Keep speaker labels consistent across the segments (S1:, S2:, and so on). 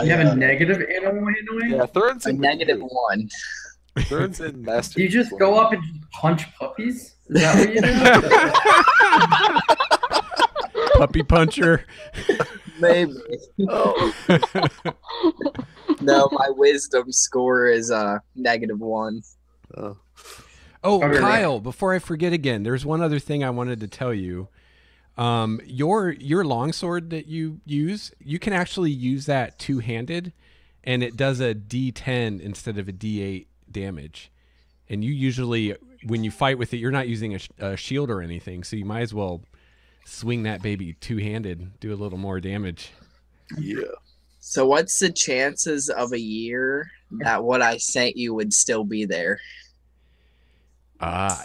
S1: You have a negative animal handling?
S2: Yeah, Thurin's
S3: A
S2: in
S3: -1.
S2: Thurin's in Master.
S1: Do you just go up and just punch puppies? Is that what you do?
S4: Puppy puncher.
S3: Maybe.
S2: Oh.
S3: No, my wisdom score is -1.
S2: Oh.
S4: Oh,
S1: Okay,
S4: Kyle, before I forget again, there's one other thing I wanted to tell you. Your longsword that you use, you can actually use that two-handed, and it does a D10 instead of a D8 damage. And you usually, when you fight with it, you're not using a shield or anything, so you might as well swing that baby two-handed, do a little more damage.
S2: Yeah.
S3: So what's the chances of a year that what I sent you would still be there?
S4: I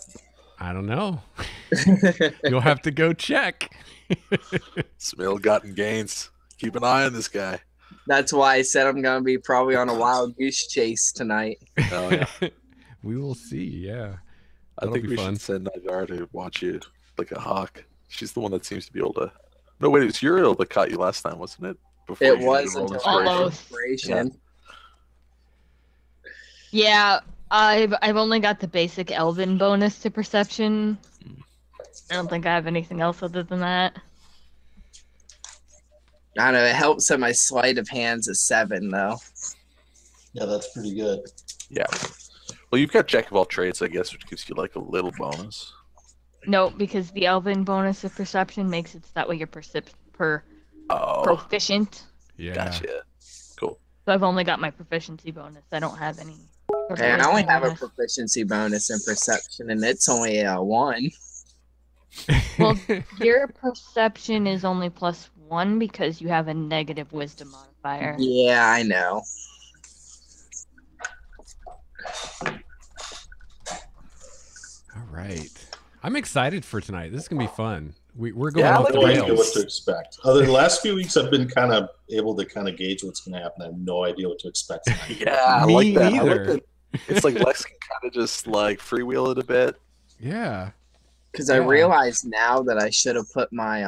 S4: don't know. You'll have to go check.
S2: Smell gotten gains. Keep an eye on this guy.
S3: That's why I said I'm gonna be probably on a wild goose chase tonight.
S2: Oh yeah.
S4: We will see. Yeah,
S2: I
S4: That'll
S2: think
S4: be
S2: we
S4: fun.
S2: should send Nagar to watch you like a hawk. She's the one that seems to be able to. No, wait, it was Uriel that caught you last time, wasn't it? Before
S3: It
S2: you
S3: was
S2: did a roll
S3: until
S2: inspiration.
S5: Almost.
S3: inspiration.
S5: Yeah, I've only got the basic elven bonus to perception. I don't think I have anything else other than that.
S3: I don't know. It helps that my sleight of hands is 7 though.
S6: Yeah, that's pretty good.
S2: Yeah. Well, you've got Jack of all trades, I guess, which gives you like a little bonus.
S5: No, because the elven bonus of perception makes it so that way you're
S2: Oh,
S5: proficient.
S4: Yeah.
S2: gotcha. Cool.
S5: So I've only got my proficiency bonus. I don't have any.
S3: Okay, I only have a
S5: bonus.
S3: proficiency bonus in perception, and it's only a 1.
S5: Well, your perception is only +1 because you have a negative wisdom modifier.
S3: Yeah, I know.
S4: All right. I'm excited for tonight. This is gonna be fun. We're going
S2: Yeah,
S4: off
S6: I have
S4: the
S6: no idea what
S4: rails.
S6: to expect. Other than the last few weeks, I've been kind of able to kind of gauge what's going to happen. I have no idea what to expect tonight.
S2: Yeah, I
S4: Me
S2: like that. I like
S4: neither.
S2: that. It's like Lex can kind of just like freewheel it a bit.
S4: Yeah.
S3: Because I
S4: Yeah.
S3: realize now that I should have put my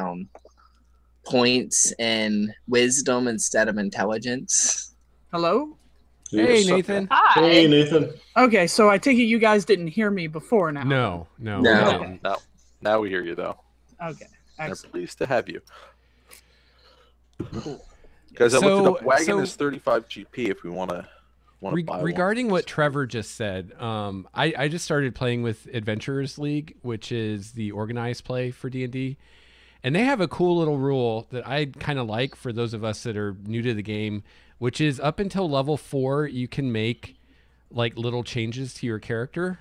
S3: points in wisdom instead of intelligence.
S7: Hello?
S4: Hey,
S6: What's up?
S4: Nathan.
S5: Hi.
S6: Hey, Nathan.
S7: Okay, so I take it you guys didn't hear me before now.
S4: No.
S3: No.
S4: we
S3: No.
S4: didn't.
S2: No, now we hear you though.
S7: Okay,
S2: We're
S7: excellent.
S2: pleased to have you. Guys, I looked it up. Wagon is 35 GP if we want to buy one.
S4: Regarding what Trevor just said, I just started playing with Adventurers League, which is the organized play for D&D. And they have a cool little rule that I kind of like for those of us that are new to the game, which is up until level 4, you can make like little changes to your character.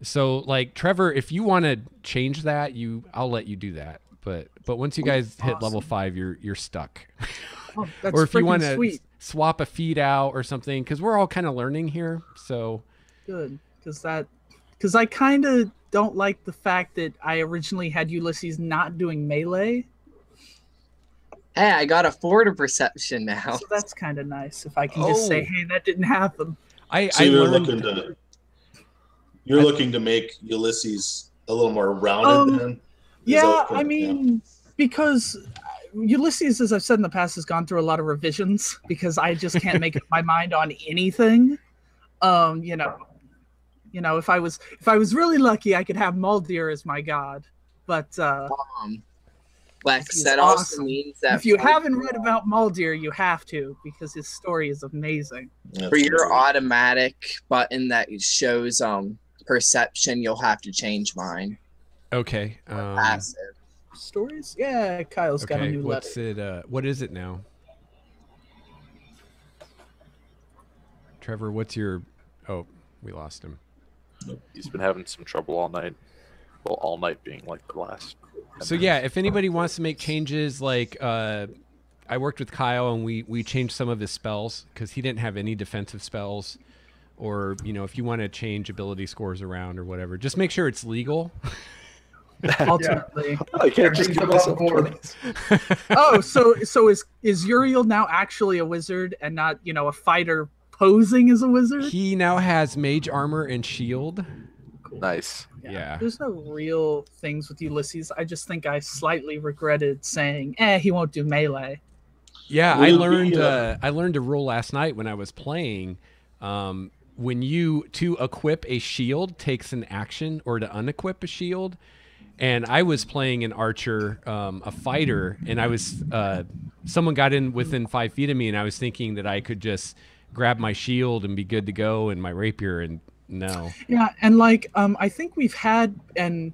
S4: So like Trevor, if you want to change that, I'll let you do that. But once you guys hit level 5, you're stuck.
S7: Oh, that's
S4: Or if you
S7: freaking
S4: want to
S7: sweet.
S4: swap a feed out or something, because we're all kind of learning here. So
S7: Good, because I kind of don't like the fact that I originally had Ulysses not doing melee.
S3: Hey, I got a 4 to perception now.
S7: So that's kind of nice if I can just say,
S4: Oh.
S7: hey, that didn't happen.
S4: I
S6: So you're
S4: learned.
S6: looking to make Ulysses a little more rounded then? Is
S7: Yeah,
S6: that
S7: I mean, because Ulysses, as I've said in the past, has gone through a lot of revisions because I just can't make up my mind on anything. You know, if I was really lucky, I could have Muldir as my god. But
S3: Lex,
S7: He's
S3: that also
S7: awesome.
S3: means that
S7: if you
S3: for
S7: haven't read about Muldir, you have to because his story is amazing.
S3: for your automatic button that shows perception, you'll have to change mine.
S4: Okay.
S3: Passive.
S7: Stories? Yeah, Kyle's got a
S4: Okay.
S7: new
S4: What's
S7: letter.
S4: it? What is it now? Trevor, what's your? Oh, we lost him.
S2: He's been having some trouble all night. Well, all night being like the last.
S4: So yeah, if anybody wants to make changes, like I worked with Kyle and we changed some of his spells because he didn't have any defensive spells, or if you want to change ability scores around or whatever, just make sure it's legal.
S7: Ultimately.
S2: I can't just
S1: Everything's
S2: give
S1: above
S2: myself
S1: board.
S2: 20s.
S7: Oh, so is Uriel now actually a wizard and not a fighter posing as a wizard?
S4: He now has mage armor and shield.
S2: Nice.
S4: Yeah.
S7: There's no real things with Ulysses. I just think I slightly regretted saying, he won't do melee.
S4: Yeah,
S6: Will
S4: I
S6: it
S4: learned
S6: be,
S4: I learned a rule last night when I was playing. When you to equip a shield takes an action, or to unequip a shield. And I was playing an archer, a fighter, and I was someone got in within 5 feet of me, and I was thinking that I could just grab my shield and be good to go, and my rapier, and no.
S7: Yeah, and like I think we've had, and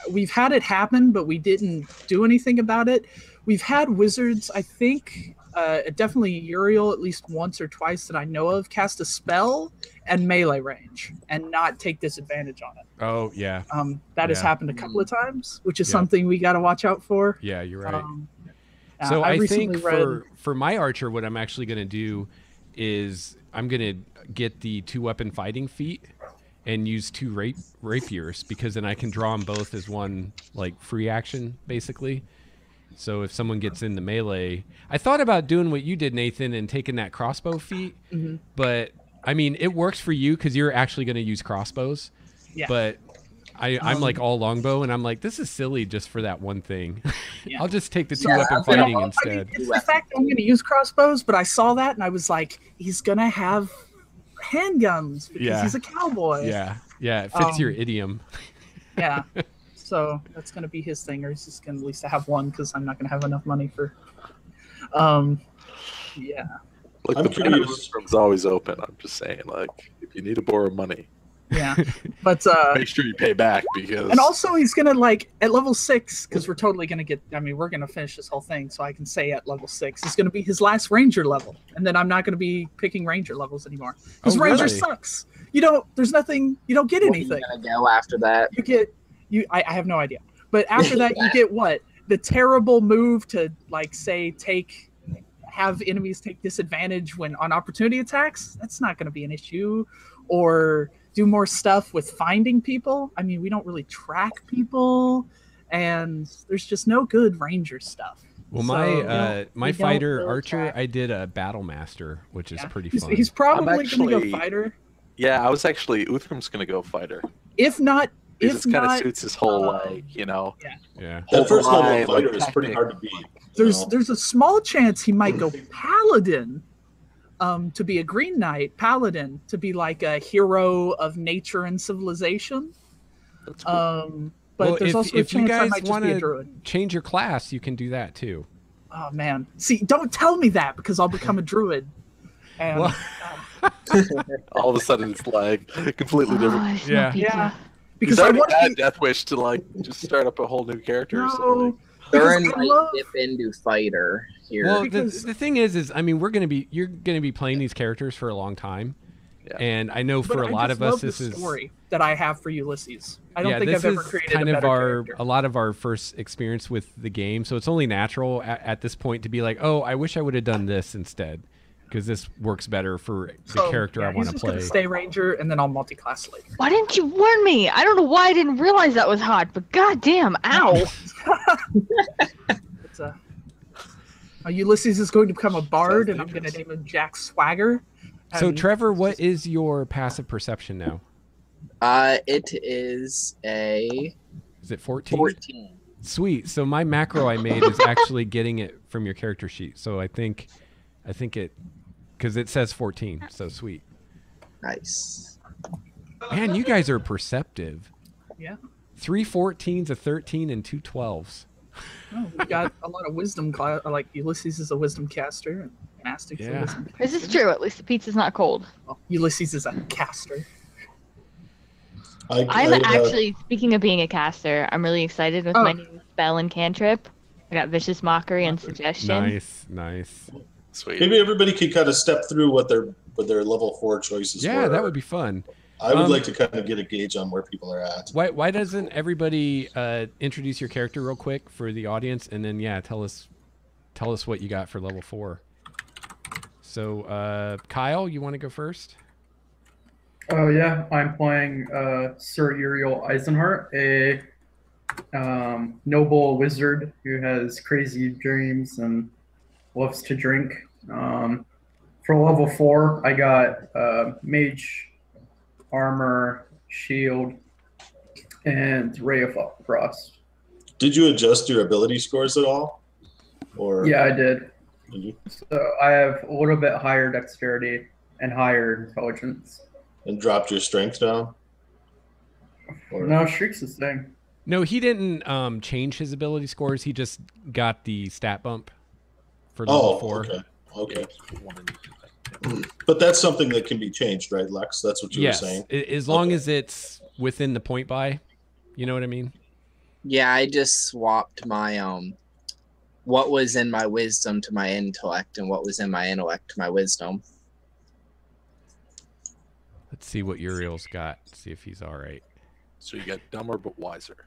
S7: we've had it happen, but we didn't do anything about it. We've had wizards, I think, definitely Uriel at least once or twice that I know of, cast a spell and melee range and not take disadvantage on it.
S4: Oh yeah.
S7: That has
S4: Yeah.
S7: happened a couple of times, which is
S4: Yeah.
S7: something we got to watch out for.
S4: Yeah, you're right.
S7: So
S4: I
S7: recently
S4: think for my archer, what I'm actually going to do is I'm going to get the 2-weapon fighting feat and use 2 rapiers, because then I can draw them both as one like free action basically. So if someone gets in the melee, I thought about doing what you did, Nathan, and taking that crossbow feat.
S7: Mhm.
S4: But I mean, it works for you because you're actually going to use crossbows.
S7: Yeah.
S4: But I'm like all longbow, and I'm like, this is silly just for that one thing.
S7: Yeah.
S4: I'll just take the
S3: Yeah,
S4: 2-weapon
S3: I'm gonna-
S4: fighting
S7: I mean,
S4: instead.
S7: it's the fact that I'm going to use crossbows, but I saw that and I was like, he's going to have handguns because
S4: Yeah.
S7: he's a cowboy.
S4: Yeah, yeah, it fits your
S7: Um,
S4: idiom.
S7: Yeah. So that's going to be his thing, or he's just going to at least have one because I'm not going to have enough money for. Yeah.
S2: Like
S6: I'm
S2: the
S6: curious.
S2: room's always open. I'm just saying, like, if you need to borrow money,
S7: Yeah. But
S2: make sure you pay back, because
S7: and also he's gonna like at level 6, because we're totally gonna get. I mean, we're gonna finish this whole thing, so I can say at level 6 is gonna be his last ranger level, and then I'm not gonna be picking ranger levels anymore because
S4: Oh,
S7: ranger
S4: really?
S7: sucks. You don't. There's nothing. You don't get
S3: Where are you
S7: anything.
S3: gonna go after that?
S7: You get you. I have no idea. But after that, you get what? The terrible move to like say have enemies take disadvantage when on opportunity attacks. That's not going to be an issue. Or do more stuff with finding people. I mean, we don't really track people, and there's just no good ranger stuff.
S4: Well,
S7: So,
S4: my
S7: we don't
S4: fighter
S7: really
S4: archer,
S7: track.
S4: I did a battle master, which is
S7: Yeah.
S4: pretty
S7: He's,
S4: fun.
S7: he's probably going to
S2: actually-
S7: go fighter.
S2: yeah, I was actually Uthram's gonna go fighter.
S7: If not,
S2: Because
S7: if
S2: it kind of
S7: not,
S2: suits his whole
S7: uh,
S2: like, you know.
S4: Yeah.
S6: That first level
S2: Line,
S6: fighter
S2: like,
S6: is pretty hard to beat.
S7: there's a small chance he might go paladin, to be a green knight, paladin, to be like a hero of nature and civilization.
S2: That's cool.
S7: But
S4: Well,
S7: there's also a
S4: if you
S7: chance I
S4: guys
S7: might just
S4: want
S7: be a
S4: to
S7: druid.
S4: change your class, you can do that too.
S7: Oh man, see, don't tell me that because I'll become a druid. And
S4: Well-
S2: All of a sudden, it's like completely different.
S5: there's no
S4: Yeah.
S5: pizza.
S7: yeah,
S2: He's
S7: because I
S2: already
S7: want
S2: had
S7: to.
S2: Death Wish to like just start up a whole new character. So, like,
S7: No, because
S3: Thurin
S7: I
S3: might
S7: love-
S3: dip into fighter here.
S4: Well,
S7: Because-
S4: the thing is I mean, you're gonna be playing these characters for a long time,
S2: Yeah.
S4: and I know for
S7: but
S4: a lot
S7: just
S4: of us,
S7: love
S4: this
S7: the
S4: is
S7: story that I have for Ulysses. I don't
S4: yeah,
S7: think
S4: this
S7: I've ever
S4: is
S7: created
S4: kind
S7: a
S4: of
S7: better
S4: our
S7: character.
S4: a lot of our first experience with the game, so it's only natural at this point to be like, oh, I wish I would have done this instead, because this works better for the
S7: So,
S4: character
S7: yeah,
S4: I want
S7: he's
S4: to
S7: just
S4: play.
S7: gonna stay ranger, and then I'll multi-class later.
S5: Why didn't you warn me? I don't know why I didn't realize that was hot, but goddamn, ow!
S7: It's Ulysses is going to become a bard, and I'm going to name him Jack Swagger.
S4: So,
S7: And
S4: Trevor, what is your passive perception now?
S3: It is a
S4: Is it 14?
S3: 14.
S4: Sweet. So my macro I made is actually getting it from your character sheet. So I think it, because it says 14. So sweet.
S3: Nice.
S4: Man, you guys are perceptive.
S7: Yeah.
S4: 3 14s, a 13, and 2 12s.
S7: Oh, we got a lot of wisdom class. Like Ulysses is a wisdom caster, and Mastic's
S4: Yeah.
S7: a wisdom caster.
S5: This is true. At least the pizza's not cold.
S7: Well, Ulysses is a caster.
S5: I'm actually, speaking of being a caster, I'm really excited with my
S7: Oh.
S5: new spell and cantrip. I got Vicious Mockery and Suggestion.
S4: Nice.
S2: sweet.
S6: Maybe everybody could kind of step through what their level 4 choices were.
S4: Yeah, that would be fun.
S6: I would like to kind of get a gauge on where people are at.
S4: Why doesn't everybody introduce your character real quick for the audience, and then tell us what you got for level 4. So Kyle, you want to go first?
S1: Oh yeah, I'm playing Sir Uriel Eisenhart, a noble wizard who has crazy dreams and loves to drink. For level 4, I got mage, armor, shield, and ray of frost.
S6: Did you adjust your ability scores at all? Or
S1: Yeah, I did. So I have a little bit higher dexterity and higher intelligence.
S6: And dropped your strength down? Or...
S1: No, Shriek's the same.
S4: No, he didn't change his ability scores. He just got the stat bump for level 4.
S6: Okay. But that's something that can be changed, right, Lex? That's what you were saying?
S4: As long as it's within the point buy. You know what I mean?
S3: Yeah, I just swapped my what was in my wisdom to my intellect, and what was in my intellect to my wisdom.
S4: Let's see what Uriel's got. See if he's all right.
S2: So you got dumber but wiser.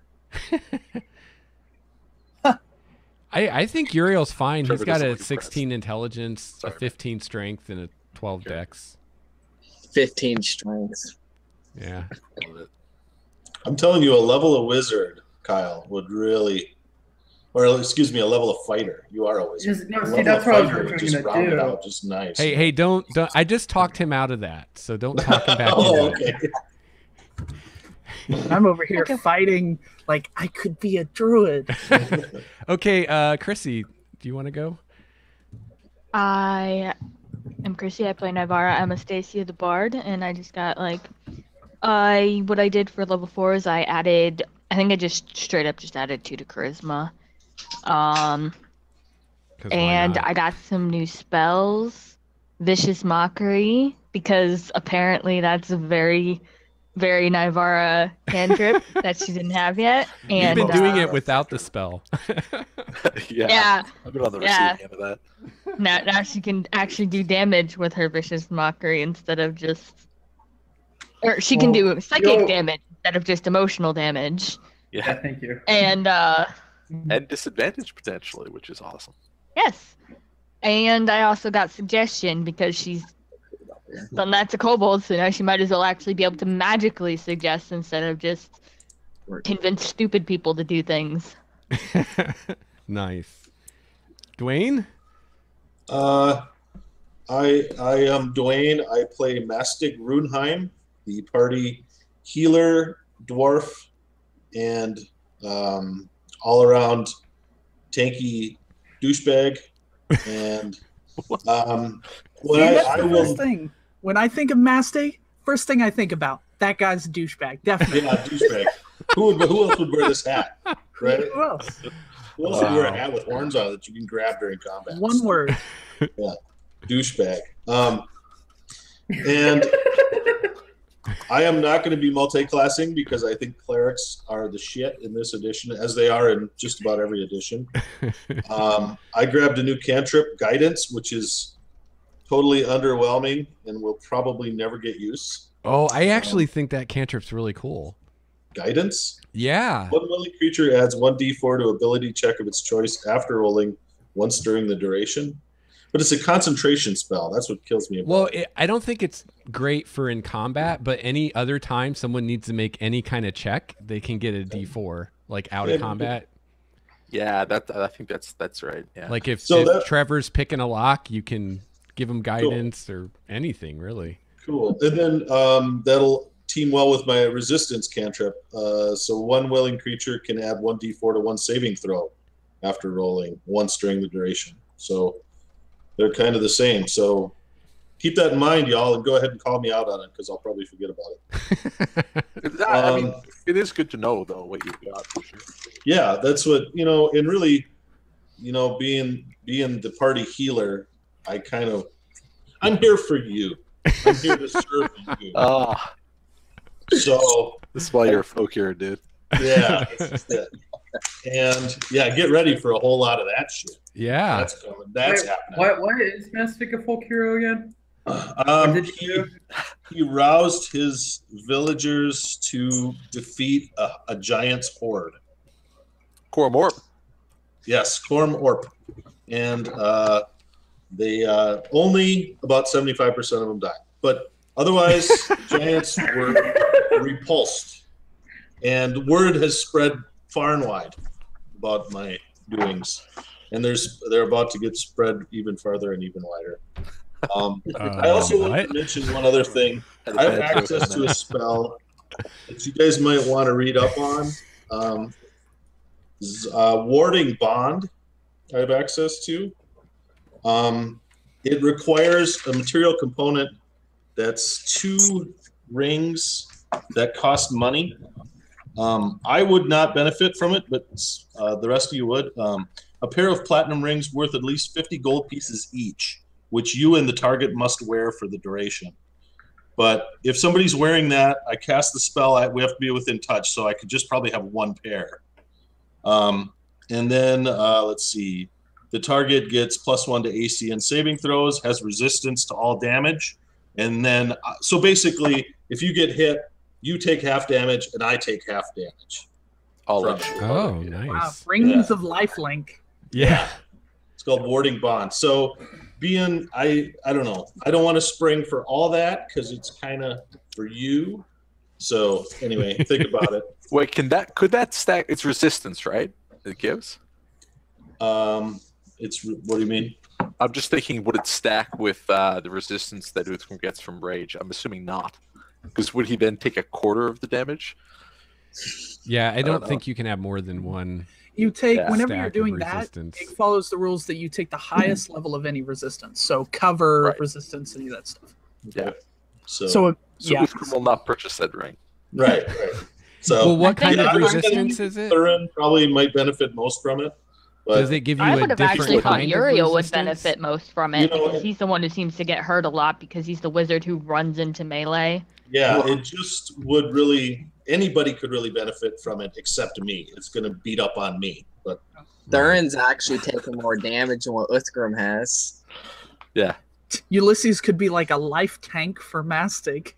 S4: I think Uriel's fine.
S2: Trevor
S4: He's got a
S2: doesn't look
S4: 16 intelligence,
S2: Sorry.
S4: a 15 strength, and a 12 dex.
S3: 15 strength.
S4: Yeah.
S6: I'm telling you, a level of wizard, Kyle, would really... Or, excuse me, a level of fighter. You are a wizard.
S1: No,
S6: A
S1: see,
S6: level
S1: that's
S6: of
S1: what I was
S6: fighter would
S1: originally
S6: just
S1: gonna
S6: round it
S1: do.
S6: out just nice.
S4: Hey, don't. I just talked him out of that, so don't talk him back
S6: Oh,
S4: into it.
S6: okay.
S7: I'm over here fighting like I could be a druid.
S4: Okay, Chrissy, do you want to go?
S5: I am Chrissy. I play Nivara. I'm Astacia the Bard, and I just got what I did for level 4 is I think I just straight up just added 2 to charisma.
S4: 'Cause why
S5: And
S4: not?
S5: I got some new spells, Vicious Mockery, because apparently that's a very, very Nivara cantrip that she didn't have yet.
S4: You've
S5: And
S4: been doing it without the spell.
S5: Yeah,
S2: I've been on the
S5: Yeah.
S2: receiving end of that.
S5: now she can actually do damage with her Vicious Mockery instead of just, or she can do psychic damage instead of just emotional damage.
S1: Yeah, thank you.
S5: And
S2: And disadvantage potentially, which is awesome.
S5: yes, and I also got suggestion because she's done that to kobolds, so now she might as well actually be able to magically suggest instead of just convince stupid people to do things.
S4: Nice. Dwayne?
S6: I am Dwayne. I play Mastic Runheim, the party healer, dwarf, and all around tanky douchebag. And when
S7: See, that's
S6: I
S7: the
S6: will,
S7: first thing. When I think of Masty, first thing I think about, that guy's a douchebag. Definitely.
S6: yeah, douchebag. Who else would wear this hat? Right?
S7: Who else?
S6: Who else would wear a hat with horns on it that you can grab during combat?
S7: One word.
S6: Yeah, douchebag. And I am not going to be multi-classing because I think clerics are the shit in this edition, as they are in just about every edition. I grabbed a new cantrip, Guidance, which is totally underwhelming and will probably never get use.
S4: Oh, I actually think that cantrip's really cool.
S6: Guidance?
S4: Yeah.
S6: One willing creature adds 1d4 to ability check of its choice after rolling once during the duration. But it's a concentration spell. That's what kills me.
S4: Well, I don't think it's great for in combat, but any other time someone needs to make any kind of check, they can get a D4, like out of combat.
S2: Yeah, I think that's right. Yeah.
S4: Like if
S6: So
S4: Trevor's picking a lock, you can give him guidance or anything, really.
S6: Cool. And then that'll team well with my resistance cantrip. So one willing creature can add 1d4 to one saving throw after rolling once during the duration. So they're kind of the same. So keep that in mind, y'all, and go ahead and call me out on it because I'll probably forget about it.
S2: I mean, it is good to know, though, what you've got for sure.
S6: Yeah, that's what, and really, being the party healer, I'm here for you. I'm here to serve you. So
S2: This is why you're a folk hero, dude.
S6: yeah, that's it. And yeah, get ready for a whole lot of that shit.
S4: Yeah.
S6: That's coming. That's happening.
S1: What is Mastic a folk hero again?
S6: He roused his villagers to defeat a giant's horde.
S2: Corum Orp.
S6: Yes, Corum Orp. And they only about 75% of them died. But otherwise, giants were repulsed. And word has spread far and wide about my doings. And they're about to get spread even farther and even wider. I also want to mention one other thing. I have access to a spell that you guys might want to read up on. Warding Bond I have access to. It requires a material component that's 2 rings that cost money. I would not benefit from it, but the rest of you would. A pair of platinum rings worth at least 50 gold pieces each, which you and the target must wear for the duration. But if somebody's wearing that, I cast the spell, we have to be within touch, so I could just probably have 1 pair. And then, let's see, the target gets +1 to AC and saving throws, has resistance to all damage, and then, so basically, if you get hit, you take half damage, and I take half damage.
S2: All
S6: From
S2: in.
S6: it.
S4: Oh, nice.
S7: Wow, rings of lifelink.
S4: Yeah.
S6: It's called Warding Bond. So I don't know. I don't want to spring for all that because it's kind of for you. So anyway, think about it.
S2: Wait, could that stack? It's resistance, right? It gives.
S6: What do you mean?
S2: I'm just thinking, would it stack with the resistance that Uthgrim gets from rage? I'm assuming not, because would he then take a quarter of the damage?
S4: Yeah, I don't
S2: know.
S4: think you can have more than one.
S7: You take,
S2: Yeah.
S7: whenever
S4: Stack
S7: you're
S4: of
S7: doing that,
S4: resistance.
S7: it follows the rules that you take the highest level of any resistance. So cover,
S2: Right.
S7: resistance, any of that stuff.
S2: Yeah.
S6: So
S2: So
S7: yeah.
S2: Uthgrim will not purchase that ring.
S6: right. So
S4: Well, what kind
S6: yeah,
S4: of
S6: I was
S4: resistance is it?
S6: Thurin probably might benefit most from it. But
S4: Does it give you
S5: I
S4: a
S5: would have
S4: different
S5: actually thought
S4: kind of
S5: Uriel would
S4: resistance?
S5: benefit most from it
S6: You know,
S5: because he's the one who seems to get hurt a lot because he's the wizard who runs into melee.
S6: yeah, it just would really anybody could really benefit from it except me. It's going to beat up on me. But
S3: Thurin's actually taking more damage than what Uthgrim has.
S2: Yeah.
S7: Ulysses could be like a life tank for Mastic.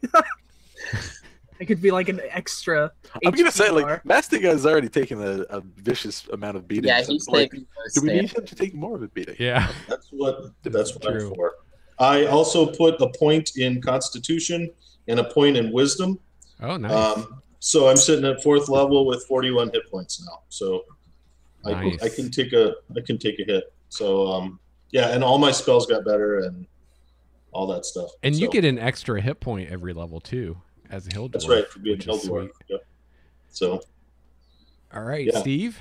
S7: It could be like an extra.
S2: I'm gonna say,
S7: HP bar.
S2: like, Mastic has already taken a vicious amount of beatings.
S3: Yeah, he's
S2: like,
S3: taking most
S2: do we need
S3: damage.
S2: him to take more of a beating?
S4: Yeah.
S6: that's what
S4: True.
S6: I'm for. I also put a point in Constitution and a point in Wisdom.
S4: Oh, nice.
S6: So I'm sitting at 4th level with 41 hit points now. So
S4: Nice.
S6: I can take a hit. So yeah, and all my spells got better and all that stuff.
S4: And you
S6: So,
S4: get an extra hit point every level too, as a hill dwarf.
S6: that's right for being
S4: which
S6: Hill
S4: is
S6: Dwarf.
S4: sweet.
S6: Yep. So
S4: All right,
S6: Yeah.
S4: Steve.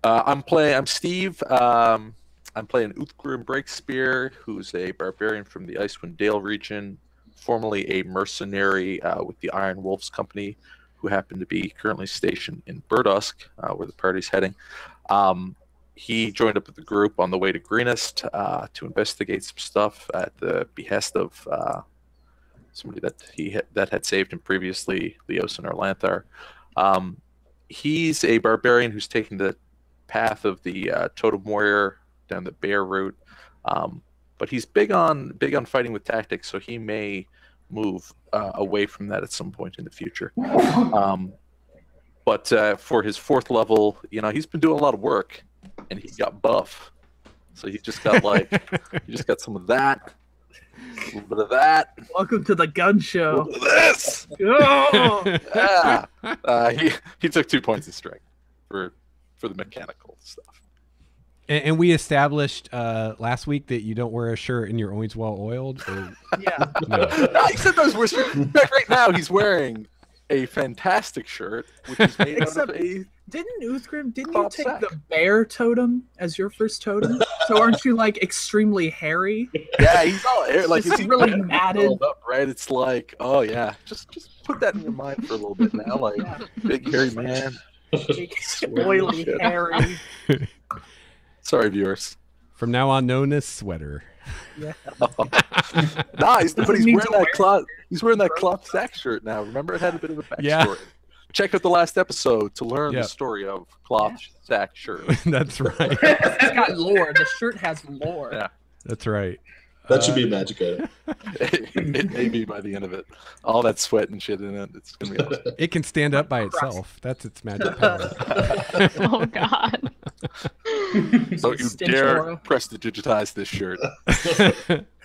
S2: I'm Steve. I'm playing Uthgrim Breakspear, who's a barbarian from the Icewind Dale region, formerly a mercenary with the Iron Wolves Company, who happened to be currently stationed in Berdusk, where the party's heading. He joined up with the group on the way to Greenest to investigate some stuff at the behest of somebody that had saved him previously, Leosin or Lanthar. He's a barbarian who's taking the path of the totem warrior down the bear route, but he's big on fighting with tactics, so he may move away from that at some point in the future. But for his 4th level, he's been doing a lot of work, and he got buff, so he just got some of that, a little bit of that,
S7: Welcome to the gun
S2: a
S7: show.
S2: little bit of this.
S7: Oh!
S2: Yeah. He took 2 points of strength for the mechanical stuff.
S4: And we established last week that you don't wear a shirt and you're always well oiled. Or...
S7: Yeah.
S4: No.
S2: Except those were right now he's wearing a fantastic shirt, which is made
S7: Except-
S2: out of a.
S7: Didn't you
S2: Cloth
S7: take
S2: sack.
S7: the bear totem as your first totem? So aren't you like extremely hairy?
S2: Yeah, he's all like
S7: Just
S2: he's
S7: really matted.
S2: rolled up, right? It's like, oh yeah, just put that in your mind for a little bit now, like big hairy man.
S7: Big, oily,
S2: Shit.
S7: hairy.
S2: Sorry, viewers.
S4: From now on, known as Sweater.
S7: Yeah.
S2: Nice, but he's
S7: need
S2: wearing
S7: to
S2: that
S7: wear
S2: cloth. He's wearing that cloth sack shirt now. Remember, it had a bit of a backstory.
S4: Yeah.
S2: Check out the last episode to learn
S4: Yep.
S2: the story of cloth sack shirt.
S4: That's right.
S7: It's got lore. The shirt has lore.
S2: Yeah.
S4: That's right.
S6: that should be a magic item.
S2: It may be by the end of it. All that sweat and shit in it. It's gonna be awesome.
S4: It can stand up by itself. That's its magic power.
S5: Oh God.
S2: Don't you
S7: Stench
S2: dare
S7: aura.
S2: press to digitize this shirt.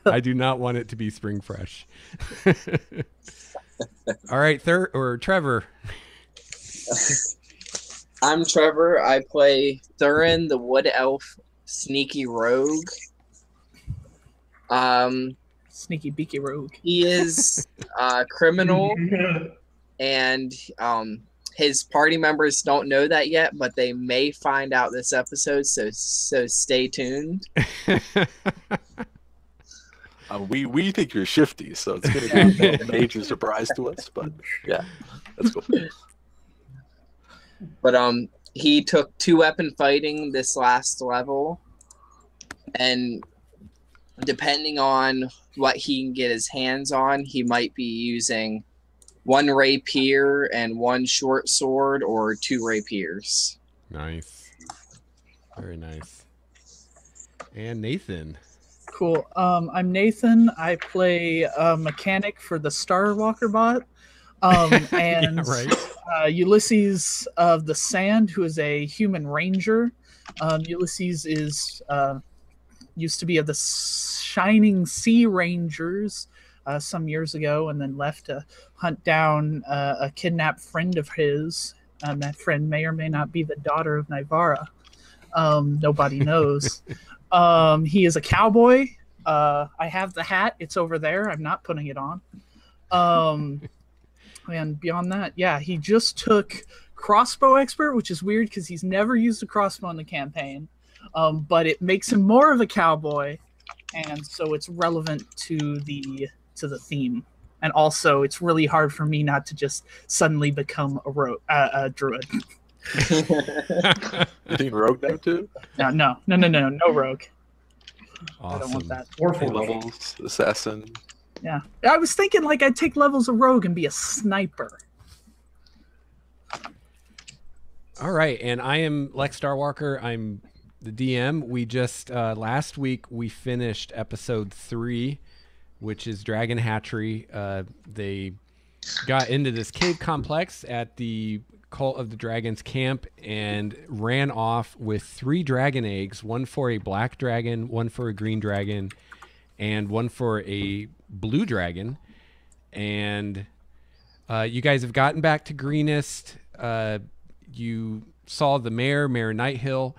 S4: I do not want it to be spring fresh. All right, Trevor.
S3: I'm Trevor. I play Thurin, the Wood Elf Sneaky Rogue.
S7: Sneaky beaky rogue.
S3: He is a criminal, and his party members don't know that yet, but they may find out this episode. So stay tuned.
S2: We think you're shifty, so it's going to be a major surprise to us. But yeah, let's go.
S3: But he took 2-weapon fighting this last level, and depending on what he can get his hands on, he might be using 1 rapier and 1 short sword, or 2 rapiers.
S4: Nice. Very nice. And Nathan.
S7: Cool. I'm Nathan. I play a mechanic for the Starwalker bot. And
S4: Yeah, right.
S7: Ulysses of the Sand, who is a human ranger. Ulysses is used to be of the Shining Sea Rangers some years ago, and then left to hunt down a kidnapped friend of his. That friend may or may not be the daughter of Nivara. Nobody knows. He is a cowboy. I have the hat. It's over there. I'm not putting it on. And beyond that, yeah, he just took crossbow expert, which is weird because he's never used a crossbow in the campaign. But it makes him more of a cowboy, and so it's relevant to the theme. And also, it's really hard for me not to just suddenly become a druid.
S2: You think rogue now too?
S7: No rogue.
S4: Awesome.
S7: I don't want that.
S1: Or
S2: High
S1: for
S2: levels, assassin.
S7: Yeah, I was thinking like I'd take levels of rogue and be a sniper.
S4: All right, and I am Lex Starwalker. I'm the DM. We just last week we finished episode 3, which is Dragon Hatchery. They got into this cave complex at the Cult of the Dragons camp and ran off with 3 dragon eggs, 1 for a black dragon, 1 for a green dragon, and 1 for a blue dragon. And you guys have gotten back to Greenest. You saw the Mayor Nighthill.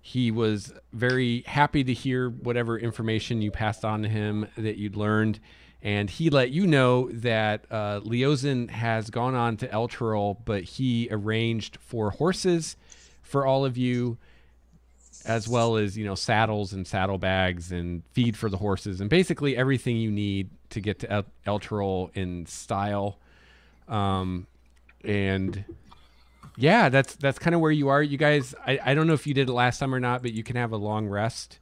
S4: He was very happy to hear whatever information you passed on to him that you'd learned. And he let you know that Leozen has gone on to Elturel, but he arranged for horses for all of you, as well as, saddles and saddlebags and feed for the horses and basically everything you need to get to Elturel in style. And yeah, that's kind of where you are. You guys, I don't know if you did it last time or not, but you can have a long rest.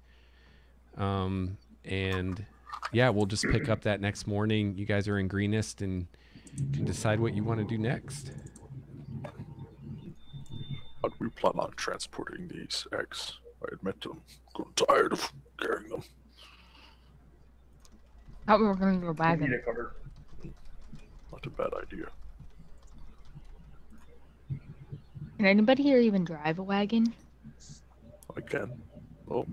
S4: And yeah, we'll just pick up that next morning. You guys are in Greenest and can decide what you want to do next.
S2: How do we plan on transporting these eggs? I admit I'm tired of carrying them.
S5: How we're going to go back.
S1: need a cover.
S2: Not a bad idea.
S5: Can anybody here even drive a wagon?
S2: I can. Oh,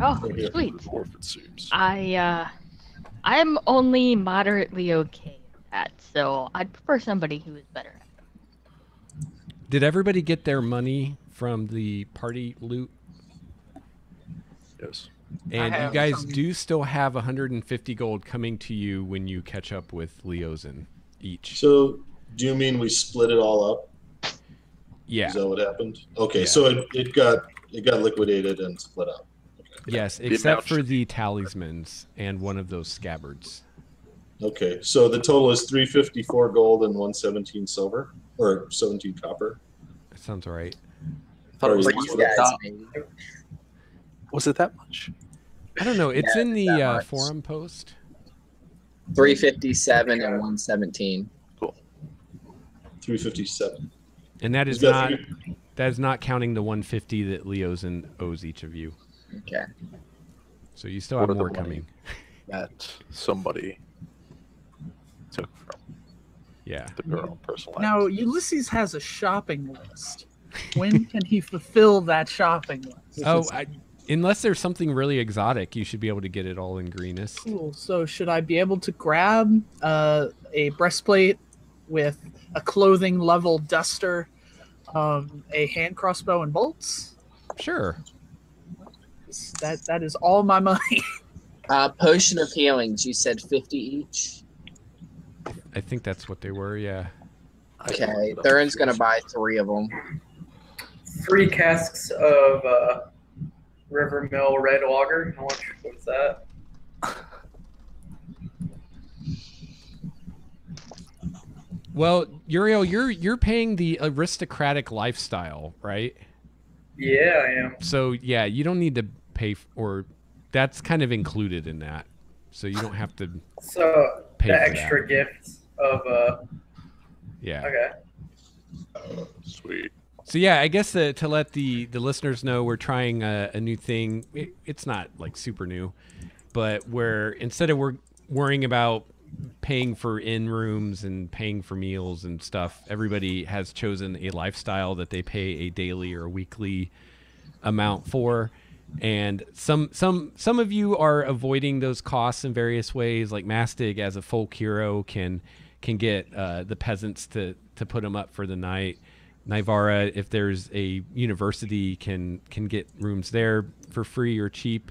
S5: Oh,
S2: yeah,
S5: sweet.
S2: dwarf, it seems.
S5: I'm only moderately okay with that, so I'd prefer somebody who is better.
S4: Did everybody get their money from the party loot?
S2: Yes.
S4: And
S7: I
S4: you
S7: have
S4: guys
S7: some.
S4: do still have 150 gold coming to you when you catch up with Leozen each.
S6: So, do you mean we split it all up?
S4: Yeah.
S6: Is that what happened? Okay,
S4: Yeah.
S6: so it got liquidated and split up.
S4: Yes,
S2: The
S4: except
S2: amount
S4: for
S2: should-
S4: the talismans and one of those scabbards.
S6: Okay, so the total is 354 gold and 117 silver, or 17 copper.
S4: That sounds all right.
S2: I thought it was
S6: Or
S2: like
S6: you
S2: for the
S3: guys,
S2: top.
S3: maybe.
S2: Was it that much?
S4: I don't know. It's
S3: Yeah,
S4: in
S3: that
S4: the
S3: much.
S4: forum post.
S3: 357 and 117.
S6: 357.
S4: And that is
S6: Is that
S4: not
S6: three-
S4: that is not counting the 150 that Leozen owes each of you.
S3: Okay.
S4: So you still
S2: What
S4: have
S2: are the
S4: more
S2: money?
S4: coming.
S2: That somebody took from
S4: Yeah.
S2: the girl personal
S7: Now,
S2: items.
S7: Ulysses has a shopping list. When can he fulfill that shopping list?
S4: Oh, unless there's something really exotic, you should be able to get it all in Greenest.
S7: Cool. So, should I be able to grab a breastplate with a clothing level duster, a hand crossbow, and bolts?
S4: Sure.
S7: That is all my money.
S3: Potion of healings, you said 50 each?
S4: I think that's what they were, yeah.
S3: Okay, Thurin's gonna buy 3 of them.
S1: 3 casks of River Mill Red Lager. How much was that?
S4: Well, Uriel, you're paying the aristocratic lifestyle, right?
S1: Yeah, I am.
S4: So yeah, you don't need to pay or that's kind of included in that. So you don't have to
S1: So
S4: pay
S1: the
S4: for
S1: extra
S4: that.
S1: gift of
S4: Yeah.
S1: Okay.
S2: Sweet.
S4: So yeah, I guess to let the listeners know, we're trying a new thing. It's not like super new, but where instead of we're worrying about paying for in rooms and paying for meals and stuff, everybody has chosen a lifestyle that they pay a daily or a weekly amount for. And some of you are avoiding those costs in various ways. Like Mastig, as a folk hero, can get the peasants to put them up for the night. Nivara, if there's a university, can get rooms there for free or cheap,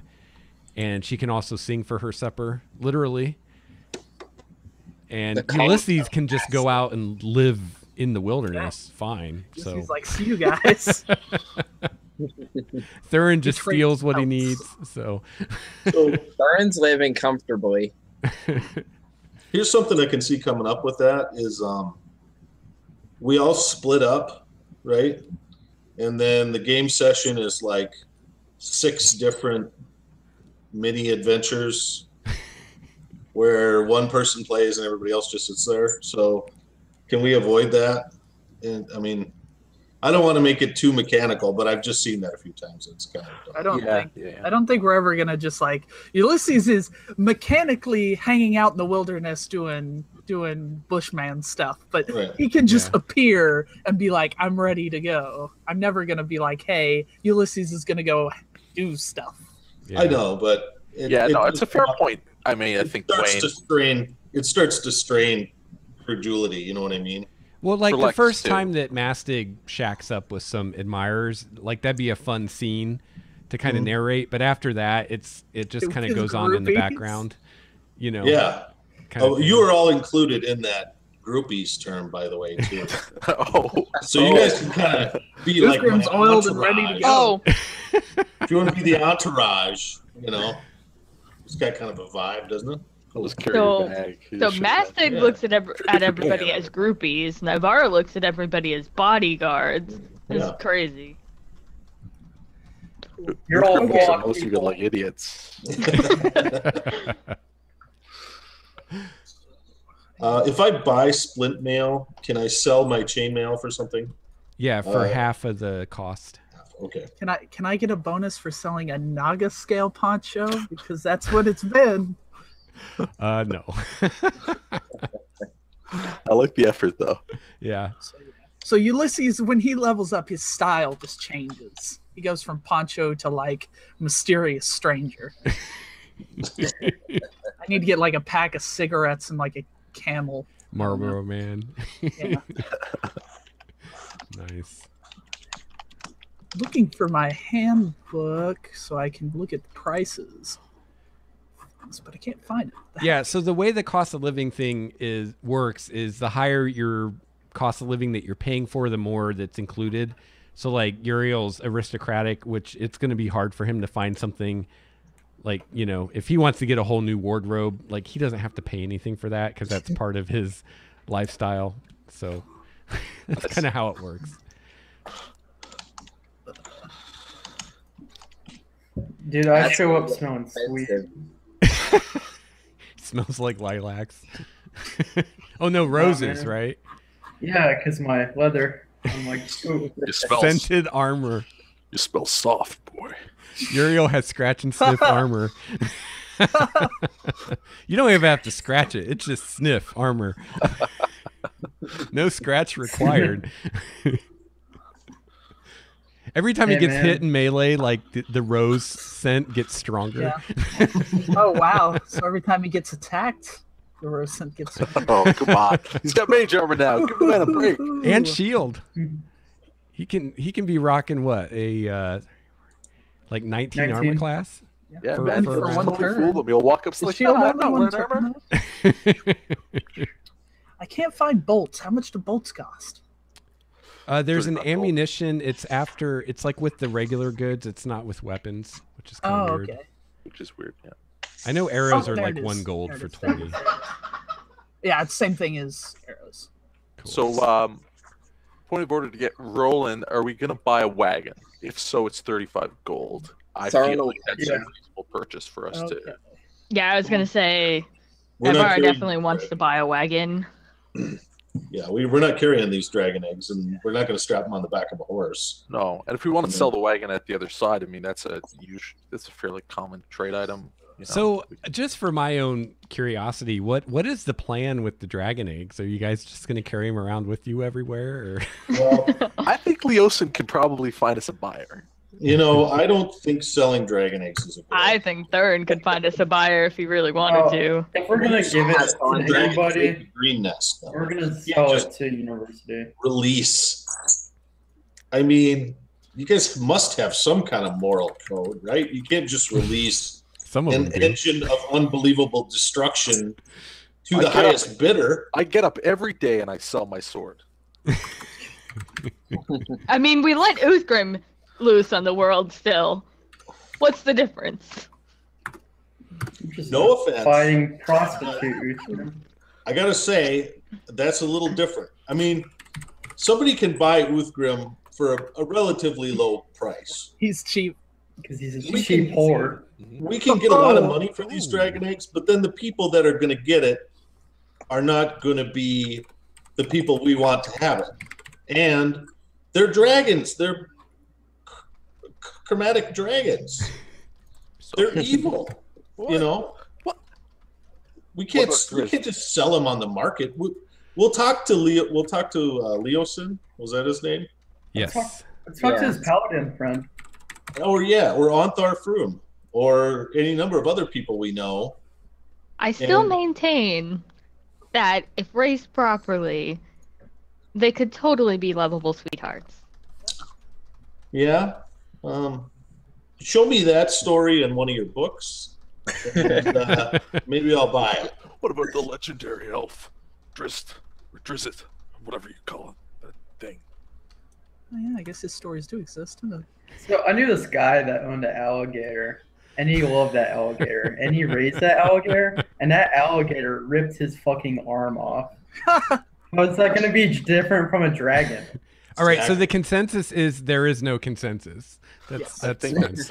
S4: and she can also sing for her supper, literally. And Ulysses can just go out and live in the wilderness, fine. So
S7: He's like, see you guys.
S4: Thurin just steals what he needs. So
S3: Thurin's living comfortably.
S6: Here's something I can see coming up with that is we all split up, right? And then the game session is like 6 different mini adventures where one person plays and everybody else just sits there. So can we avoid that? And I mean, I don't want to make it too mechanical, but I've just seen that a few times. It's kind of
S7: I don't think we're ever gonna just like Ulysses is mechanically hanging out in the wilderness doing bushman stuff, but
S6: Right.
S7: he can just appear and be like, I'm ready to go. I'm never gonna be like, hey, Ulysses is gonna go do stuff.
S4: yeah.
S6: I know, but
S2: It's a fair point. I mean, I think
S6: it starts to strain credulity. You know what I mean?
S4: Well, like
S2: For
S4: the
S2: Lex,
S4: first
S2: too.
S4: time that Mastig shacks up with some admirers, like that'd be a fun scene to kind of narrate. But after that, it just kind of
S7: His
S4: goes on in the
S7: groupies?
S4: background, you know.
S6: Yeah.
S4: kind of
S6: Oh,
S4: thing.
S6: you are all included in that groupies term, by the way, too.
S2: Oh,
S6: So you guys can kind of be
S7: This
S6: like my
S7: room's oiled and ready to
S6: entourage.
S7: go.
S5: Oh,
S6: If you want to be the entourage, you know, it's got kind of a vibe, doesn't it?
S2: let's carry
S5: So-
S2: your bag. You
S5: so
S2: should-
S5: Mastig
S6: Yeah.
S5: looks at everybody as groupies. Navarro looks at everybody as bodyguards. It's
S6: Yeah.
S5: crazy.
S1: You're all
S2: Most of
S1: block
S2: you
S1: people.
S2: like idiots.
S6: If I buy splint mail, can I sell my chain mail for something?
S4: Yeah, for half of the cost.
S6: Okay.
S7: Can I get a bonus for selling a Naga scale poncho? Because that's what it's been.
S4: No.
S2: I like the effort, though.
S4: Yeah.
S7: So Ulysses, when he levels up, his style just changes. He goes from poncho to like mysterious stranger. I need to get like a pack of cigarettes and like a camel.
S4: Marlboro Man.
S7: Yeah.
S4: Nice.
S7: Looking for my handbook so I can look at the prices. But I can't find it.
S4: Yeah, so the way the cost of living thing works is the higher your cost of living that you're paying for, the more that's included. So like Uriel's aristocratic, which it's going to be hard for him to find something like, you know, if he wants to get a whole new wardrobe, like he doesn't have to pay anything for that because that's part of his lifestyle. So that's kind of how it works.
S1: Dude, I show up smelling sweet.
S4: Smells like lilacs. Oh no, roses,
S1: man.
S4: right?
S1: Yeah, because my leather. I'm like, ooh.
S2: You smell,
S4: Scented armor.
S2: you smell soft, boy.
S4: Uriel has scratch and sniff armor. You don't even have to scratch it. It's just sniff armor. No scratch required. Every time he
S1: Hey,
S4: gets
S1: man.
S4: hit in melee, like the rose scent gets stronger.
S7: Yeah. Oh wow! So every time he gets attacked, the rose scent gets.
S2: Oh, come on. He's got mage armor now. Give the man a break.
S4: And shield. He can be rocking what, a like 19 armor
S1: 19.
S4: class?
S2: Yeah,
S4: For-
S2: man.
S4: for
S2: For
S4: one
S2: one
S7: turn.
S2: fool, he'll walk up
S7: The
S2: like,
S7: shield
S2: no, I'm
S7: only
S2: not
S7: one
S2: wearing armor.
S7: turn. I can't find bolts. How much do bolts cost?
S4: There's an
S2: 35 gold.
S4: ammunition. It's like with the regular goods. It's not with weapons, which is kind of weird.
S7: Okay.
S2: Which is weird. Yeah.
S4: I know arrows
S7: Oh,
S4: are
S7: there
S4: like
S7: it is.
S4: 1 gold
S7: There
S4: for
S7: it is.
S4: 20.
S7: Yeah, it's the same thing as arrows.
S4: Cool.
S2: So, point of order to get rolling. Are we gonna buy a wagon? If so, it's 35 gold. I
S3: Sorry,
S2: feel like that's
S1: yeah.
S2: a reasonable purchase for us
S7: Okay.
S2: to.
S5: Yeah, I was gonna say
S6: We're not
S5: Evara
S6: carrying-
S5: definitely wants to buy a wagon.
S6: Yeah, we're not carrying these dragon eggs, and we're not going to strap them on the back of a horse.
S2: No, and if we want to sell the wagon at the other side, I mean that's a fairly common trade item. You know?
S4: So, just for my own curiosity, what is the plan with the dragon eggs? Are you guys just going to carry them around with you everywhere? Or?
S6: Well,
S2: I think Leosin can probably find us a buyer.
S6: I don't think selling dragon eggs is a good
S5: I think Thurin could find us a buyer if he really wanted
S1: Oh.
S5: to.
S1: If we're gonna give it to
S6: Dragon
S1: anybody,
S6: egg green nest. though.
S1: we're gonna
S6: You
S1: sell
S6: just
S1: it to university.
S6: release. I mean, you guys must have some kind of moral code, right? You can't just release
S4: Some of
S6: an
S4: them do.
S6: engine of unbelievable destruction to
S2: I
S6: the
S2: get
S6: highest bidder.
S2: I get up every day and I sell my sword.
S5: I mean, we let Uthgrim loose on the world still. What's the difference?
S1: Just
S6: No offense.
S1: fighting prostitutes.
S6: I gotta say, that's a little different. I mean, somebody can buy Uthgrim for a relatively low price.
S7: He's cheap.
S1: Because he's a
S6: We
S1: cheap
S6: can-
S1: whore.
S6: We can get a lot of money for these dragon eggs, but then the people that are going to get it are not going to be the people we want to have it. And they're dragons. They're chromatic dragons.
S2: So,
S6: They're evil. You know,
S2: What?
S6: we can't
S2: What about
S6: we can't just sell them on the market. We'll talk to Leo. We'll talk to Leosin. Was that his name?
S4: Yes.
S1: Let's talk to his paladin friend.
S6: Or Onthar Froom, or any number of other people we know.
S5: I still
S6: And-
S5: maintain that if raised properly, they could totally be lovable sweethearts.
S6: Yeah. Show me that story in one of your books, and maybe I'll buy it.
S2: what about the legendary elf, Drist or Drizzt, whatever you call it, that thing?
S7: Oh, yeah, I guess his stories do exist.
S1: So I knew this guy that owned an alligator, and he loved that alligator, and he raised that alligator, and that alligator ripped his fucking arm off. How's that going to be different from a dragon?
S4: All right. So the consensus is there is no consensus. That's
S2: I think that's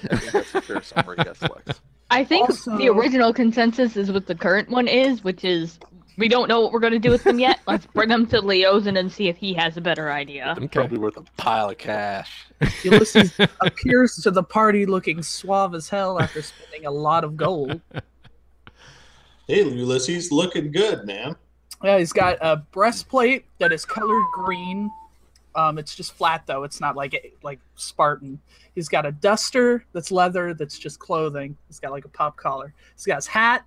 S2: a fair summary. Yes, Lex.
S5: I think
S7: Also-
S5: the original consensus is what the current one is, which is we don't know what we're going to do with them yet. Let's bring them to Leosin and see if he has a better idea.
S4: Okay.
S2: Probably worth a pile of cash.
S7: Ulysses appears to the party looking suave as hell after spending a lot of gold.
S6: Hey, Ulysses, looking good, man.
S7: Yeah, he's got a breastplate that is colored green. It's just flat though. It's not like Spartan. He's got a duster that's leather. That's just clothing. He's got like a pop collar. He's got his hat,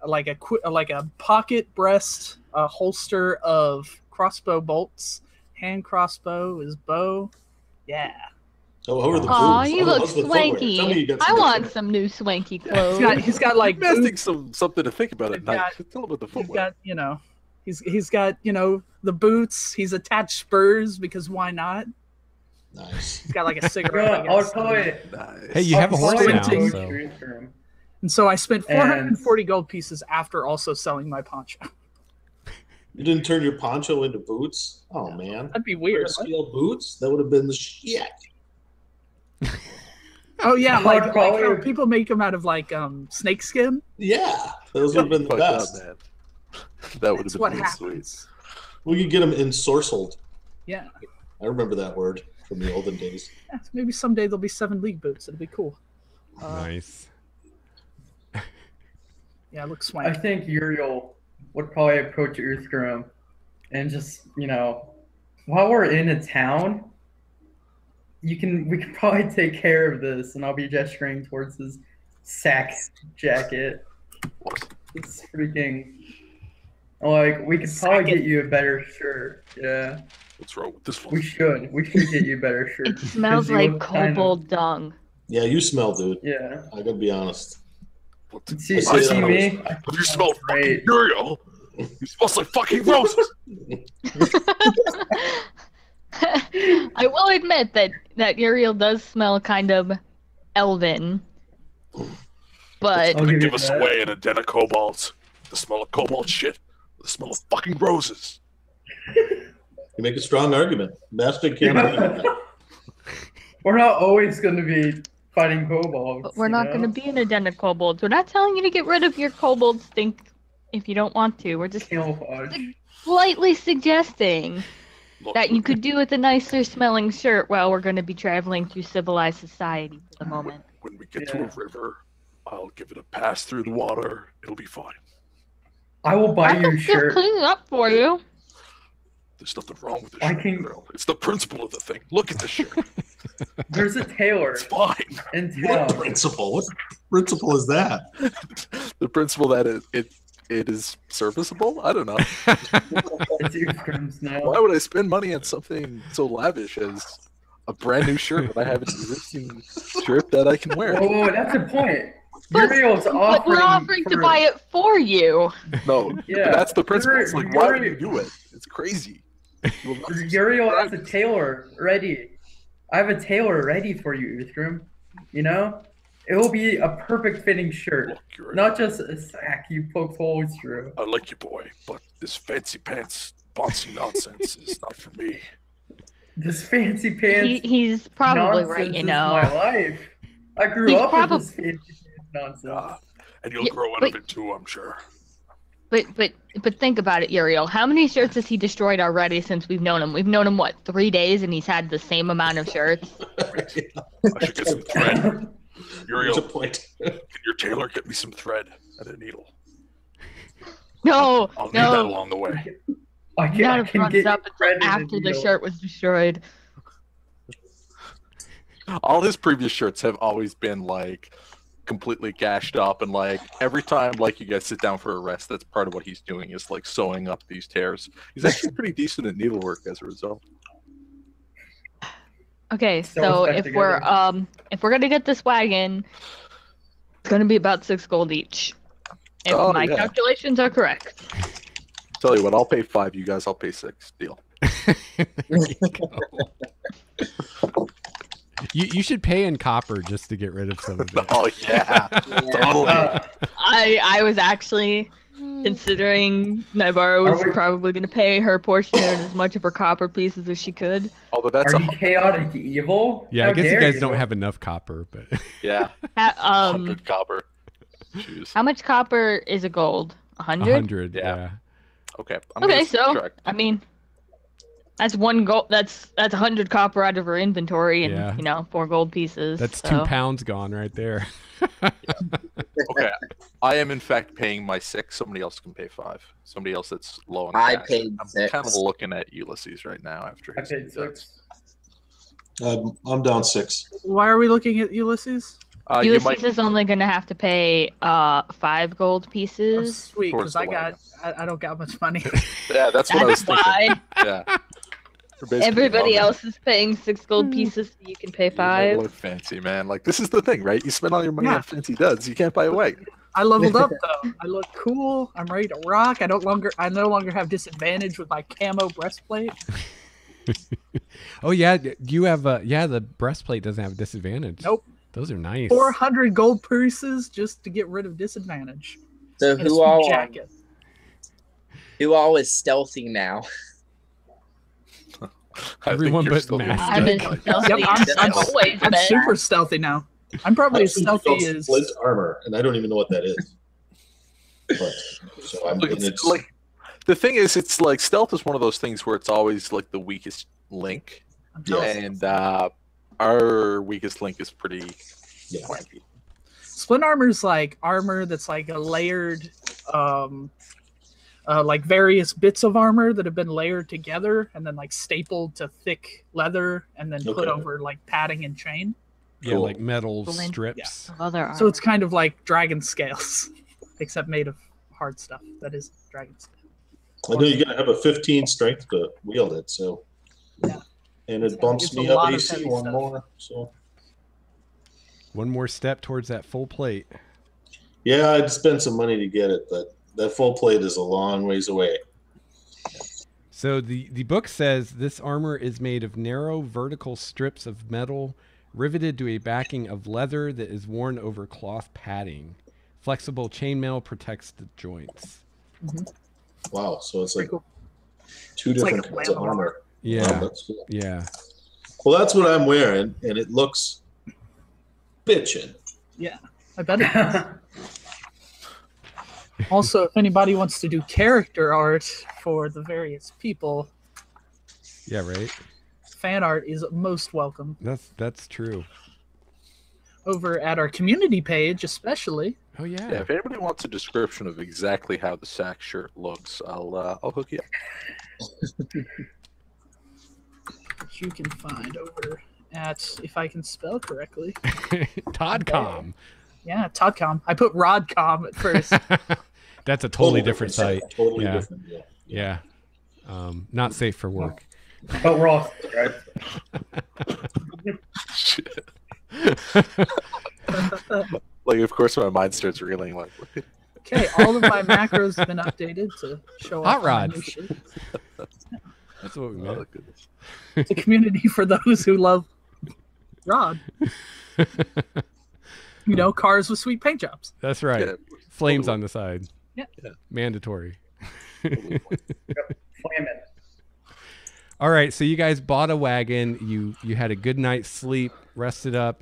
S7: like a pocket breast holster of crossbow bolts, hand crossbow, his bow. Yeah,
S6: Oh, how are the
S5: Aw,
S6: boots?
S5: you
S6: How's
S5: look
S6: the footwear? Tell me
S5: swanky.
S6: you got
S5: I
S6: some
S5: want
S6: good
S5: some new swanky
S7: he's
S5: clothes.
S7: got like
S2: Investing
S7: boots.
S2: something to think about at
S7: He's
S2: night.
S7: got-
S2: Tell about the
S7: He's
S2: footwear.
S7: got he's got the boots. He's attached spurs because why not?
S6: Nice.
S7: He's got like a cigarette.
S1: Yeah,
S7: I
S1: I'll
S7: guess.
S1: probably.
S2: Nice.
S4: Hey, you have a horse
S1: I'll
S4: now.
S1: probably
S4: So.
S1: go for him.
S7: And so I spent
S1: And-
S7: 440 gold pieces after also selling my poncho.
S6: You didn't turn your poncho into boots? Oh, man.
S7: That'd be weird.
S6: Steel boots? That would have been the shit.
S7: Oh yeah,
S1: I'd
S7: like
S1: probably-
S7: how people make them out of like snake skin.
S6: Yeah, those would have been the
S2: Fuck
S6: best.
S2: that, man. That would
S7: That's
S2: have
S7: what
S2: been really sweet.
S7: happens.
S6: We could get them ensorcelled.
S7: Yeah.
S6: I remember that word from the olden days.
S7: Yeah, so maybe someday there'll be 7 league boots. It'll be cool.
S4: Nice.
S7: Yeah, it looks
S1: I
S7: swanky.
S1: think Uriel would probably approach Uthgrim and just, while we're in a town, we can probably take care of this, and I'll be gesturing towards his sack jacket. It's freaking we could probably get you a better shirt. Yeah,
S2: What's wrong with this one?
S1: we should get you a better shirt.
S5: It smells
S1: 'Cause you
S5: like
S1: look kind of-
S5: kobold dung.
S6: Yeah, you smell, dude.
S1: Yeah.
S6: I gotta be honest.
S2: What
S1: See
S6: I see
S1: me?
S6: that.
S1: I
S2: Have you smelled
S1: great.
S2: fucking Uriel? He smells like fucking roses.
S5: I will admit that Uriel does smell kind of elven, but
S1: I'll give you
S2: Give us
S1: that.
S2: away in a den of kobolds. The smell of cobalt shit. The smell of fucking roses.
S6: You make a strong argument. Master can't.
S1: We're not always going to be fighting kobolds.
S5: But we're not going to be in a den of kobolds. We're not telling you to get rid of your kobold stink if you don't want to. We're just
S1: Camouflage.
S5: slightly suggesting
S2: Look,
S5: that you could do with a nicer smelling shirt while we're going to be traveling through civilized society for the moment.
S2: when we get to a river, I'll give it a pass through the water. It'll be fine.
S1: I will buy
S5: I
S1: you a
S5: can still
S1: shirt.
S5: clean it up for you.
S2: There's nothing wrong with the
S1: I
S2: shirt,
S1: can-
S2: girl. It's the principle of the thing. Look at the shirt.
S1: There's a tailor
S2: It's fine.
S1: in
S6: What
S1: town.
S6: principle? What principle is that?
S2: The principle that it is serviceable? I don't know.
S1: It's Earthworms now.
S2: Why would I spend money on something so lavish as a brand new shirt when I have an existing shirt that I can wear?
S1: Whoa, that's a point.
S5: But-
S1: Uriel's
S5: But
S1: offering,
S5: we're offering to buy it for you.
S2: No,
S1: Yeah.
S2: that's the principle. It's like, why would
S1: You're-
S2: you do it? It's crazy. You will not-
S1: Uriel has a tailor ready. I have a tailor ready for you, Earthworm. You know? It will be a perfect fitting shirt.
S2: Look, you're
S1: Not just a sack you poke holes through.
S2: I like you, boy, but this fancy pants, bouncy nonsense is not for me.
S1: This fancy pants
S5: He's probably right,
S1: nonsense
S5: you
S1: is
S5: know.
S1: my life. I grew
S5: He's
S1: up
S5: probab-
S1: with this fancy pants nonsense.
S2: And you'll
S5: Yeah,
S2: grow out
S5: but-
S2: of it too, I'm sure.
S5: But think about it, Uriel. How many shirts has he destroyed already since we've known him? We've known him, what, 3 days, and he's had the same amount of shirts?
S2: I should get some thread.
S6: There's a
S2: Uriel,
S6: point.
S2: can your tailor get me some thread and a needle?
S5: No,
S2: I'll need that
S5: no.
S2: along the way.
S1: I
S5: None
S1: can, I
S5: of
S1: can
S5: runs
S1: get
S5: up until
S1: thread and a
S5: after the
S1: needle.
S5: shirt was destroyed.
S2: All his previous shirts have always been like completely gashed up, and like every time like you guys sit down for a rest, that's part of what he's doing is like sewing up these tears. He's actually pretty decent at needlework as a result.
S5: Okay,
S1: So
S5: so
S1: it's
S5: if
S1: back
S5: we're gonna get this wagon, it's gonna be about 6 gold each. If
S2: Oh,
S5: my
S2: yeah.
S5: calculations are correct.
S2: Tell you what, I'll pay 5, you guys, I'll pay 6. Deal.
S4: You should pay in copper just to get rid of some of it.
S2: Oh yeah, totally.
S5: I was actually considering Navarro was
S1: Are we-
S5: probably gonna pay her portion and as much of her copper pieces as she could.
S2: Although that's
S1: Are you chaotic evil?
S4: Yeah, I
S1: How
S4: guess you
S1: dare
S4: guys don't have enough copper, but
S2: yeah,
S5: Ha-
S2: 100 copper. Jeez.
S5: How much copper is a gold? 100?
S4: 100.
S2: Yeah.
S4: Yeah.
S2: Okay. I'm
S5: Okay,
S2: gonna
S5: so
S2: subtract.
S5: I mean, that's 1 gold. That's 100 copper out of her inventory, and
S4: Yeah.
S5: 4 gold pieces.
S4: That's
S5: so.
S4: 2 pounds gone right there.
S2: Okay, I am in fact paying my 6. Somebody else can pay 5. Somebody else that's low on
S3: I
S2: cash.
S3: paid
S2: I'm
S3: 6.
S2: kind of looking at Ulysses right now after
S1: I
S2: his
S1: paid 6.
S6: I'm down 6.
S7: Why are we looking at Ulysses?
S2: You
S5: Ulysses
S2: might
S5: is only gonna have to pay 5 gold
S7: Oh,
S5: pieces.
S7: sweet,
S2: Towards
S7: because
S2: the
S7: I don't got much money.
S2: yeah, that's what I was
S5: That's
S2: thinking.
S5: why
S2: Yeah. We're basically
S5: everybody
S2: loaded.
S5: else is paying 6 gold pieces. So you can pay
S2: You might
S5: 5.
S2: look fancy, man. Like this is the thing, right? You spend all your money
S7: Yeah.
S2: on fancy duds. You can't buy a wagon.
S7: I leveled up though. I look cool. I'm ready to rock. I no longer have disadvantage with my camo breastplate.
S4: Oh yeah, you have the breastplate doesn't have a disadvantage.
S7: Nope.
S4: Those are nice.
S7: 400 gold pieces just to get rid of disadvantage.
S3: So
S7: And a sweet jacket.
S3: who all is stealthy now?
S2: I
S4: Everyone
S2: think you're
S4: but
S2: still the
S4: Master.
S5: I've been
S2: only guy.
S5: stealthy.
S7: Yep, I'm
S5: always
S7: I'm
S5: been.
S7: super stealthy now. I'm probably as
S6: I
S7: stealthy
S6: built
S7: as
S6: flint armor, and I don't even know what that is. But, so I'm.
S2: Look,
S6: And
S2: it's
S6: it's
S2: like the thing is, it's like stealth is one of those things where it's always like the weakest link,
S7: I'm
S6: Yes.
S7: stealthy.
S2: and our weakest link is pretty
S6: yeah.
S2: wanky.
S7: Splint armor's like armor that's like a layered, like various bits of armor that have been layered together and then like stapled to thick leather and then put
S6: Okay.
S7: over like padding and chain.
S4: Yeah,
S6: Cool.
S4: like metal
S5: Blend-
S4: strips.
S5: Of other armor.
S7: So it's kind of like dragon scales, except made of hard stuff. That is dragon scale.
S6: I know you're gonna have a 15 strength to wield it, so.
S7: Yeah.
S6: And
S7: It's
S6: it bumps
S7: a
S6: me
S7: lot
S6: up
S7: of
S6: AC
S7: heavy
S6: one
S7: stuff.
S6: more. So
S4: One more step towards that full plate.
S6: yeah, I'd spend some money to get it, but that full plate is a long ways away.
S4: So the book says this armor is made of narrow vertical strips of metal riveted to a backing of leather that is worn over cloth padding. Flexible chainmail protects the joints.
S6: Wow, so it's like
S7: Cool.
S6: two
S7: It's
S6: different
S7: like
S6: kinds of
S7: laminate.
S6: armor.
S4: Yeah.
S6: Wow, that's cool.
S4: Yeah.
S6: Well, that's what I'm wearing, and it looks bitchin'.
S7: Yeah, I bet it does. Also, if anybody wants to do character art for the various people,
S4: Yeah, right.
S7: fan art is most welcome.
S4: That's true.
S7: Over at our community page, especially.
S4: Oh
S2: Yeah,
S4: yeah.
S2: if anybody wants a description of exactly how the sack shirt looks, I'll hook you up.
S7: Which you can find over at, if I can spell correctly.
S4: Toddcom.
S7: Yeah, Toddcom. I put Rodcom at first.
S4: That's a totally different site.
S6: Totally
S4: Yeah.
S6: different. Yeah.
S4: Yeah. Not safe for work.
S1: But we're all right.
S2: Like, of course, my mind starts reeling. Like, what?
S7: Okay, all of my macros have been updated to show
S4: Hot
S7: off my new
S4: rods.
S7: shit.
S4: That's what we
S2: Oh,
S4: meant.
S2: goodness.
S7: It's a community for those who love Rod. You know, cars with sweet paint jobs.
S4: That's right.
S2: Yeah,
S4: Flames
S2: totally.
S4: on the side.
S7: Yeah.
S4: Mandatory.
S1: Flaming.
S4: All right, so you guys bought a wagon. You had a good night's sleep, rested up.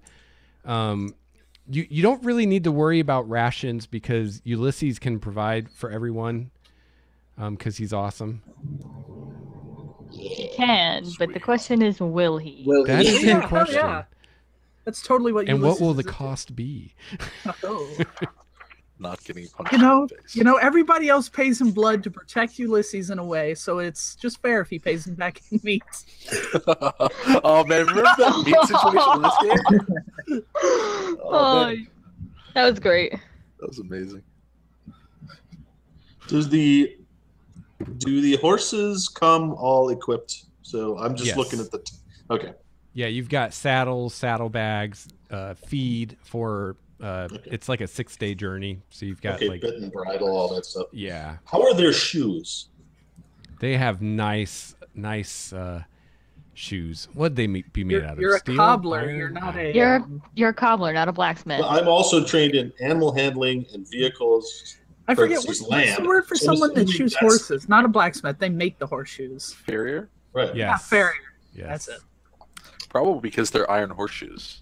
S4: You don't really need to worry about rations because Ulysses can provide for everyone because he's awesome.
S5: He can, but the question is, will he?
S3: Will
S4: That
S3: he?
S4: is
S7: Yeah,
S4: in
S7: hell
S4: question.
S7: yeah. That's totally what.
S4: And what
S7: Ulysses
S4: will the
S7: is.
S4: cost be?
S7: Oh.
S2: Not getting punched.
S7: You know,
S2: in the face.
S7: everybody else pays in blood to protect Ulysses in a way, so it's just fair if he pays him back in meat.
S2: Oh man, remember that meat situation in this game?
S5: Oh,
S2: man.
S5: that was great.
S2: That was amazing.
S6: Do the horses come all equipped? So I'm just
S4: Yes.
S6: looking at the. Okay.
S4: Yeah, you've got saddles, saddlebags, feed for. It's like a 6-day journey, so you've got
S6: Okay.
S4: like
S6: Bit and bridle, all that stuff.
S4: yeah.
S6: How are their shoes?
S4: They have nice shoes. What'd they be made out of?
S7: You're a
S4: Steel?
S7: cobbler.
S4: Iron?
S7: You're not a.
S5: You're a cobbler, not a blacksmith.
S6: Well, I'm also trained in animal handling and vehicles.
S7: I forget
S6: parentheses,
S7: what's the
S6: land.
S7: word for
S6: So
S7: someone that
S6: assuming
S7: shoes
S6: that's-
S7: horses. Not a blacksmith. They make the horseshoes.
S2: Farrier?
S6: Right.
S7: Yeah,
S4: Yes.
S7: farrier.
S4: Yes.
S7: That's it.
S2: Probably because they're iron horseshoes.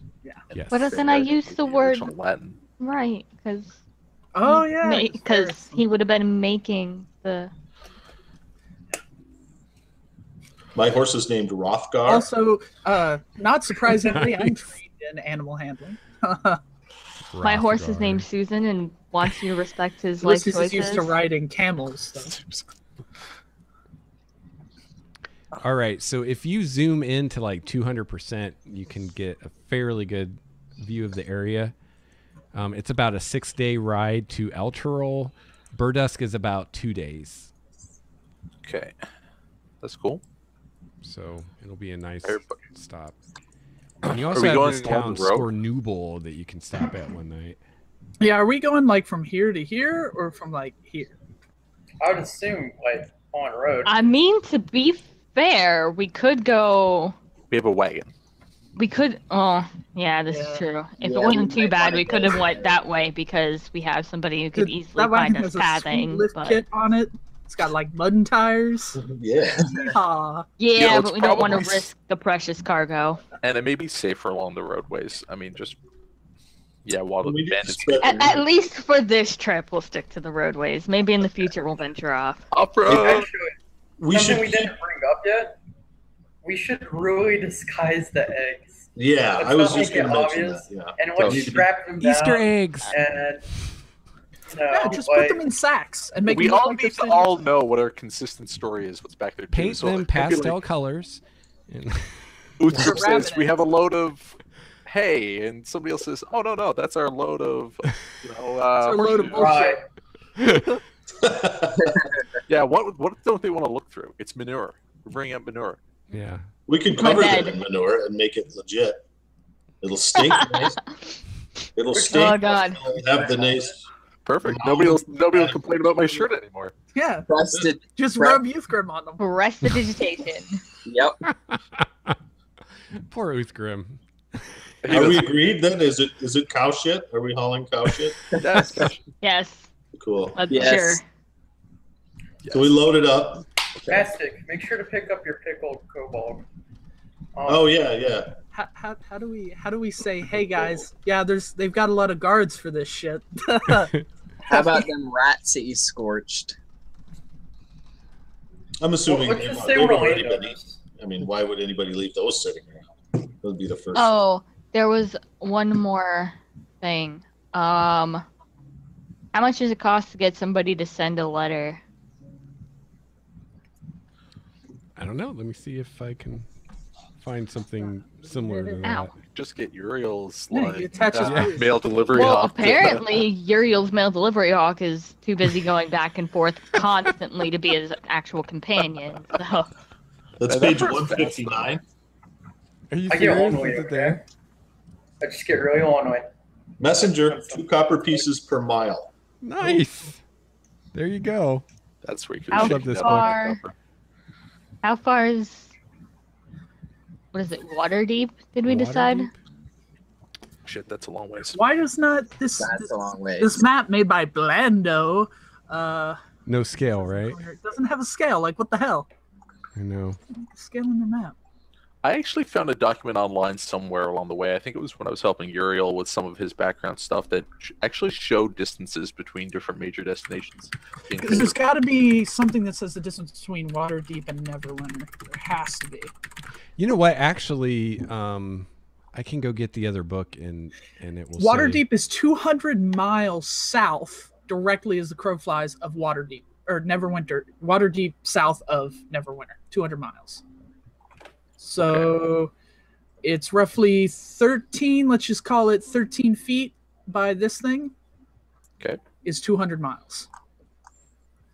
S4: Yes.
S5: But doesn't I
S2: Farrier
S5: use
S2: would
S5: the
S2: be
S5: word
S2: original Latin.
S5: right? Because
S7: Oh yeah.
S5: because he would have been making the.
S6: My horse is named Rothgar.
S7: Also, not surprisingly, I'm trained in animal handling.
S5: My horse is
S4: Rothgar.
S5: named Susan and wants you to respect his life
S7: Ulysses is used
S5: choices.
S7: to riding camels. So.
S4: All right, so if you zoom in to like 200%, you can get a fairly good view of the area. It's about a 6-day ride to Elturol. Berdusk is about 2 days,
S2: Okay. That's cool.
S4: so it'll be a nice
S2: Everybody-
S4: stop. And you
S2: Are
S4: also
S2: we
S4: have
S2: going
S4: this
S2: along
S4: town,
S2: the road?
S4: Scornubel, that you can stop at one night.
S7: Yeah, are we going like from here to here or from like here?
S1: I would assume like on road.
S5: I mean, to be fair, we could go.
S2: We have a wagon.
S5: We could. Oh, yeah, this
S7: Yeah.
S5: is true. If
S6: Yeah,
S5: it wasn't
S6: we
S5: too
S6: might
S5: bad,
S6: wanna
S5: we could
S6: go
S5: have went that way because we have somebody who could easily
S7: That wagon
S5: find us
S7: has a sweet
S5: pathing.
S7: lift
S5: But
S7: kit on it. It's got like mud tires.
S6: Yeah.
S7: Aw.
S5: yeah,
S2: Yeah,
S5: but
S2: it's
S5: we don't want to
S2: probably-
S5: risk the precious cargo.
S2: And it may be safer along the roadways. I mean, just... Yeah, while the
S6: We need to
S2: bandits...
S6: spread the
S5: At least for this trip, we'll stick to the roadways. Maybe in the future, we'll venture off.
S2: Off-road!
S1: Actually,
S6: We
S1: something
S6: should.
S1: we didn't bring up yet. We should really disguise the eggs.
S6: Yeah,
S1: Let's
S6: I was
S1: not
S6: just
S1: make
S6: going
S1: it
S6: to mention
S1: obvious.
S6: that. Yeah.
S1: And
S6: So
S1: once
S6: we
S1: you
S6: should-
S1: strap them
S4: Easter
S1: down,
S4: eggs.
S1: and
S7: Yeah, just put them in sacks and make
S2: We
S7: them look
S2: all
S7: like
S2: need
S7: they're
S2: to all know what our consistent story is, what's back there. too.
S4: Paint
S2: So,
S4: them
S2: like, maybe,
S4: pastel
S2: like,
S4: colors. And
S2: Uther says,
S7: rabbit
S2: we have a load of hay, and somebody else says, oh, no, that's our load of, you know,
S7: our load of
S2: horseshoes."
S7: bullshit.
S1: right.
S2: Yeah, what don't they want to look through? It's manure. We're bringing up manure.
S4: yeah.
S6: We can
S5: My
S6: cover them
S5: bad.
S6: in manure and make it legit. It'll stink nice. It'll stink.
S5: Oh, God.
S6: It'll have the nice.
S2: Perfect. Nobody will complain about my shirt anymore.
S7: Yeah,
S3: Rusted.
S7: just rub Youthgrim on them.
S5: Prestidigitation.
S3: Yep.
S4: Poor Uthgrim.
S6: Are we agreed then? Is it cow shit? Are we hauling cow shit?
S2: Yes.
S5: Yes,
S6: Cool.
S5: that's
S3: Yes.
S5: sure.
S6: So we load it up.
S1: Fantastic. Make sure to pick up your pickled kobold.
S6: Oh yeah.
S7: How do we say, hey guys, yeah, they've got a lot of guards for this shit.
S3: How about them rats that you scorched?
S6: I'm assuming
S1: Well, let's just say
S6: they've
S1: we're
S6: already
S1: late on
S6: been eaten.
S1: this.
S6: I mean, why would anybody leave those sitting around? That would be the first.
S5: Oh, there was one more thing. How much does it cost to get somebody to send a letter?
S4: I don't know. Let me see if I can find something similar to that.
S5: Ow.
S2: Just get Uriel's
S7: Yeah,
S2: like
S7: you attach his boots.
S2: mail delivery.
S5: Well,
S2: hawk to-
S5: apparently Uriel's mail delivery hawk is too busy going back and forth constantly to be his actual companion. So
S6: That's
S2: that
S6: page
S2: part's
S6: 159.
S4: Are you
S1: I get
S4: serious?
S1: one way,
S4: Is it
S1: okay?
S4: there?
S1: I just get really one way.
S6: Messenger, 2 copper pieces per mile.
S4: Nice. There you go.
S2: That's where you can
S5: How
S2: shake
S4: this
S2: that
S5: far-
S2: cover.
S5: how far is what is it? Water deep? Did we decide?
S4: Waterdeep?
S2: Shit, that's a long ways.
S7: Why does not this
S3: That's a long way.
S7: this map made by Blando
S4: No scale, right?
S7: it doesn't have a scale? Like, what the hell?
S4: I know.
S7: Scale in your map.
S2: I actually found a document online somewhere along the way. I think it was when I was helping Uriel with some of his background stuff that actually showed distances between different major destinations.
S7: Because there's got to be something that says the distance between Waterdeep and Neverwinter. There has to be.
S4: You know what? Actually, I can go get the other book and it will.
S7: Waterdeep is 200 miles south, directly as the crow flies, of Waterdeep or Neverwinter. Waterdeep south of Neverwinter, 200 miles. So it's roughly 13. Let's just call it 13 feet by this thing.
S2: Okay.
S7: Is 200 miles.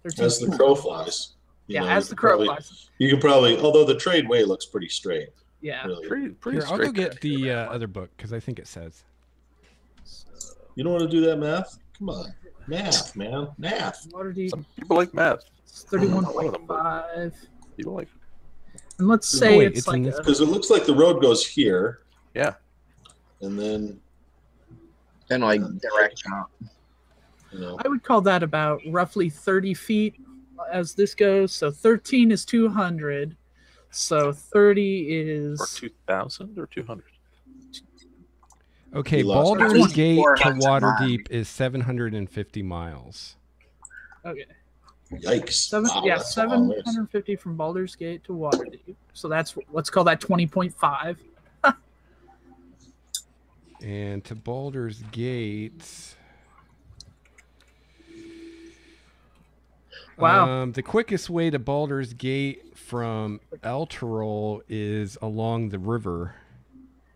S7: 13
S6: As the
S7: feet.
S6: crow flies. You
S7: Yeah,
S6: know,
S7: as
S6: you
S7: the
S6: could
S7: crow
S6: probably-
S7: flies.
S6: You can probably, although the trade way looks pretty straight.
S7: Yeah.
S6: Really.
S2: Pretty
S4: Here, I'll go
S2: straight
S4: get
S2: cut.
S4: the other book because I think it says.
S6: You don't want to do that math? Come on. Math, man. Math.
S7: Waterdeep
S2: Some people like math.
S7: is
S2: One of them, but
S7: 31.5.
S2: people like.
S7: And let's say
S4: wait,
S7: it's
S4: it's
S7: like
S4: in this
S6: Because it looks like the road goes here,
S2: Yeah.
S6: and then,
S3: Then like direct shot.
S6: you know,
S7: I would call that about roughly 30 feet as this goes. So 13 is 200. So 30
S2: Or
S7: is
S2: 2,000 or 200.
S4: Okay,
S6: We lost
S4: Baldur's
S3: ours.
S4: Gate to
S3: 400
S4: Waterdeep is 750 miles.
S7: okay.
S6: yikes. Wow,
S7: Yeah,
S6: that's a long ways.
S7: 750 from Baldur's Gate to Waterdeep. So that's, let's call that 20.5.
S4: And to Baldur's Gate.
S7: Wow.
S4: The quickest way to Baldur's Gate from El Tyrol is along the river.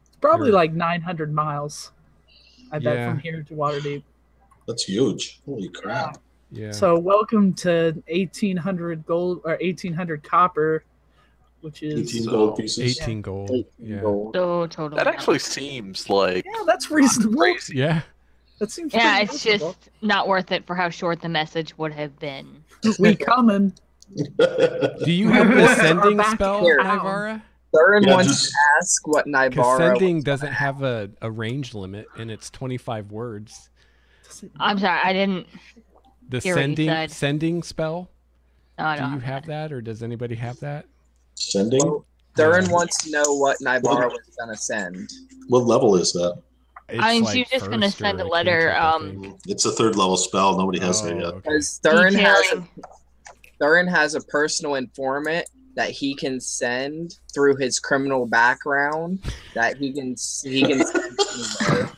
S7: It's probably
S4: Sure.
S7: like 900 miles. I bet
S4: Yeah.
S7: from here to Waterdeep.
S6: That's huge. Holy crap.
S4: Yeah.
S7: So welcome to 1800 gold or 1800 copper, which is
S6: 18
S2: So,
S6: gold pieces.
S4: 18 gold.
S3: 18
S4: Yeah.
S3: gold.
S5: So totally.
S2: That actually seems like
S7: yeah, that's reasonable.
S2: crazy.
S4: Yeah.
S7: That seems
S5: Yeah,
S7: pretty
S5: it's
S7: reasonable.
S5: just not worth it for how short the message would have been.
S7: We coming.
S4: Do you have the
S7: Our
S4: sending
S7: back
S4: spell,
S3: here.
S4: Ivara?
S3: Thurin
S6: Yeah,
S3: wants
S6: just-
S3: to ask what
S4: Because
S3: Nybara
S4: sending
S3: was
S4: doesn't have a range limit, and it's 25 words.
S5: I'm sorry, I didn't.
S4: The
S5: Hear what you said.
S4: sending spell.
S5: No, I
S4: Do
S5: don't
S4: you have that, or does anybody have that?
S6: Sending?
S3: Thurin wants to know what Nybara was gonna send.
S6: What level is that?
S5: I mean,
S4: It's
S5: she was just gonna
S4: first
S5: send
S4: or
S5: a letter,
S4: cantrip, I think.
S6: It's a 3rd level spell. Nobody has
S4: Oh,
S6: that yet.
S4: okay.
S3: Because Thurin
S5: Detailing.
S3: has a personal informant that he can send through his criminal background that he can send anywhere.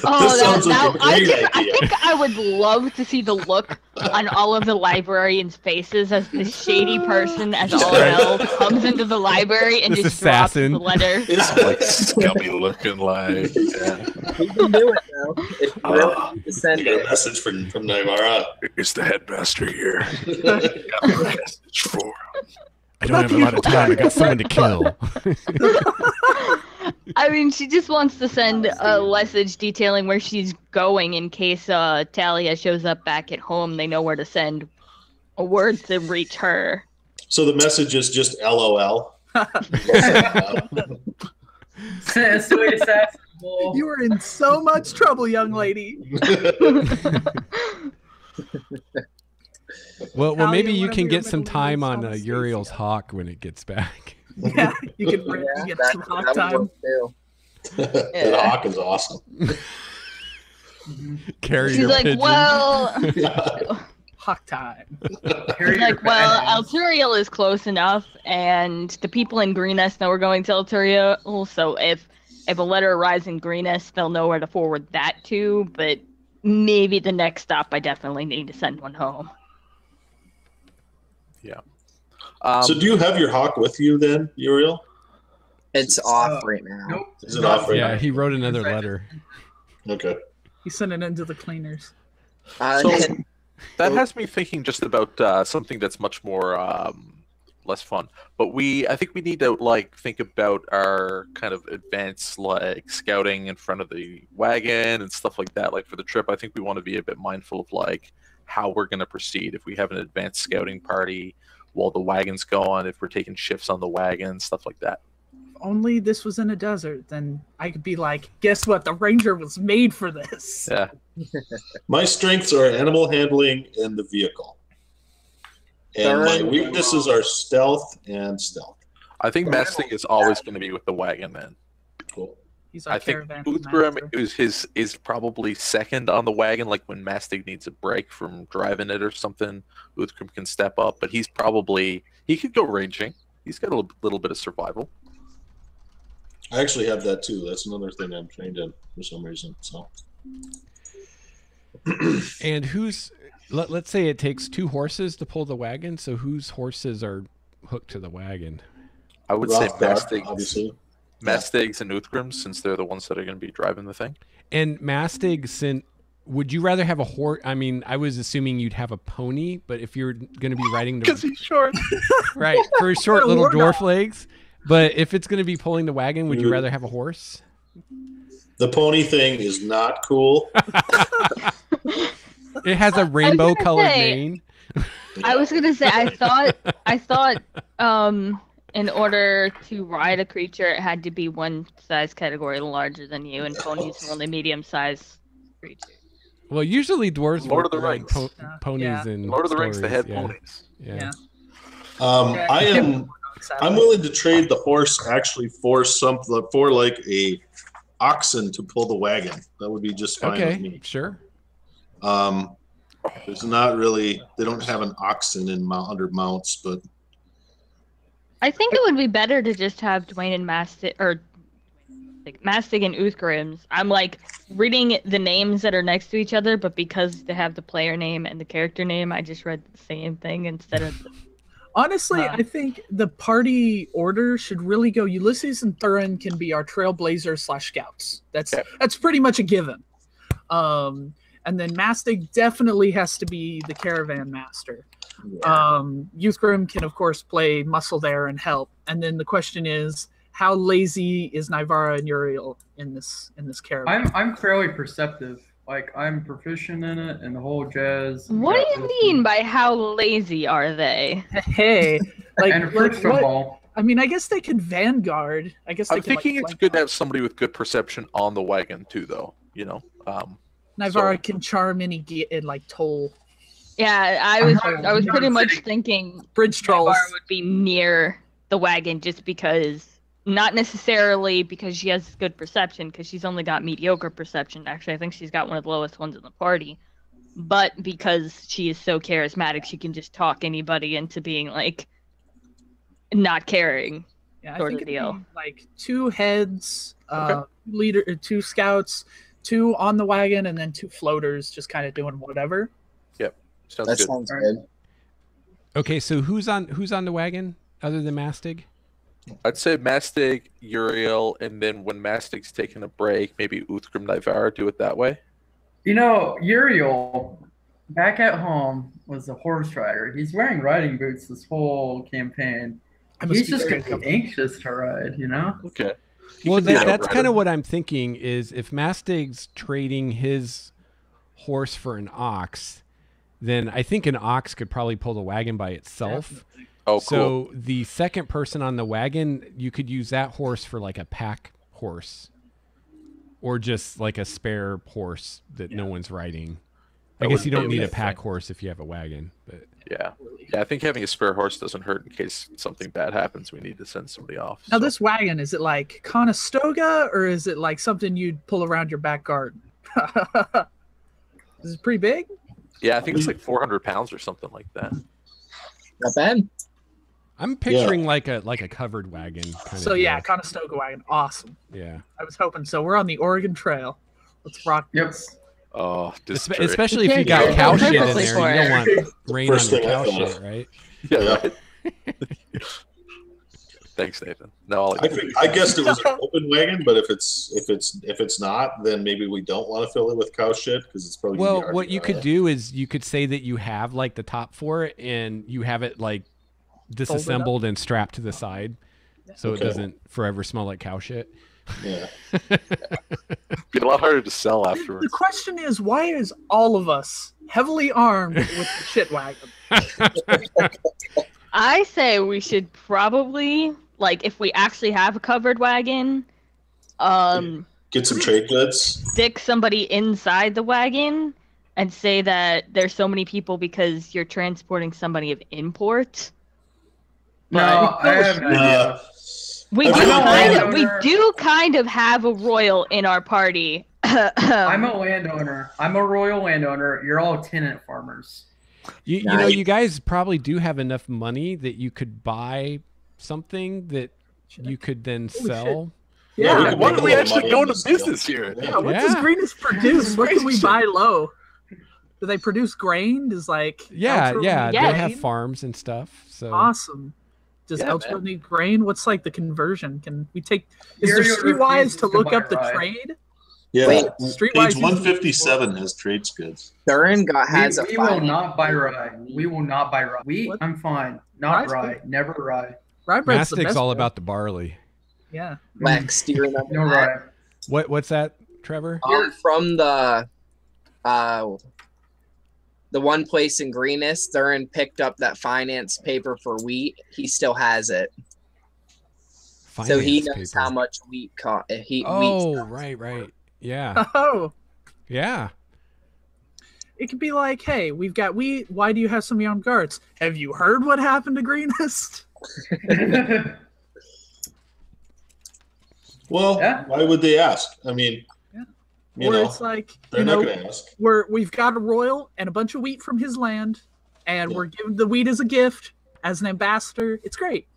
S5: Oh,
S6: This sounds like a great
S5: I
S6: idea.
S5: think I would love to see the look on all of the librarians' faces as the shady person, as all hell, comes into the library and
S4: This
S5: just
S4: assassin.
S5: drops the letter.
S2: It's like scummy looking like. Yeah.
S3: He can do it though. If you really need to send
S6: Get a
S3: it.
S6: message from Nymara.
S2: It's the headmaster here. Got a message for him.
S4: I don't have a lot of time. I got someone to kill.
S5: I mean, she just wants to send a message detailing where she's going in case Talia shows up back at home. They know where to send a word to reach her.
S6: So the message is just LOL.
S7: You are in so much trouble, young lady.
S4: Well,
S7: Talia,
S4: maybe you
S7: whatever
S4: can
S7: your
S4: get some
S7: middle
S4: time
S7: name's,
S4: on
S7: Anastasia.
S4: Uriel's hawk when it gets back.
S7: Yeah, you can get some hawk time.
S6: That hawk is awesome.
S4: Carry
S5: She's
S4: your
S5: like,
S4: pigeon.
S5: well,
S7: Hawk time.
S5: she's like, well, Alturiel is close enough, and the people in Greenest know we're going to Alturiel. So if a letter arrives in Greenest, they'll know where to forward that to. But maybe the next stop, I definitely need to send one home.
S2: Yeah.
S6: So do you have your hawk with you then, Uriel?
S3: It's off right now.
S1: Nope.
S6: Is it off right
S4: Yeah,
S6: now?
S4: he wrote another letter.
S6: Okay.
S7: He sent it into the cleaners.
S2: So that has me thinking just about something that's much more less fun. But I think we need to think about our kind of advanced scouting in front of the wagon and stuff like that. Like for the trip, I think we want to be a bit mindful of how we're going to proceed. If we have an advanced scouting party while the wagon's going, if we're taking shifts on the wagon, stuff like that.
S7: If only this was in a desert, then I could be like, guess what? The ranger was made for this.
S2: Yeah.
S6: My strengths are animal handling and the vehicle. And my weaknesses are stealth and stealth.
S2: I think Mastic is always going to be with the wagon then.
S6: Cool.
S7: He's our
S2: I think
S7: caravan
S2: Uthgrim
S7: master.
S2: is probably second on the wagon. Like when Mastic needs a break from driving it or something, Uthgrim can step up. But he could go ranging. He's got a little bit of survival.
S6: I actually have that too. That's another thing I'm trained in for some reason. So.
S4: And let's say it takes 2 horses to pull the wagon, so whose horses are hooked to the wagon?
S2: I would say
S6: Rothgar, obviously.
S2: Mastigs and Uthgrims, since they're the ones that are going to be driving the thing.
S4: And Mastig, would you rather have a horse? I mean, I was assuming you'd have a pony, but if you're going to be riding
S2: Because he's short.
S4: right, for his short
S7: A
S4: little
S7: war
S4: dwarf
S7: dog.
S4: legs. But if it's going to be pulling the wagon, would you rather have a horse?
S6: The pony thing is not cool.
S4: It has a rainbow colored
S5: say-
S4: mane.
S5: I was gonna say, I thought, in order to ride a creature, it had to be one size category larger than you, and ponies are only medium-sized creatures.
S4: Well, usually dwarves
S2: Lord of the
S4: ride
S2: Rings.
S4: ponies
S7: Yeah.
S4: in
S2: Lord of the Rings, they
S4: stories,
S2: had
S4: yeah.
S2: ponies.
S4: Yeah.
S7: Yeah.
S6: I'm willing to trade the horse actually for like a oxen to pull the wagon. That would be just fine with
S4: Okay,
S6: me.
S4: sure.
S6: There's not really, they don't have an oxen under mounts, but
S5: I think it would be better to just have Dwayne and Mastig, or Mastig and Uthgrims. I'm reading the names that are next to each other, but because they have the player name and the character name, I just read the same thing instead of.
S7: Honestly, I think the party order should really go. Ulysses and Thurin can be our trailblazers / scouts. That's pretty much a given. And then Mastig definitely has to be the caravan master. Uthgrim can of course play muscle there and help. And then the question is, how lazy is Nivara and Uriel in this caravan?
S1: I'm fairly perceptive. I'm proficient in it and the whole jazz.
S5: What do you mean by how lazy are they?
S7: Hey,
S1: And first of all,
S7: I mean, I guess they could vanguard. I guess they
S2: I'm
S7: could,
S2: thinking it's
S7: flank
S2: good to
S7: on.
S2: have somebody with good perception on the wagon too, though.
S7: Nivara can charm any toll
S5: Yeah, I was pretty much thinking
S7: bridge trolls.
S5: Bar would be near the wagon just because, not necessarily because she has good perception, because she's only got mediocre perception. Actually, I think she's got one of the lowest ones in the party. But because she is so charismatic, she can just talk anybody into being not caring.
S7: Yeah, I
S5: sort
S7: think
S5: of
S7: it'd
S5: deal.
S7: be 2 heads,
S2: Okay.
S7: 2 scouts, 2 on the wagon, and then 2 floaters, just kind of doing whatever.
S2: Sounds
S3: That
S2: good.
S3: sounds good.
S4: Okay, so who's on the wagon other than Mastig?
S2: I'd say Mastig, Uriel, and then when Mastig's taking a break, maybe Uthgrim Nivara, do it that way.
S1: Uriel, back at home, was a horse rider. He's wearing riding boots this whole campaign.
S7: I must
S1: He's
S7: be
S1: just
S7: very
S1: going to be anxious to ride,
S2: Okay.
S4: Well,
S2: can be an
S4: that's
S2: outrider.
S4: kind of what I'm thinking is if Mastig's trading his horse for an ox, then I think an ox could probably pull the wagon by itself.
S2: Oh, cool.
S4: So the second person on the wagon, you could use that horse for like a pack horse or just like a spare horse that no one's riding. I guess you don't need a pack horse if you have a wagon. But
S2: Yeah, I think having a spare horse doesn't hurt in case something bad happens. We need to send somebody off.
S7: Now,
S2: so.
S7: this wagon, is it like Conestoga or is it like something you'd pull around your back garden? Is it pretty big?
S2: Yeah, I think it's like 400 pounds or something like that.
S3: Not bad.
S4: I'm picturing like a covered wagon. Kind
S7: So
S4: of
S7: yeah,
S4: deal.
S7: Conestoga wagon, awesome.
S4: Yeah.
S7: I was hoping so. We're on the Oregon Trail. Let's rock
S1: Yep.
S7: this.
S2: Oh,
S4: Especially if you
S5: Yeah,
S4: got cow shit in
S5: purposely
S4: there,
S5: for
S4: you don't
S5: it.
S4: want rain on
S6: First
S4: your
S6: thing I
S4: cow
S6: thought of.
S4: shit, right?
S2: Yeah, right. Thanks, Nathan. No,
S6: I guessed it was an open wagon, but if it's not, then maybe we don't want to fill it with cow shit because it's probably.
S4: Well, what you could do is you could say that you have like the top for it and you have it like disassembled and strapped to the side so it
S6: Okay.
S4: doesn't forever smell like cow shit.
S6: Yeah.
S2: be a lot harder to sell
S7: The
S2: afterwards.
S7: question is, why is all of us heavily armed with the shit wagon?
S5: I say we should probably, like, if we actually have a covered wagon,
S6: Get some trade goods.
S5: stick somebody inside the wagon and say that there's so many people because you're transporting somebody of import.
S1: No, I have an idea.
S5: We
S6: I
S5: do
S6: feel like
S5: kind of have a royal in our party.
S1: I'm a landowner. I'm a royal landowner. You're all tenant farmers.
S4: You know, you guys probably do have enough money that you could buy something that you could then sell.
S6: Yeah,
S7: Yeah.
S6: could
S2: Why
S6: make
S2: don't
S6: a
S2: we
S6: little
S2: actually
S6: money
S2: go
S6: on
S2: into
S6: this deal.
S2: business here?
S7: Yeah, what does
S4: Yeah.
S7: Greenus produce? What can we
S2: Crazy
S7: buy low? Do they produce grain? Does like
S4: Yeah,
S7: Eltro
S4: yeah,
S7: need
S4: they
S5: Yes.
S4: have
S7: grain?
S4: farms and stuff. So
S7: Awesome. Does
S2: Yeah,
S7: Eltro
S2: man.
S7: need grain? What's like the conversion? Can we take? Is
S1: Here
S7: there
S1: you
S7: Streetwise
S1: refuse
S7: to
S1: to
S7: look
S1: buy
S7: up the
S1: rye.
S7: trade?
S6: Yeah.
S3: Wait,
S7: Streetwise
S6: Page 157 has trades goods.
S3: Thurin has
S1: We
S3: a
S1: will
S3: five.
S1: not buy rye. We will not buy rye. Wheat,
S7: What?
S1: I'm fine. Not
S7: Rye's
S1: rye. Never rye.
S7: Rye bread's the
S4: Mastic's
S7: best
S4: all
S7: bread.
S4: about the barley.
S7: Yeah.
S3: Lex, do you remember
S1: No
S3: that?
S1: rye.
S4: What's that, Trevor?
S3: From the one place in Greenest, Thurin picked up that finance paper for wheat. He still has it, so he
S4: Finance
S3: knows
S4: paper.
S3: how much wheat cost.
S4: Oh, right. Yeah.
S7: Oh,
S4: Yeah.
S7: it could be like, hey, we've got wheat. Why do you have some young guards? Have you heard what happened to Greenest?
S6: Well,
S1: Yeah.
S6: why would they ask? I mean,
S7: Yeah.
S6: you
S7: Or
S6: know,
S7: it's like,
S6: they're
S7: you
S6: not
S7: know,
S6: going to ask.
S7: we've got a royal and a bunch of wheat from his land, and
S6: Yeah.
S7: we're giving the wheat as a gift, as an ambassador. It's great.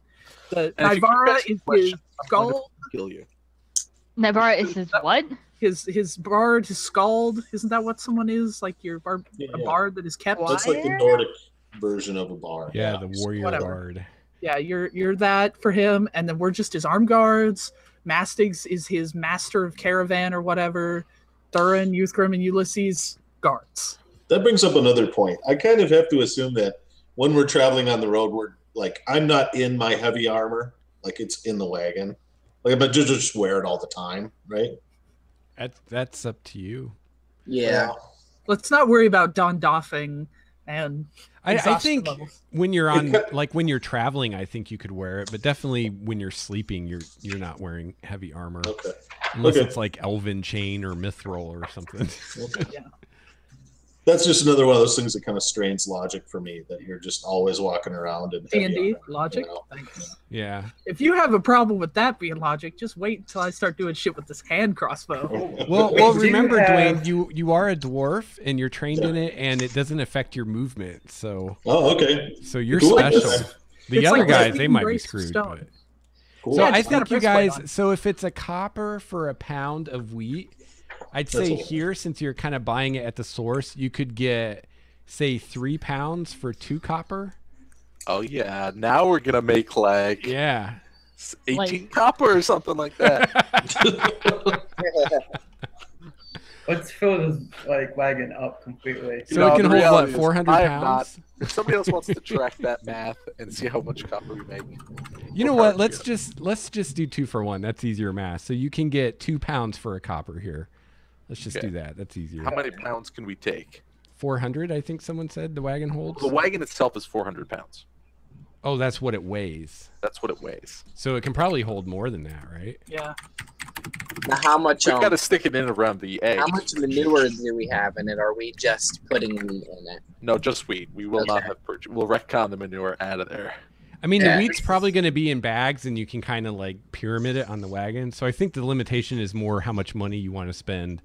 S7: The
S2: And if you
S7: Nivara
S2: ask a
S7: is
S2: question,
S7: his skull.
S2: Kill you.
S5: Navarra is his what?
S7: His bard, his scald. Isn't that what someone is? Like your bard,
S6: Yeah.
S7: a bard that is kept.
S5: What?
S6: That's like the Nordic version of a bar.
S4: Yeah, the warrior
S7: Whatever.
S4: guard.
S7: Yeah, you're that for him, and then we're just his armed guards. Mastigs is his master of caravan or whatever. Thurin, Euthgrim, and Ulysses guards.
S6: That brings up another point. I kind of have to assume that when we're traveling on the road, we're like, I'm not in my heavy armor, like it's in the wagon. Like, but just wear it all the time, right?
S4: That's up to you.
S3: Yeah.
S7: Let's not worry about Don doffing and
S4: I
S7: exhaustion
S4: think
S7: levels.
S4: when you're on, like when you're traveling, I think you could wear it, but definitely when you're sleeping, you're not wearing heavy armor
S6: Okay.
S4: unless
S6: Okay.
S4: it's like Elven Chain or Mithril or something.
S7: Yeah.
S6: That's just another one of those things that kind of strains logic for me, that you're just always walking around in heavy
S7: D&D
S6: armor,
S7: logic.
S6: you know?
S7: Thanks.
S4: Yeah.
S7: If you have a problem with that being logic, just wait until I start doing shit with this hand crossbow.
S4: Well,
S1: We do
S4: remember,
S1: have-
S4: Dwayne, you are a dwarf and you're trained in it, and it doesn't affect your movement. So
S6: Oh, okay.
S4: you're
S6: Cool.
S4: special. The
S7: It's
S4: other
S7: like
S4: guys, they
S7: sleeping
S4: might be
S7: brace of
S4: screwed.
S7: stone.
S4: But...
S6: Cool.
S4: So
S7: Yeah,
S4: I
S7: just got a
S4: think you
S7: breastplate
S4: guys.
S7: on.
S4: So if it's a copper for a pound of wheat, I'd
S6: That's
S4: say
S6: a lot.
S4: here, since you're kind of buying it at the source, you could get, say, 3 pounds for 2 copper.
S2: Oh yeah, now we're gonna make like
S4: Yeah.
S2: 18
S5: Like-
S2: copper or something like that.
S1: Let's fill this like wagon up completely.
S4: So it can
S2: the
S4: hold what,
S2: reality is
S4: 400
S2: I am not-
S4: pounds?
S2: If somebody else wants to track that math and see how much copper we make,
S4: You know what? Let's just do 2 for 1. That's easier math. So you can get 2 pounds for a copper here. Let's just do that. That's easier.
S2: How many pounds can we take?
S4: 400, I think someone said the wagon holds.
S2: The wagon itself is 400 pounds.
S4: Oh, that's what it weighs.
S2: That's what it weighs.
S4: So it can probably hold more than that, right?
S7: Yeah.
S3: Now, how much?
S2: We've got to stick it in around the egg.
S3: How much manure do we have in it? Are we just putting wheat in it?
S2: No, just wheat. We will not have we'll retcon the manure out of there.
S4: I mean, the wheat's probably going to be in bags, and you can kind of like pyramid it on the wagon. So I think the limitation is more how much money you want to spend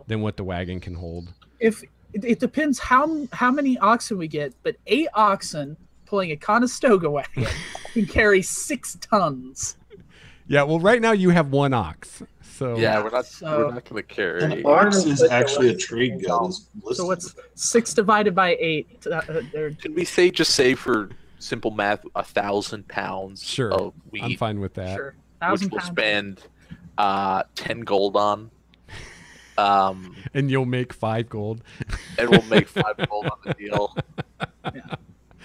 S4: than what the wagon can hold.
S7: If it depends how many oxen we get, but 8 oxen pulling a Conestoga wagon can carry 6 tons.
S4: Yeah, well, right now you have 1 ox. So
S2: yeah, we're not going to carry.
S6: An ox is actually a trade guide.
S7: So what's 6 divided by 8?
S2: Can we say for simple math, 1,000 pounds of wheat?
S4: I'm fine with that.
S7: Sure.
S2: Which we'll spend 10 gold on.
S4: And you'll make 5 gold.
S2: And we'll make 5 gold on the deal.
S7: Yeah.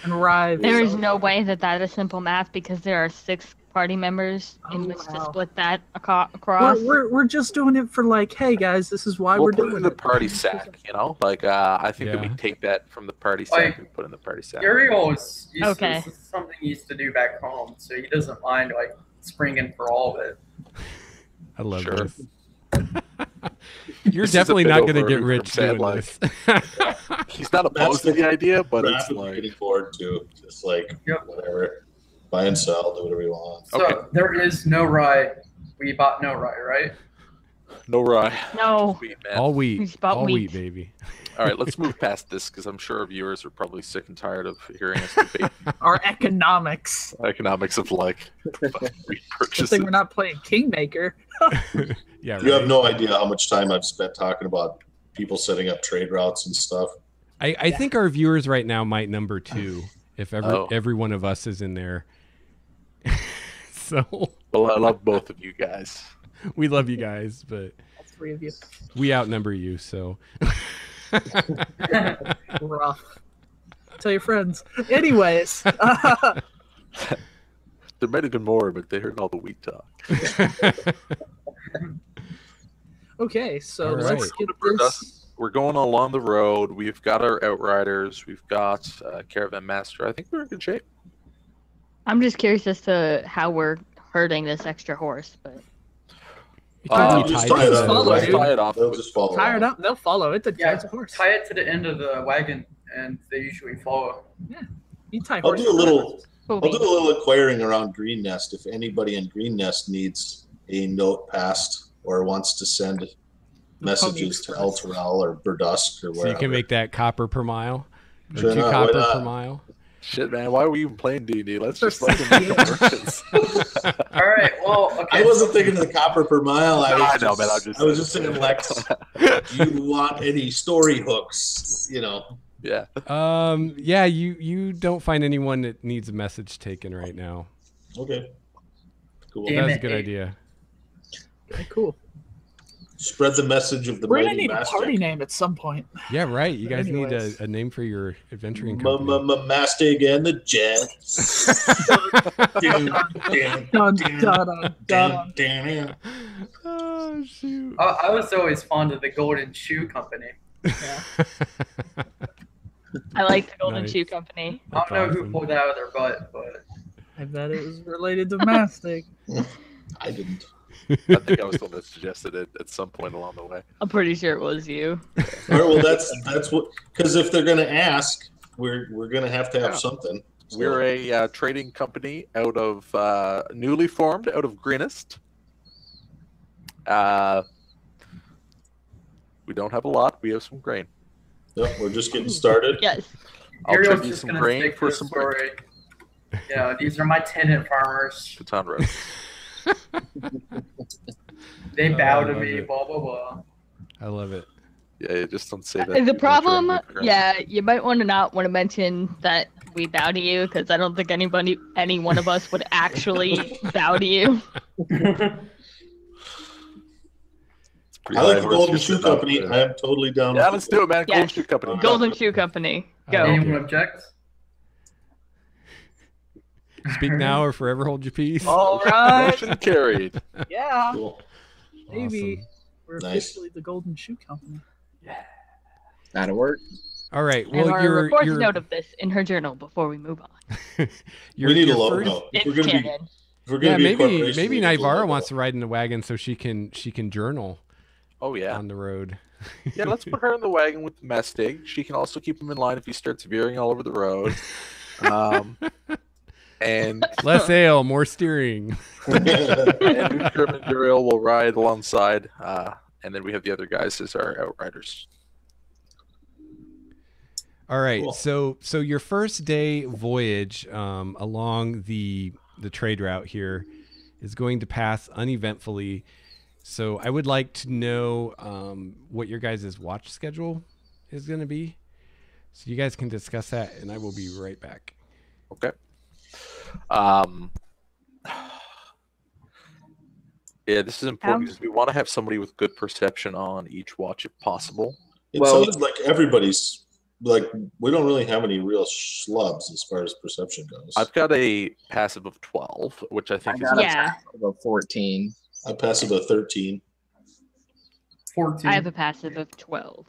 S7: And arrive.
S5: There is no way that is simple math because there are 6 party members in which to split that across.
S7: We're just doing it for like, hey guys, this is why we're doing
S2: it in the party sack, you know? Like, I think that we take that from the party sack and put in the party sack.
S1: Uriel is used to, this is something he used to do back home, so he doesn't mind like springing for all of it.
S4: I love this. You're definitely not going to get rich doing this.
S2: He's not opposed to the idea, but it's like
S6: looking forward to just like whatever, buy and sell, do whatever you want.
S1: So there is no rye. We bought no rye, right?
S2: No rye.
S5: No.
S4: All wheat. All wheat, baby.
S2: All right, let's move past this because I'm sure our viewers are probably sick and tired of hearing us debate
S7: our economics.
S2: Economics of like wheat purchases.
S7: Good thing we're not playing Kingmaker.
S4: Yeah,
S6: you have no idea how much time I've spent talking about people setting up trade routes and stuff.
S4: I think our viewers right now might number 2 if every one of us is in there. So
S2: well, I love both of you guys.
S4: We love you guys, but
S7: all 3 of you.
S4: We outnumber you, so
S7: rough. Tell your friends. Anyways,
S2: there might have been more, but they heard all the wheat talk.
S7: Okay, so
S4: let's
S7: get this.
S2: We're going along the road. We've got our outriders. We've got caravan master. I think we're in good shape.
S5: I'm just curious as to how we're herding this extra horse, but
S6: just tie it off. They'll just follow.
S7: Tie it up. They'll follow it.
S1: It's a horse. Tie it to the end of the wagon, and they usually follow.
S7: Yeah, you tie.
S6: I'll do a little inquiring around Green Nest if anybody in Green Nest needs a note passed or wants to send messages to El Terrell or Berdusk or wherever.
S4: So you can make that copper per mile.
S6: Sure
S4: 2 copper per mile.
S2: Shit, man, why are we even playing D&D? Let's just let them make the
S1: All right, well, okay.
S6: I wasn't thinking of the copper per mile. I was just saying, Lex, do you want any story hooks? You know.
S2: Yeah.
S4: Yeah. You don't find anyone that needs a message taken right now.
S6: Okay. Cool.
S4: That's a good idea.
S7: Okay, cool.
S6: Spread the message of the
S7: We're gonna
S6: mighty
S7: need
S6: master.
S7: a party name at some point.
S4: Yeah, right. You guys need a name for your adventuring company.
S6: Mastig and the Jets.
S4: Oh shoot!
S1: I was always fond of the Golden Shoe Company.
S7: Yeah.
S5: I like the Golden Shoe Company.
S1: I don't know who pulled that out of their butt, but
S7: I bet it was related to Mastig.
S6: I didn't.
S2: I think I was the one that suggested it at some point along the way.
S5: I'm pretty sure it was you.
S6: All right, well, that's what, because if they're going to ask, we're going to have something.
S2: So. We're a trading company out of newly formed out of Greenest. We don't have a lot. We have some grain.
S6: Yep, we're just getting started.
S5: Yes.
S2: I'll trade you some grain for some
S1: story. Yeah, these are my tenant farmers.
S2: Baton Road.
S1: They bow to me, blah, blah, blah.
S4: I love it.
S2: Yeah, just don't say that.
S5: The problem, you might not want to mention that we bow to you, because I don't think any one of us would actually bow to you.
S6: I like the Golden Shoe Company. I am totally down.
S2: Yeah, let's do it, man. Golden Shoe Company.
S5: Golden Shoe Company. Go.
S1: Anyone object?
S4: Speak now or forever hold your peace.
S7: All right.
S2: Motion carried.
S7: Yeah.
S6: Cool.
S7: Maybe
S4: Awesome.
S7: we're
S6: Nice.
S7: officially the Golden Shoe Company.
S3: That'll work.
S4: All right.
S5: And
S4: Well,
S5: Nybara records a note of this in her journal before we move on.
S6: We need a
S4: your
S6: logo.
S4: first-
S6: If
S5: It's
S6: we're gonna be,
S5: canon.
S6: if we're gonna
S4: Yeah,
S6: be a
S4: maybe
S6: corporation, we need a
S4: Nybara
S6: logo.
S4: wants to ride in the wagon so she can journal
S2: Oh yeah.
S4: on the road.
S2: Yeah, let's put her in the wagon with Mestig. She can also keep him in line if he starts veering all over the road. And
S4: Less ale, more steering.
S2: and Uthgrim and Uriel will ride alongside, and then we have the other guys as our outriders.
S4: All right.
S6: Cool.
S4: So your first day voyage along the trade route here is going to pass uneventfully. So I would like to know what your guys' watch schedule is going to be. So you guys can discuss that, and I will be right back.
S2: Okay. Yeah, this is important because we want to have somebody with good perception on each watch if possible.
S6: It
S3: Well-
S6: sounds like everybody's like we don't really have any real schlubs as far as perception goes.
S2: I've got a passive of 12, which I think
S3: I got
S2: is
S3: a
S5: Yeah.
S3: About 14.
S6: I pass it a 13.
S1: 14.
S5: I have a passive of 12.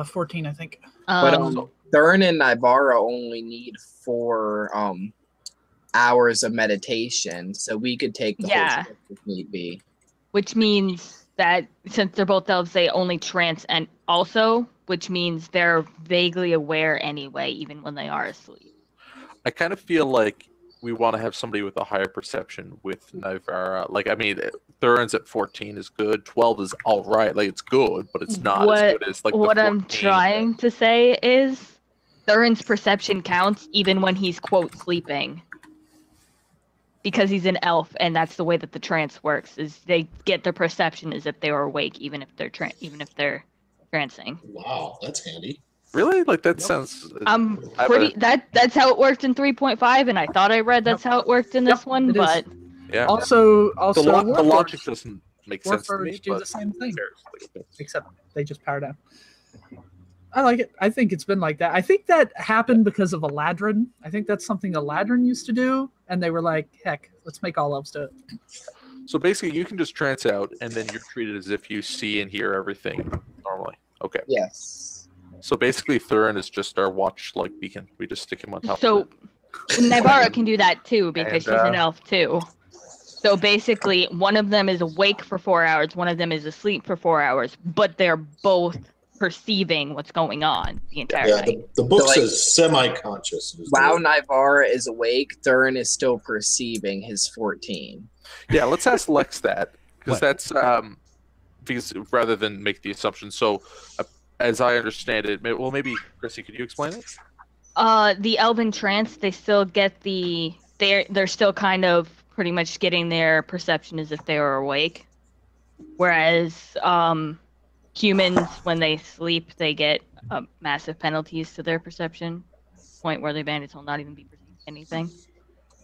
S7: 14, I think.
S3: But
S5: Um,
S3: Thurin and Nybara only need 4 hours of meditation, so we could take the
S5: Yeah.
S3: whole trip if need be.
S5: which means that since they're both elves, they only trance and also, which means they're vaguely aware anyway, even when they are asleep.
S2: I kind of feel like we want to have somebody with a higher perception with Nybara. Like, I mean, Thurin's at 14 is good. 12 is all right. Like, it's good, but it's not as good as like
S5: What
S2: the
S5: I'm
S2: 14.
S5: trying to say is Thurin's perception counts even when he's quote sleeping. Because he's an elf, and that's the way that the trance works. Is they get their perception as if they were awake, even if they're trancing.
S6: Wow, that's handy.
S2: Really? Like, that sounds.
S5: I'm
S2: I
S5: pretty. That's how it worked in 3.5, and I thought I read that's how it worked in this
S7: Yep,
S5: one,
S7: it is.
S5: but
S2: Yeah.
S7: Also,
S2: The
S7: Warforged-
S2: logic doesn't make sense to
S7: Warforged
S2: me.
S7: do
S2: But
S7: the same thing,
S2: seriously.
S7: except they just power down. I like it. I think it's been like that. I think that happened because of Eladrin. I think that's something Eladrin used to do, and they were like, heck, let's make all elves do it.
S2: So basically, you can just trance out, and then you're treated as if you see and hear everything normally. Okay.
S3: Yes.
S2: So basically, Thurin is just our watch like beacon. We just stick him on top.
S5: so
S2: of it.
S5: Nybara can do that too because
S2: And,
S5: she's an elf too. So basically, one of them is awake for 4 hours, one of them is asleep for 4 hours, but they're both perceiving what's going on the entire
S6: Yeah,
S5: night.
S6: the book
S3: So, like-
S6: says semi-conscious. is the
S3: While
S6: word.
S3: Nybara is awake, Thurin is still perceiving his 14.
S2: Yeah, let's ask Lex that because
S4: What?
S2: that's because rather than make the assumption. So, as I understand it, maybe Chrissy, could you explain it?
S5: The elven trance, they still get they're still kind of pretty much getting their perception as if they were awake. Whereas humans, when they sleep, they get massive penalties to their perception, point where the bandits will not even be perceiving anything.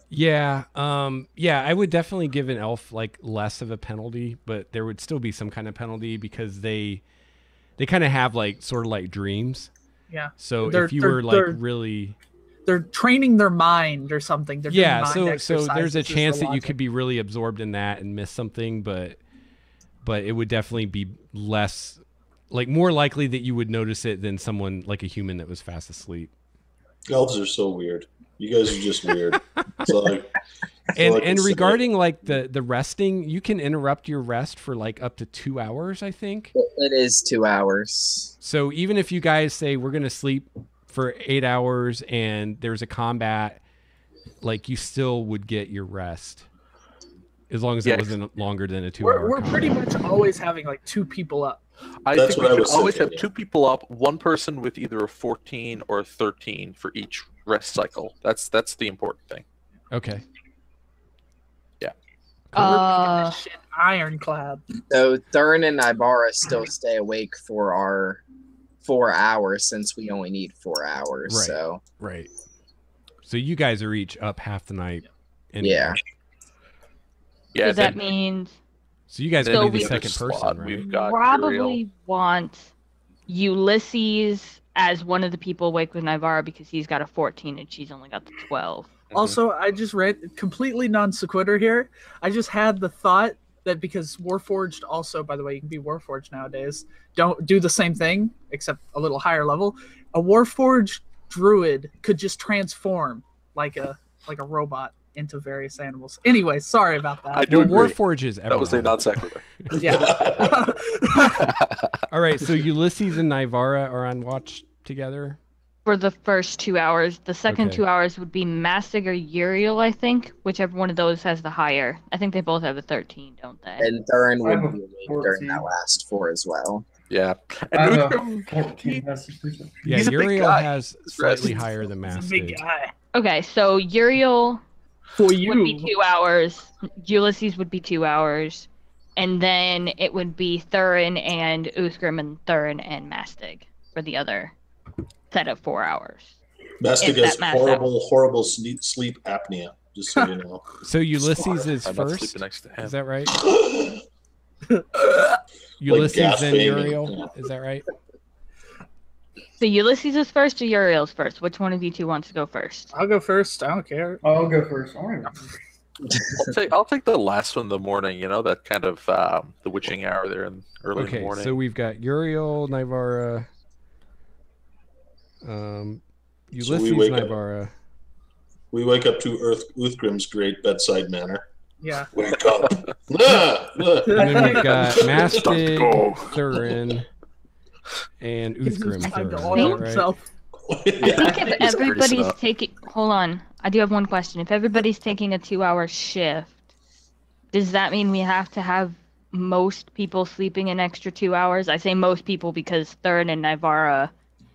S4: Yeah, I would definitely give an elf like less of a penalty, but there would still be some kind of penalty because they kind of have like sort of like dreams.
S7: Yeah.
S4: So
S7: They're-
S4: if you
S7: they're-
S4: were like
S7: they're-
S4: really
S7: They're training their mind or something. They're doing
S4: yeah,
S7: mind
S4: so there's
S7: exercises
S4: a
S7: is the
S4: chance that you
S7: logic.
S4: could be really absorbed in that and miss something, but it would definitely be less like more likely that you would notice it than someone like a human that was fast asleep.
S6: Elves are so weird. You guys are just weird. So like,
S4: And
S6: all I can say-
S4: regarding like the resting, you can interrupt your rest for like up to 2 hours, I think.
S3: It is 2 hours.
S4: So even if you guys say we're gonna sleep for 8 hours and there's a combat, like you still would get your rest as long as
S2: Yeah.
S4: it wasn't longer than a 2 hour.
S7: We're pretty much always having like 2 people up.
S2: I
S6: That's
S2: think
S6: what I
S2: we
S6: was
S2: should always
S6: thinking,
S2: have 2 people up, one person with either a 14 or a 13 for each rest cycle. That's the important thing.
S4: Okay.
S5: Uh,
S7: Shit, ironclad.
S3: So Thurin and Nybara still stay awake for our 4 hours since we only need 4 hours.
S4: Right.
S3: So
S4: Right. So you guys are each up half the night. anyway.
S3: yeah.
S2: Yeah.
S5: does that
S2: then-
S5: mean
S4: So you guys
S2: then
S5: So
S4: would be
S5: we-
S4: the second
S2: slot,
S4: person, right?
S2: We've got
S5: probably
S2: Uriel.
S5: want Ulysses as one of the people awake with Nybara because he's got a 14 and she's only got the 12.
S7: Also, I just read completely non sequitur here. I just had the thought that because Warforged also, by the way, you can be Warforged nowadays, don't do the same thing except a little higher level. A Warforged druid could just transform like a robot into various animals. Anyway, sorry about that.
S2: I do agree.
S4: Warforge is everyone.
S2: That was a non sequitur.
S7: Yeah.
S4: All right, so Ulysses and Nivara are on watch together.
S5: For the first 2 hours. The second
S4: Okay.
S5: 2 hours would be Mastig or Uriel, I think. Whichever one of those has the higher. I think they both have a 13, don't they?
S3: And Thurin
S1: I have
S3: would
S1: a
S3: be awake
S1: 14.
S3: during that last 4 as well.
S2: Yeah.
S1: I
S2: And
S1: have a
S2: Uthgrim,
S1: 14 message percent.
S4: Yeah,
S2: He's a big
S4: Uriel
S2: guy.
S4: has
S2: He's
S4: slightly
S2: rest.
S4: higher than
S7: He's a big
S4: Mastig.
S7: guy.
S5: Okay, so Uriel
S7: For
S5: would be
S7: you.
S5: 2 hours. Ulysses would be 2 hours. And then it would be Thurin and Uthgrim and Thurin and Mastig for the other set of 4 hours.
S6: Mastic
S5: If
S6: has
S5: that matters.
S6: horrible sleep apnea, just so you know.
S4: So Ulysses is
S2: I'm not
S4: first.
S2: sleeping next to him.
S4: Is that right?
S6: Like
S4: Ulysses
S6: gas
S4: then
S6: baby.
S4: Uriel. Is that right?
S5: So Ulysses is first or Uriel's first? Which one of you two wants to go first?
S7: I'll go first. I don't care.
S1: I'll go first. All right.
S2: I'll take the last one in the morning. You know, that kind of the witching hour there in early in the
S4: Okay,
S2: morning.
S4: so we've got Uriel, Nivara, Ulysses,
S6: wake up.
S4: Nivara.
S6: We wake up to Uthgrim's great bedside manner.
S7: Yeah.
S6: Wake up. Ah, ah.
S4: And then we've got Mastig,
S2: Go.
S4: Thurin, and
S7: Gives him
S4: Uthgrim.
S7: time to
S4: Thurin,
S7: oil
S4: right?
S7: himself.
S5: I think if
S2: He's
S5: everybody's
S2: greasing up.
S5: taking, hold on, I do have one question. If everybody's taking a 2-hour shift, does that mean we have to have most people sleeping an extra 2 hours? I say most people because Thurin and Nivara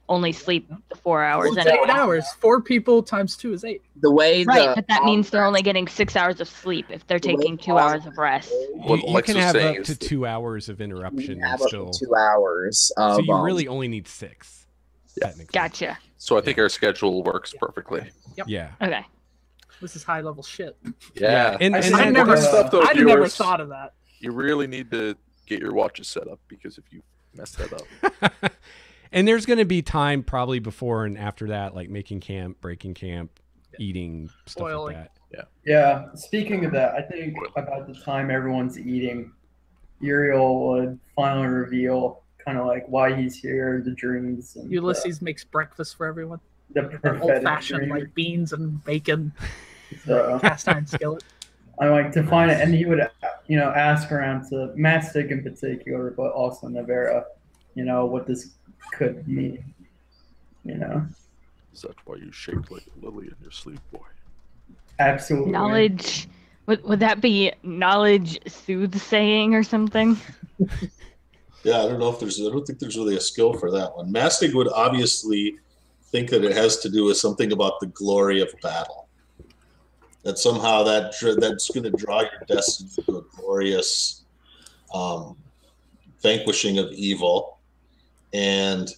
S5: only sleep the 4 hours.
S7: Well, it's
S5: anyway.
S7: 8 hours. 4 people times 2 is 8.
S3: The way
S5: Right,
S3: the
S5: but that means they're only getting 6 hours of sleep if they're
S3: The way
S5: taking 2
S3: Paul-
S5: hours of rest.
S2: What
S4: You
S2: Lex
S4: can
S2: was
S4: have
S2: saying
S4: up to
S2: is
S4: 2 hours of
S3: you
S4: interruption and
S3: have up
S4: still.
S3: to 2 hours.
S4: So
S3: Of,
S4: you really only need 6. Technically.
S5: Gotcha.
S2: So I think our schedule works perfectly.
S4: Yeah.
S5: Okay.
S7: This is high level shit.
S2: Yeah.
S4: And,
S1: I
S4: and
S1: see.
S7: I've
S4: that-
S7: never,
S2: stuff, though,
S7: I'd never
S2: viewers.
S7: thought of that.
S2: You really need to get your watches set up because if you mess that up,
S4: and there's going to be time probably before and after that, like making camp, breaking camp, eating, stuff
S7: Spoiling.
S4: like that.
S1: Yeah. Speaking of that, I think about the time everyone's eating, Uriel would finally reveal kind of like why he's here, the dreams, and
S7: Ulysses makes breakfast for everyone.
S1: the
S7: Old
S1: prophetic
S7: fashioned,
S1: dream.
S7: like beans and bacon,
S1: So,
S7: cast iron skillet.
S1: I like to find it, and he would, ask around to Mastic in particular, but also Navera, what this could mean.
S2: is that why you shaped like a lily in your sleep, boy?
S1: Absolutely.
S5: Knowledge. Would that be knowledge soothsaying or something?
S6: Yeah, I don't think there's really a skill for that one. Mastig would obviously think that it has to do with something about the glory of battle. That somehow that's going to draw your destiny to a glorious vanquishing of evil, and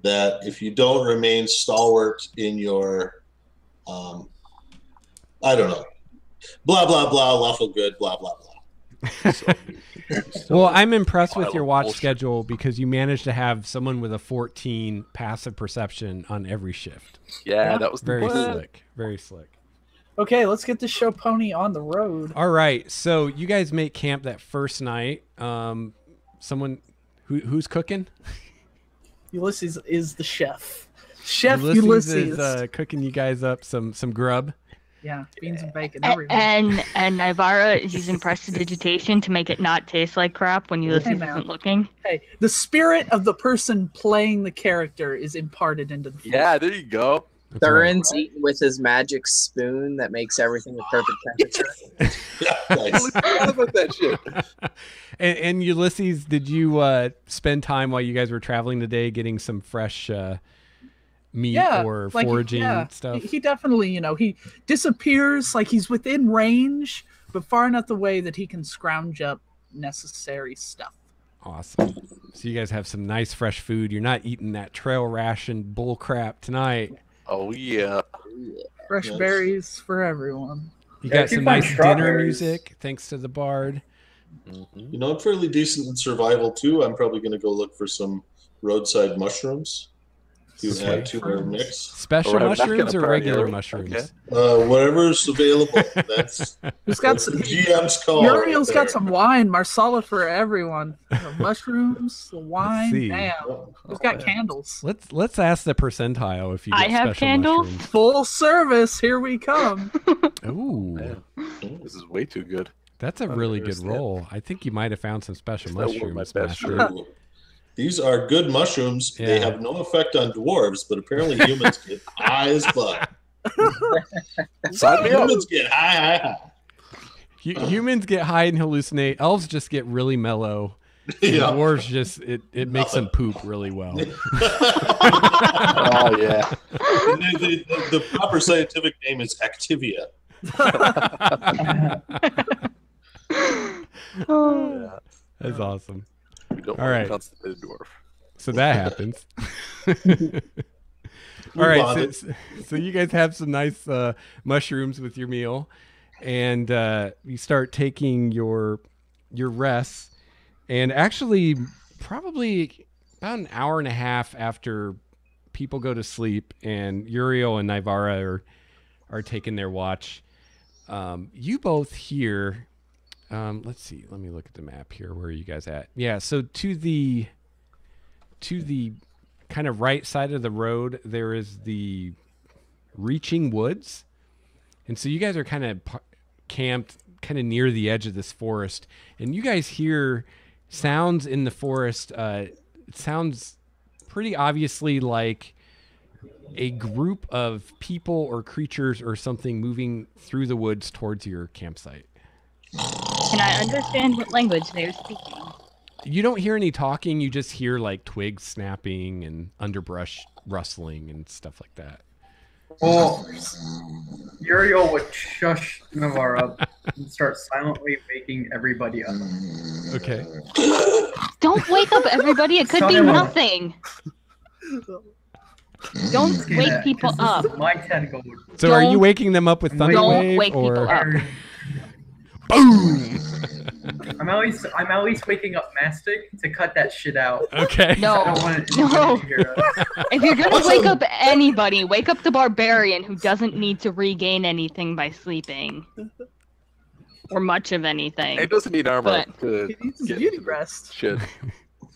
S6: that if you don't remain stalwart in your, I don't know, blah blah blah, lawful good, blah blah blah.
S2: So
S4: Well, I'm impressed with
S2: pile
S4: your
S2: of
S4: watch
S2: bullshit.
S4: schedule because you managed to have someone with a 14 passive perception on every shift.
S2: yeah, that was the
S4: Very
S2: plan.
S4: slick. Very slick.
S7: Okay, let's get the show pony on the road.
S4: All right, so you guys make camp that first night. Someone who's cooking?
S7: Ulysses is the chef. Chef Ulysses.
S4: is cooking you guys up some grub.
S7: Yeah, beans and bacon,
S5: A-
S7: everyone.
S5: and Nivara is using prestidigitation to make it not taste like crap when Ulysses
S7: man.
S5: isn't looking.
S7: Hey, the spirit of the person playing the character is imparted into the food.
S2: Yeah, there you go.
S4: That's right.
S3: Thurin's eating with his magic spoon that makes everything a perfect temperature.
S6: Nice.
S2: I forgot about that shit.
S4: And Ulysses, did you spend time while you guys were traveling today getting some fresh meat
S7: Yeah,
S4: or
S7: like,
S4: foraging
S7: yeah,
S4: stuff?
S7: He definitely, he disappears, like he's within range, but far enough away that he can scrounge up necessary stuff.
S4: Awesome. So you guys have some nice fresh food. You're not eating that trail ration bull crap tonight.
S2: Oh yeah.
S7: Fresh
S6: Yes.
S7: berries for everyone.
S4: You
S1: Yeah,
S4: got
S1: if you
S4: some
S1: find
S4: nice dinner
S1: strawberries-
S4: music thanks to the bard.
S2: Mhm.
S6: You know, I'm fairly decent in survival too. I'm probably going to go look for some roadside mushrooms. to add to our mix.
S4: Special
S2: Or I'm not
S4: mushrooms
S2: gonna
S4: or regular
S2: burn you.
S4: mushrooms?
S6: Whatever's available. That's
S7: Who's got
S6: the
S7: some?
S6: GM's call.
S7: Uriel's
S6: right
S7: got
S6: there.
S7: some wine. Marsala for everyone. The mushrooms, the wine.
S4: see.
S7: Damn. Who's got candles?
S4: Let's ask the percentile if you get
S5: I have
S4: special
S5: candles.
S4: mushrooms.
S7: Full service. Here we come.
S4: Ooh,
S2: Man, this is way too good.
S4: that's a really good
S2: understand.
S4: roll. I think you might have found some special
S2: That was my
S4: mushrooms.
S2: best
S4: Master.
S2: shirt.
S6: Ooh. These are good mushrooms. They
S4: Yeah.
S6: have no effect on dwarves, but apparently humans get high as fuck.
S2: Sign me up.
S6: Humans get high.
S4: Humans get high and hallucinate. Elves just get really mellow. And
S6: Yeah.
S4: Dwarves just it makes them poop really well.
S2: Oh yeah.
S6: The proper scientific name is Activia.
S5: Oh.
S4: That's awesome.
S2: We don't
S4: All
S2: want
S4: right.
S2: a constipated dwarf.
S4: So that happens. All
S6: We
S4: right,
S6: bonded.
S4: so you guys have some nice mushrooms with your meal, and you start taking your rests, and actually probably about an hour and a half after people go to sleep, and Uriel and Nivara are taking their watch. You both hear. Let's see. Let me look at the map here. Where are you guys at? Yeah. So to the kind of right side of the road, there is the reaching woods. And so you guys are kind of camped kind of near the edge of this forest. And you guys hear sounds in the forest. It sounds pretty obviously like a group of people or creatures or something moving through the woods towards your campsite.
S5: Can I understand what language they're speaking?
S4: You don't hear any talking. You just hear like twigs snapping and underbrush rustling and stuff like that.
S1: Well, Uriel would shush Navarre up and start silently waking everybody up.
S4: Okay.
S5: Don't wake up everybody. It could
S1: Tell
S5: be
S1: them what.
S5: nothing. Don't
S1: Okay,
S5: wake
S1: that-
S5: people
S1: 'cause this
S5: up.
S1: is my 10 gold.
S4: So are you
S5: Don't-
S4: waking them up with
S1: Don't
S4: thunder
S5: Don't
S4: wave
S5: wake
S4: or
S5: people up.
S4: boom?
S1: I'm at least waking up Mastic to cut that shit out.
S4: Okay.
S1: I
S5: No.
S1: don't want it
S5: No.
S1: to hear us.
S5: If you're gonna
S6: What's
S5: wake
S6: a-
S5: up anybody, wake up the barbarian who doesn't need to regain anything by sleeping. Or much of anything.
S2: It doesn't need armor
S5: But-
S2: to
S7: He needs his
S2: get
S7: beauty
S2: into the
S7: rest.
S2: shit.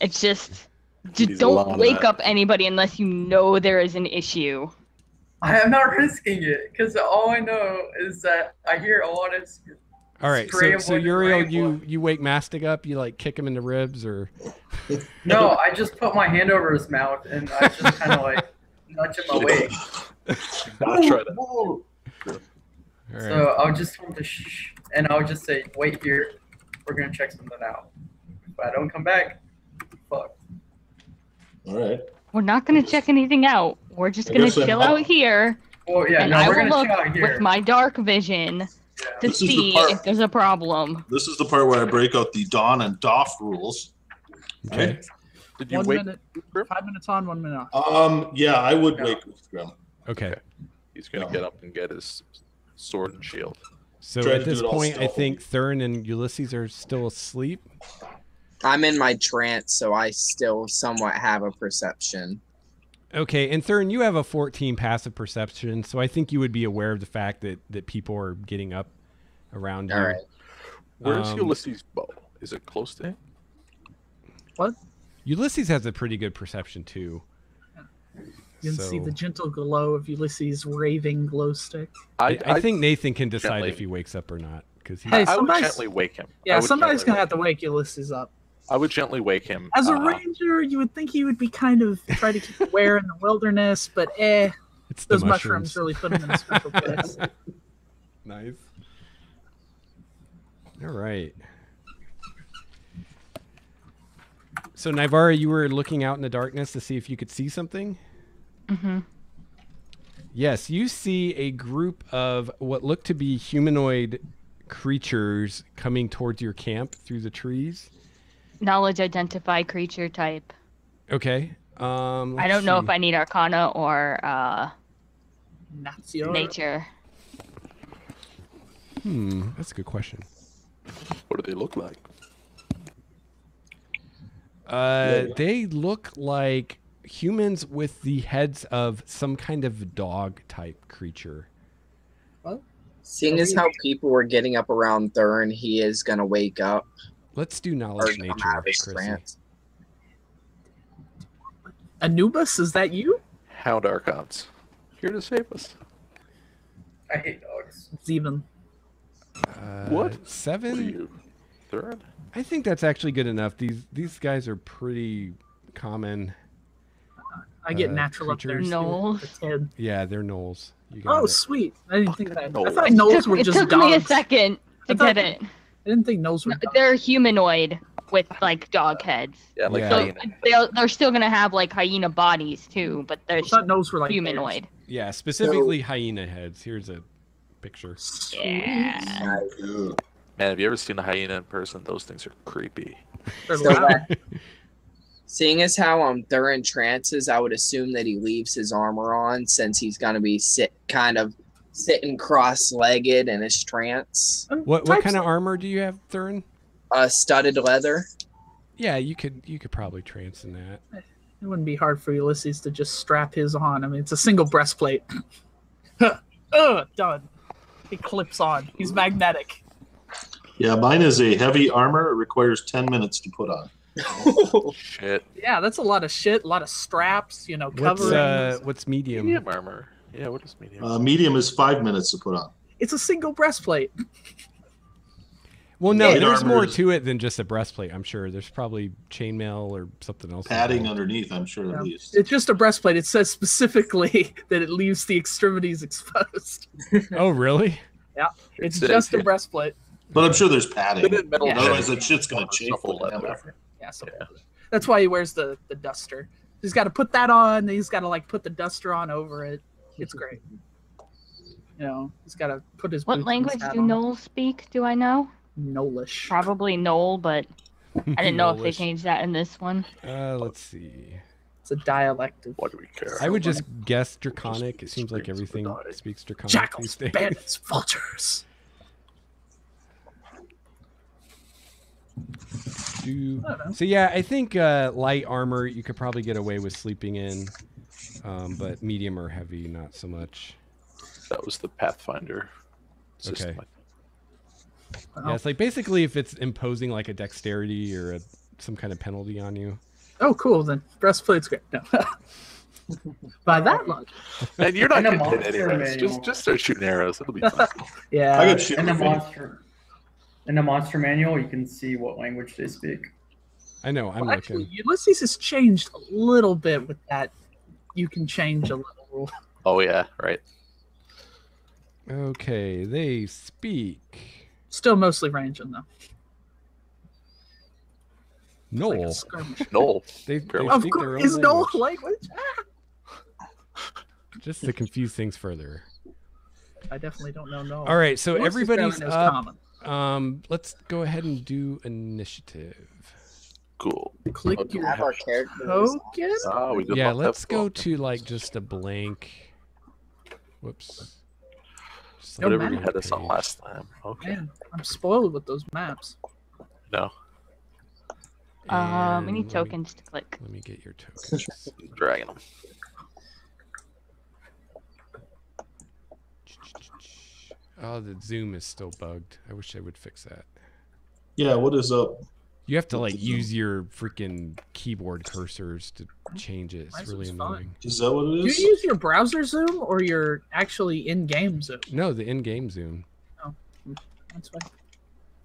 S5: It's just
S2: He's a lot
S5: don't
S2: of
S5: wake
S2: that.
S5: up anybody unless you know there is an issue.
S1: I am not risking it because all I know is that I hear a lot of.
S4: All right.
S1: spray
S4: So
S1: of wood
S4: Uriel,
S1: and rainbow.
S4: you wake Mastic up. You like kick him in the ribs or
S1: No, I just put my hand over his mouth and I just kind of like nudge him awake.
S2: I'll try that.
S4: all right.
S1: So I'll just tell him to shh, and I'll just say, "Wait here, we're gonna check something out. If I don't come back, fuck."
S6: All right.
S5: We're not gonna check anything out. We're just
S6: I
S5: gonna
S6: guess I'm
S5: chill
S6: up.
S5: out here,
S1: Well, yeah,
S5: and
S1: no,
S5: I
S1: we're
S5: will
S1: gonna
S5: look
S1: chill out here.
S5: with my dark vision
S1: Yeah.
S5: to
S6: This is the
S5: see
S6: part-
S5: if there's a problem.
S6: This is the part where I break out the Dawn and Doff rules.
S4: Okay.
S2: Did you
S7: 1
S2: wake?
S7: minute,
S2: Grim?
S7: 5 minutes on, 1 minute off.
S6: Yeah, I would
S1: No.
S6: wake Grim.
S4: Okay.
S2: He's gonna
S6: No.
S2: get up and get his sword and shield.
S4: So
S6: Try
S4: at
S6: to do
S4: this
S6: it all
S4: point, I
S6: stealthily.
S4: think Thurin and Ulysses are still asleep.
S3: I'm in my trance, so I still somewhat have a perception.
S4: Okay, and Thurin, you have a 14 passive perception, so I think you would be aware of the fact that people are getting up around you.
S3: All right.
S2: Where's
S4: Um,
S2: Ulysses' bow? Is it close to him?
S7: What?
S4: Ulysses has a pretty good perception too.
S7: You can see
S4: So-
S7: the gentle glow of Ulysses' raving glow stick.
S4: I think Nathan can decide
S2: gently-
S4: if he wakes up or not because he.
S7: Hey,
S2: I would
S7: somebody's-
S2: gently wake him. I
S7: Yeah,
S2: would
S7: somebody's
S2: gently
S7: gonna
S2: wake
S7: have to
S2: him.
S7: wake Ulysses up.
S2: I would gently wake him.
S7: As a ranger, you would think he would be kind of try to keep aware in the wilderness, but
S4: It's the
S7: those mushrooms really put him in a special place.
S4: Nice. All right. So Nivara, you were looking out in the darkness to see if you could see something.
S5: Mm-hmm.
S4: Yes, you see a group of what look to be humanoid creatures coming towards your camp through the trees.
S5: Knowledge identify creature type.
S4: Okay.
S5: I don't know if I need Arcana or
S7: Nazio.
S5: Nature.
S4: That's a good question.
S2: What do they look like?
S4: They look like humans with the heads of some kind of dog type creature.
S3: Seeing as how people were getting up around Thurin, he is gonna wake up.
S4: Let's do
S3: Or
S4: knowledge
S3: come
S4: nature,
S3: out of his
S4: Chrissy.
S3: trance.
S7: Anubis, is that you?
S2: Hound Archons. Here to save us.
S1: I hate dogs.
S7: Zevin.
S2: What? What are
S4: 7?
S2: you? Thurin?
S4: I think that's actually good enough. These guys are pretty common.
S7: I get natural up there.
S4: creatures.
S7: too.
S5: No.
S7: The 10.
S4: Yeah, they're gnolls. You got
S7: Oh,
S4: it.
S7: sweet. I didn't think that. I
S2: Gnolls.
S7: thought gnolls were
S5: It
S7: just
S5: took
S7: dogs.
S5: me a second to
S7: I thought-
S5: get it.
S7: I didn't think gnolls were dogs.
S5: They're humanoid with like dog heads.
S2: Yeah, like
S4: Yeah.
S5: So
S2: hyena.
S5: they're still gonna have like hyena bodies too, but they're
S7: I thought gnolls were like
S5: humanoid.
S4: Yeah, specifically hyena heads. Here's a picture.
S5: Yeah.
S6: Ew.
S2: Man, have you ever seen a hyena in person? Those things are creepy.
S7: They're
S3: So
S7: loud.
S3: Seeing as how Thurin trances, I would assume that he leaves his armor on since he's gonna be sitting cross-legged in his trance.
S4: What kind of armor do you have, Thurin?
S3: Studded leather.
S4: Yeah, you could probably trance in that.
S7: It wouldn't be hard for Ulysses to just strap his on. I mean, it's a single breastplate. Done. He clips on. He's magnetic.
S6: Yeah, mine is a heavy armor. It requires 10 minutes to put on.
S2: Shit.
S7: Yeah, that's a lot of shit. A lot of straps. Covering.
S4: What's medium?
S2: Medium armor. Yeah, what is medium?
S6: Medium is 5 minutes to put on.
S7: It's a single breastplate.
S4: Well, no,
S6: Yeah,
S4: there's
S6: armor
S4: more
S6: is-
S4: to it than just a breastplate. I'm sure there's probably chainmail or something else.
S6: Padding
S4: involved.
S6: underneath, I'm sure, at least.
S7: It's just a breastplate. It says specifically that it leaves the extremities exposed.
S4: Oh, really?
S7: It's
S2: says,
S7: just a
S2: yeah.
S7: breastplate.
S6: But I'm sure there's padding.
S2: Metal
S7: Yeah.
S6: Otherwise, that shit's going to chafe.
S2: Shuffle
S6: like hell.
S2: leather.
S7: Yeah, so
S2: Yeah.
S7: that's why he wears the duster. He's got to put that on. Then he's got to like put the duster on over it. It's great. He's got to put his.
S5: What
S7: boots and
S5: language
S7: his hat
S5: do
S7: on.
S5: gnolls speak? Do I know?
S7: Gnollish.
S5: Probably gnoll, but I didn't know if they
S4: Gnollish.
S5: changed that in this one.
S4: Let's see.
S7: It's a dialect of
S2: What do we care?
S4: I would just guess Draconic. It seems like everything speaks Draconic
S7: jackals,
S4: these days.
S7: bandits, vultures.
S4: So yeah, I think light armor you could probably get away with sleeping in, but medium or heavy, not so much.
S2: That was the Pathfinder system.
S4: Okay. Yeah, it's like basically if it's imposing like a dexterity or some kind of penalty on you.
S7: Oh, cool. Then breastplate's great. No. By that logic.
S2: And you're not
S1: And a
S2: getting hit
S1: monster
S2: anyways.
S1: manual.
S2: Just start shooting arrows. It'll be fun.
S7: Yeah.
S6: I got shit
S1: In the
S6: with me.
S1: monster manual, you can see what language they speak.
S4: I know. I'm
S7: Well, actually,
S4: looking.
S7: Ulysses has changed a little bit with that. You can change a little rule.
S2: Oh yeah, right.
S4: Okay, they speak
S7: Still mostly ranging though. Like a
S4: Knoll.
S7: skirmish.
S2: Noel.
S4: They
S7: Of
S4: speak their
S7: course,
S4: own
S7: is no
S4: language.
S7: language.
S4: Just to confuse things further.
S7: I definitely don't know. No.
S4: All right, so
S7: Most
S4: everybody's
S7: Australian is
S4: up.
S7: common.
S4: Let's go ahead and do initiative.
S2: Cool.
S7: Click
S2: Okay.
S7: your
S3: Have our characters.
S7: token.
S2: Oh, we did
S4: Yeah,
S2: not
S4: let's
S2: have
S4: go
S2: fun.
S4: to like just a blank. Whoops. Just like
S2: Whatever
S7: No
S2: you
S4: blank
S2: had us on
S4: page.
S2: last time. Okay.
S7: Man, I'm spoiled with those maps.
S2: No.
S5: We
S4: And
S5: need
S4: let me-
S5: tokens to click.
S4: Let me get your tokens.
S2: Dragging them.
S4: Oh, the zoom is still bugged. I wish I would fix that.
S6: Yeah, what is up?
S4: You have to like
S6: What's the zoom?
S4: use your freaking keyboard cursors to change it. It's
S7: Mine's
S4: really
S7: was fine.
S4: annoying.
S6: Is that what it
S7: Do you
S6: is?
S7: use your browser zoom or your actually in-game zoom?
S4: No, the in-game zoom.
S7: That's fine.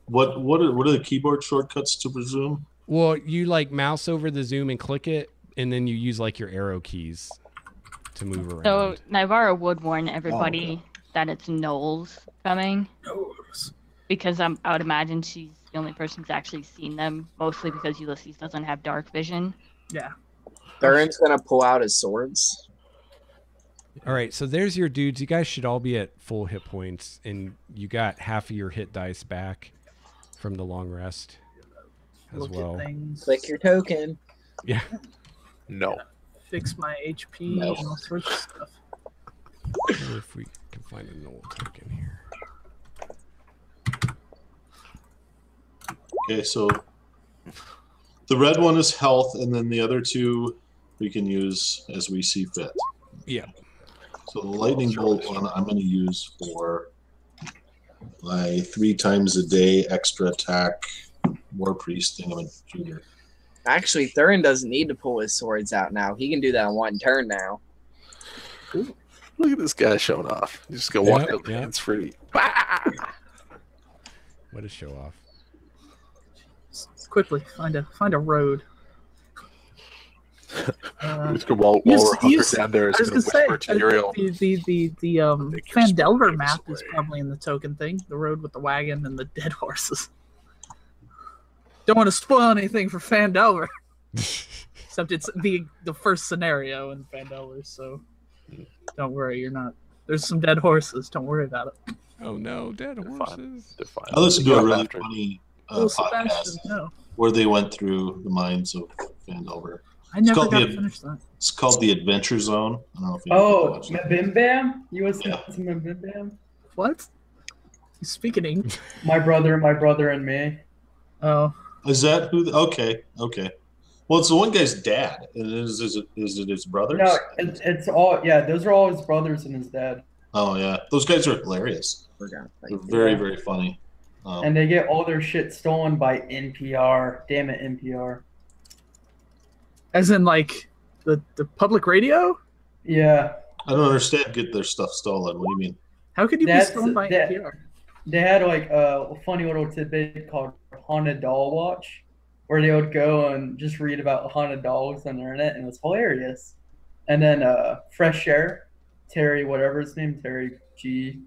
S6: What are the keyboard shortcuts to resume?
S4: Well, you like mouse over the zoom and click it, and then you use like your arrow keys to move around.
S5: So Nivara would warn everybody that it's gnolls coming because I would imagine she's the only person who's actually seen them, mostly because Ulysses doesn't have dark vision.
S7: Yeah.
S3: Thurin's gonna pull out his swords.
S4: All right, so there's your dudes. You guys should all be at full hit points, and you got half of your hit dice back from the long rest as
S7: Look
S4: well.
S7: at things.
S3: Click your token.
S4: Yeah.
S2: No.
S7: Fix my HP
S3: No.
S7: and all sorts of stuff.
S4: Wonder if we can find a null token here.
S6: Okay, so the red one is health, and then the other two we can use as we see fit.
S4: Yeah.
S6: So the lightning bolt one I'm going to use for my 3 times a day extra attack war priest thingamajigger.
S3: Actually, Thurin doesn't need to pull his swords out now. He can do that in 1 turn now.
S2: Look at this guy showing off. He's just gonna walk out hands free.
S4: What a show off.
S7: Quickly find a road.
S2: He's gonna while we're hunkered down there.
S7: I was gonna say the Fandelver map is
S2: away.
S7: probably in the token thing. The road with the wagon and the dead horses. Don't want to spoil anything for Fandelver. Except it's the first scenario in Fandelver, so don't worry, you're not. There's some dead horses. Don't worry about it.
S4: Oh no, dead horses.
S2: They're fine.
S6: I listened to a really
S2: After.
S6: funny
S7: Oh,
S6: podcast
S7: Sebastian, no.
S6: where they went through the mines of Fandelver.
S7: I never
S6: called
S7: got
S6: the-
S7: to finish that.
S6: It's called the Adventure Zone. I don't know if you
S1: Oh,
S6: watched it.
S1: Bim Bam? You was
S6: Yeah.
S1: to Bim Bam?
S7: What? He's speaking English.
S1: My brother, and me.
S7: Oh,
S6: Is that who? Okay. Well, it's the one guy's dad. And is it his brothers?
S1: No, it's all, yeah, those are all his brothers and his dad.
S6: Oh yeah, those guys are hilarious. They're very very funny.
S1: And they get all their shit stolen by NPR. Damn it, NPR.
S7: as in like the public radio?
S1: Yeah.
S6: I don't understand. Get their stuff stolen. What do you mean?
S7: How could you
S1: That's-
S7: be stolen by
S1: that-
S7: NPR?
S1: They had like a funny little tidbit called Haunted Doll Watch, where they would go and just read about haunted dolls on the internet, and it was hilarious. And then Fresh Air, Terry, whatever his name, Terry G,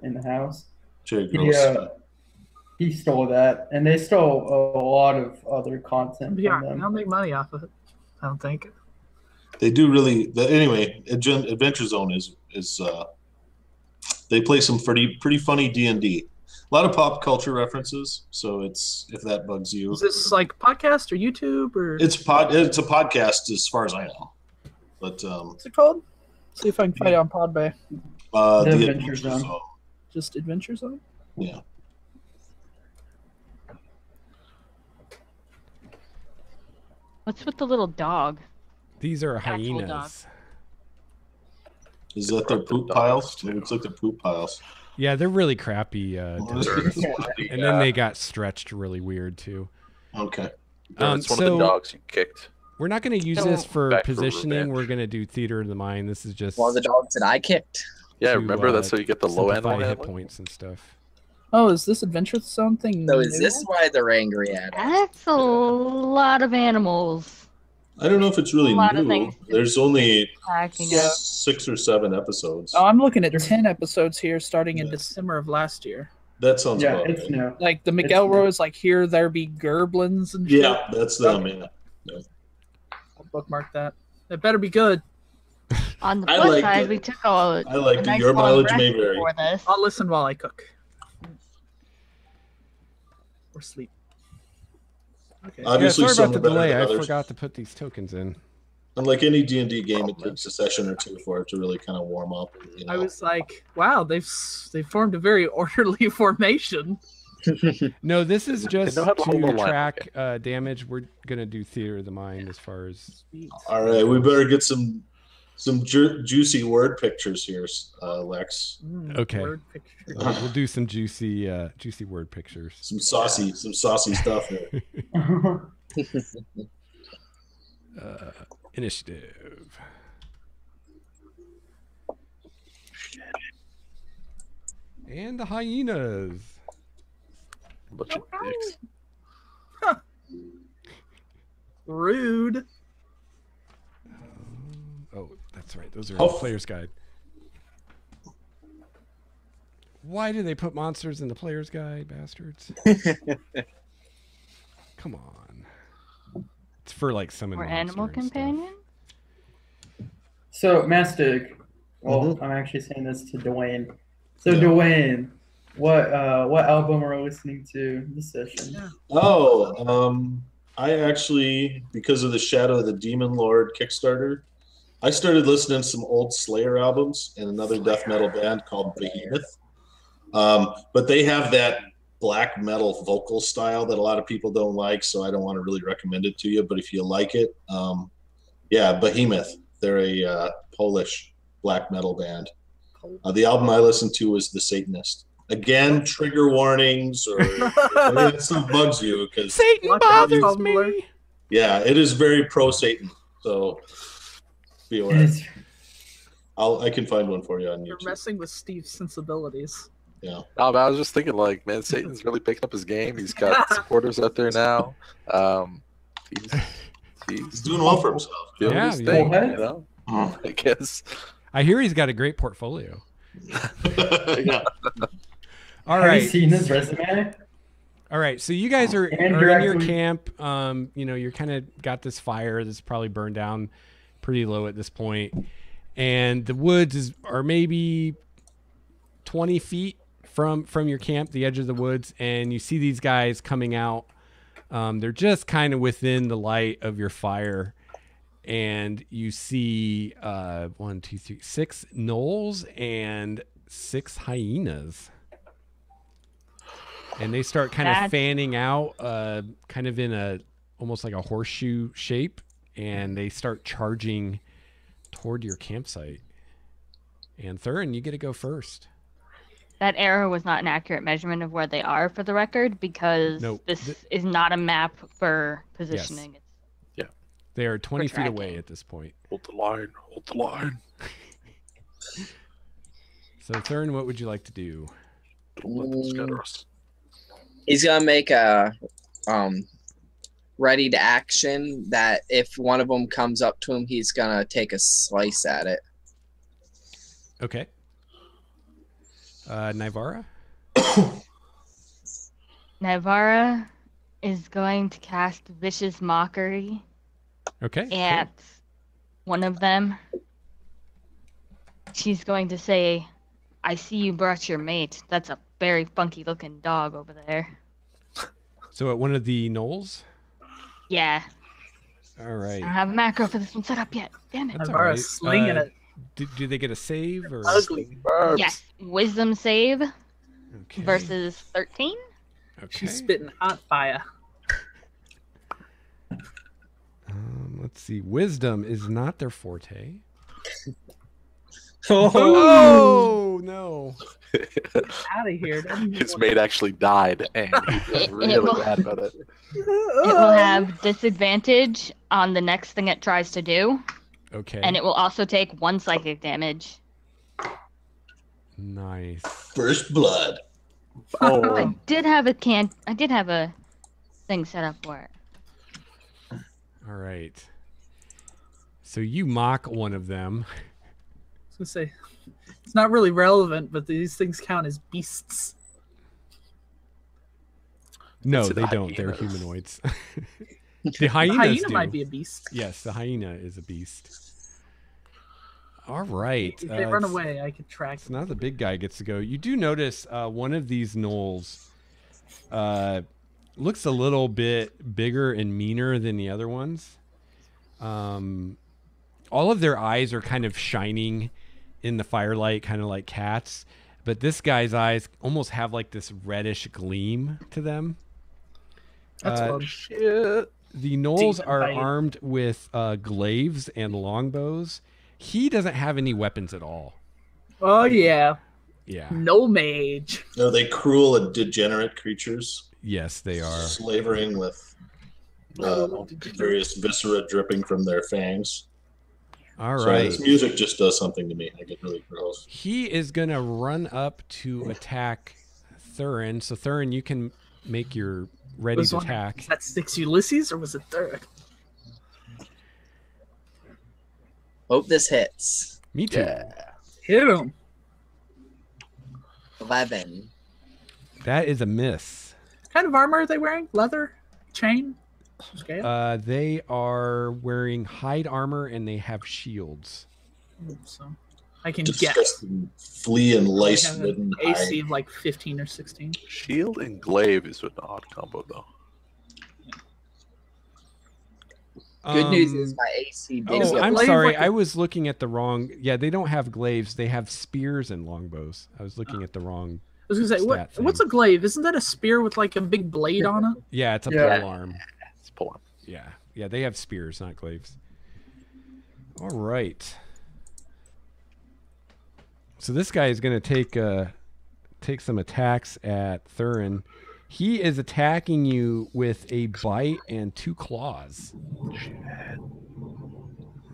S1: in the house.
S6: Jerry Gross.
S1: He stole that, and they stole a lot of other content
S7: Yeah,
S1: from
S7: they
S1: them.
S7: don't make money off of it. I don't think.
S6: They do really. Anyway, Adventure Zone is they play some pretty funny D&D. A lot of pop culture references. So it's, if that bugs you,
S7: Is this like podcast or YouTube or
S6: it's a podcast as far as I know. But
S7: what's it called? See if I can find it on Podbay.
S6: the
S1: Adventure
S6: Adventure
S1: Zone.
S6: Zone.
S7: Just Adventure Zone?
S6: Yeah.
S5: What's with the little dog?
S4: These are
S5: Actual dog.
S4: hyenas.
S6: Is that their poop piles? It looks like their poop piles.
S4: Yeah, they're really crappy.
S6: They're-
S4: And then they got stretched really weird too.
S6: Okay.
S2: It's one of
S4: so-
S2: the dogs you kicked.
S4: We're not going to use
S5: So-
S4: this for
S2: Back for
S4: positioning.
S2: revenge.
S4: We're going to do theater of the mind. This is just
S3: One of the dogs that I kicked.
S2: Yeah,
S4: to,
S2: remember that's how you get the low
S4: simplify
S2: animal
S4: hit
S2: handling?
S4: points and stuff.
S7: Oh, is this Adventure Zone thing?
S3: So is
S7: new?
S3: this why they're angry at us?
S5: That's a lot of animals
S6: I don't know if it's really
S5: A lot of
S6: new.
S5: things.
S6: There's only
S5: packing
S7: Yeah.
S5: up.
S6: 6 or 7 episodes.
S7: Oh, I'm looking at 10 episodes here starting in
S6: Yeah.
S7: December of last year.
S6: That sounds
S1: Yeah,
S6: about
S1: it's
S6: right.
S1: new.
S7: Like the
S1: It's
S7: McElroy is like, here there be gerblins and shit.
S6: Yeah, that's them. Yeah.
S7: I'll bookmark that. It better be good.
S5: On the
S6: I
S5: plus
S6: like
S5: side,
S6: it.
S5: we took
S6: I like
S5: a
S6: it.
S5: nice
S6: Your
S5: long
S6: mileage
S5: rest
S6: may vary.
S5: before this.
S7: I'll listen while I cook. Or sleep. Okay.
S6: Obviously,
S4: yeah, sorry
S6: some
S4: about
S6: are
S4: the
S6: better
S4: delay.
S6: than
S4: I
S6: others.
S4: forgot to put these tokens in.
S6: Unlike any D&D game, it takes a session or two for it to really kind of warm up. You know?
S7: I was like, wow, they've formed a very orderly formation.
S4: No, this is just
S2: know how to hold the
S4: to
S2: line,
S4: track damage. We're gonna do theater of the mind as far as
S6: All right, we better get some juicy word pictures here, Lex.
S4: Okay.
S7: Word picture.
S4: we'll do some juicy word pictures.
S6: Some saucy stuff here.
S4: Initiative. And the hyenas.
S2: Bunch of dicks.
S7: Rude.
S4: Oh, that's right. Those are
S6: Oh.
S4: in the player's guide. Why do they put monsters in the player's guide, bastards? Come on. It's for like summon
S5: Or
S4: monster
S5: animal
S4: and stuff.
S5: companion?
S1: So, Mastic, well,
S6: Mm-hmm.
S1: I'm actually saying this to Dwayne. So,
S6: Yeah.
S1: Dwayne, what album are we listening to this session?
S6: Oh, I actually, because of the Shadow of the Demon Lord Kickstarter, I started listening to some old Slayer albums and another death metal band called Behemoth. But they have that black metal vocal style that a lot of people don't like, so I don't want to really recommend it to you. But if you like it, Yeah, Behemoth. They're a Polish black metal band. The album I listened to was The Satanist. Again, trigger warnings or that stuff bugs you because
S4: Satan bothers me.
S6: Yeah, it is very pro Satan. So be aware. I can find one for you on
S7: You're
S6: YouTube.
S7: messing with Steve's sensibilities.
S6: Yeah.
S2: No, but I was just thinking, like, man, Satan's really picking up his game. He's got supporters out there now. He's
S6: doing well for himself.
S2: Doing
S4: Yeah,
S2: his
S4: yeah.
S2: thing, you know? I guess.
S4: I hear he's got a great portfolio.
S6: Yeah.
S4: All
S1: Have
S4: right.
S1: you seen his resume?
S4: All right, so you guys are in your camp. You know, you're kind of got this fire that's probably burned down pretty low at this point, and the woods are maybe 20 feet from your camp, the edge of the woods, and you see these guys coming out. They're just kind of within the light of your fire, and you see 1, 2, 3, 6 gnolls and 6 hyenas. And they start kind of fanning out, kind of in a almost like a horseshoe shape, and they start charging toward your campsite. And Thurin, you get to go first.
S5: That arrow was not an accurate measurement of where they are, for the record, because this is not a map for positioning.
S4: Yes. Yeah, they are 20 feet
S5: tracking.
S4: away at this point.
S2: Hold the line. Hold the line.
S4: So Thurin, what would you like to do?
S2: Don't let them scatter us.
S3: He's gonna make a ready to action that if one of them comes up to him, he's gonna take a slice at it.
S4: Okay. Nivara?
S5: Nivara is going to cast Vicious Mockery
S4: Okay.
S5: at one of them. She's going to say, I see you brought your mate. That's a very funky looking dog over there.
S4: So at one of the gnolls?
S5: Yeah.
S4: All right.
S5: I don't have a macro for this one set up yet. Damn it.
S4: That's all
S7: Nivara
S4: right.
S7: slinging it.
S4: Do they get a save or?
S7: Ugly.
S5: Yes. Wisdom save
S4: Okay.
S5: versus 13.
S4: Okay.
S7: She's spitting hot fire.
S4: Let's see. Wisdom is not their forte.
S3: Oh,
S4: Oh no!
S7: Out of here.
S2: His mate actually died, and he was really bad about it.
S5: It will have disadvantage on the next thing it tries to do,
S4: Okay.
S5: and it will also take 1 psychic damage.
S4: Nice.
S6: First blood.
S5: I did have a thing set up for it.
S4: All right. So you mock one of them.
S7: I was gonna say, it's not really relevant, but these things count as beasts.
S4: No,
S2: It's
S4: they
S2: an
S4: don't. They're
S2: hyena.
S4: humanoids. The
S7: The
S4: hyenas
S7: hyena
S4: do.
S7: might be a beast.
S4: Yes, the hyena is a beast. All right.
S7: If they run
S4: it's-
S7: away, I could track
S4: So
S7: them.
S4: now the big guy gets to go. You do notice one of these gnolls looks a little bit bigger and meaner than the other ones. All of their eyes are kind of shining in the firelight, kind of like cats. But this guy's eyes almost have like this reddish gleam to them.
S7: That's fun.
S2: Shit.
S4: The gnolls
S7: Demon
S4: are
S7: bite.
S4: armed with glaives and longbows. He doesn't have any weapons at all.
S7: Oh yeah,
S4: Yeah.
S7: no mage.
S6: Are they cruel and degenerate creatures?
S4: Yes, they are.
S6: Slavering with various viscera dripping from their fangs.
S4: All
S6: Sorry,
S4: right.
S6: this music just does something to me. I get really gross.
S4: He is going to run up to attack Thurin. So, Thurin, you can make your ready
S7: Was
S4: to
S7: wondering,
S4: attack.
S7: was that 6 Ulysses or was it third?
S3: hope this hits.
S4: Me too.
S2: Yeah.
S7: Hit him.
S3: 11.
S4: That is a miss.
S7: What kind of armor are they wearing? Leather? Chain? Scale?
S4: They are wearing hide armor and they have shields.
S7: So I can guess.
S6: Disgusting flea and
S7: They
S6: lice
S7: have
S6: ridden
S7: an AC of like 15 or 16.
S2: Shield and glaive is an odd combo, though.
S3: Good news is my AC did
S4: Oh,
S3: get
S4: I'm
S7: glaive
S4: sorry.
S7: like a-
S4: I was looking at the wrong. Yeah, they don't have glaives. They have spears and longbows. I was looking at the wrong.
S7: I was gonna say,
S4: Stat thing.
S7: what's a glaive? Isn't that a spear with like a big blade on it?
S4: Yeah, it's a
S1: Yeah.
S4: pole arm.
S2: Let's pull him.
S4: Yeah, they have spears, not glaives. All right. So this guy is going to take some attacks at Thurin. He is attacking you with a bite and 2 claws.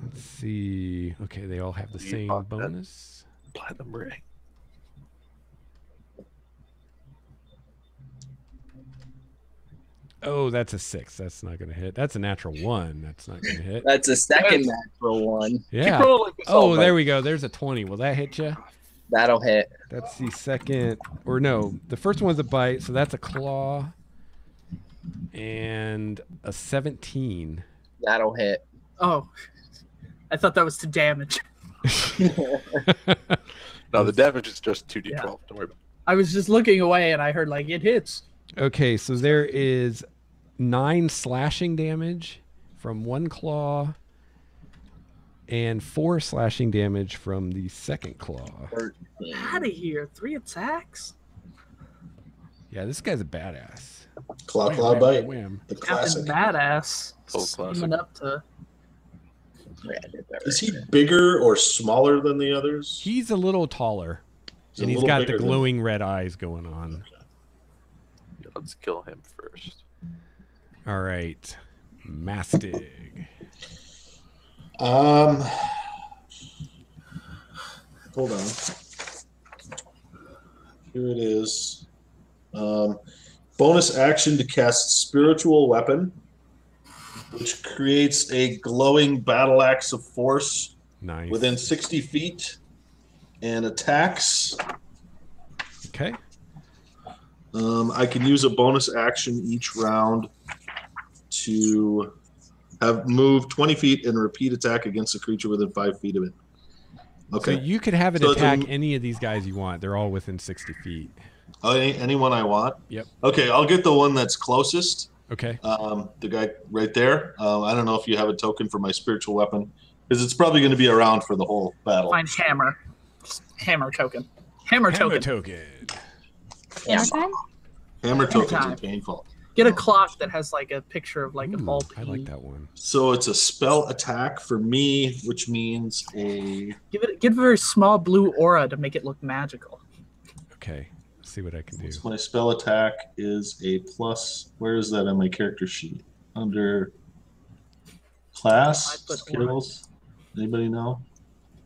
S4: Let's see. Okay, they all have the same bonus.
S2: Platinum ring.
S4: Oh, that's a 6. That's not going to hit. That's a natural 1. That's not going to hit.
S3: That's a second natural one.
S4: Yeah. Oh, there we go. There's a 20. Will that hit you?
S3: That'll hit.
S4: That's the second, or no, the first one's a bite, so that's a claw, and a 17.
S3: That'll hit.
S7: Oh, I thought that was to damage.
S2: No, the damage is just 2d12.
S7: Yeah.
S2: Don't worry about it.
S7: I was just looking away and I heard like it hits.
S4: Okay, so there is 9 slashing damage from 1 claw, and 4 slashing damage from the second claw.
S7: Out of here. 3 attacks?
S4: Yeah, this guy's a badass.
S6: Claw
S4: Wham,
S6: bite.
S4: wham.
S6: The
S7: Captain
S6: classic.
S7: Badass.
S2: Full classic.
S7: Steaming up to...
S6: Is he bigger or smaller than the others?
S4: He's a little taller,
S6: He's a
S4: and he's
S6: little
S4: got the
S6: bigger than-
S4: glowing red eyes going on.
S2: Yeah, let's kill him first.
S4: All right, Mastig.
S6: Hold on. Here it is. Bonus action to cast Spiritual Weapon, which creates a glowing battle axe of force
S4: Nice.
S6: within 60 feet and attacks.
S4: Okay.
S6: I can use a bonus action each round to have moved 20 feet and repeat attack against a creature within 5 feet of it. Okay.
S4: So you could have it
S6: So it's
S4: attack
S6: a-
S4: any of these guys you want. They're all within 60 feet.
S6: Anyone I want?
S4: Yep.
S6: Okay, I'll get the one that's closest.
S4: Okay.
S6: The guy right there. I don't know if you have a token for my spiritual weapon, because it's probably going to be around for the whole battle.
S7: Find hammer. Just hammer token. Hammer token.
S4: token.
S5: Hammer time?
S6: Hammer tokens
S7: time.
S6: are painful.
S7: Get a clock that has like a picture of like a
S4: Ooh,
S7: ball.
S4: I like that one.
S6: So it's a spell attack for me, which means a
S7: Give it a very small blue aura to make it look magical.
S4: Okay. Let's see what I can do.
S6: my spell attack is a plus. Where is that on my character sheet? Under class
S7: I put
S6: skills. Anybody know?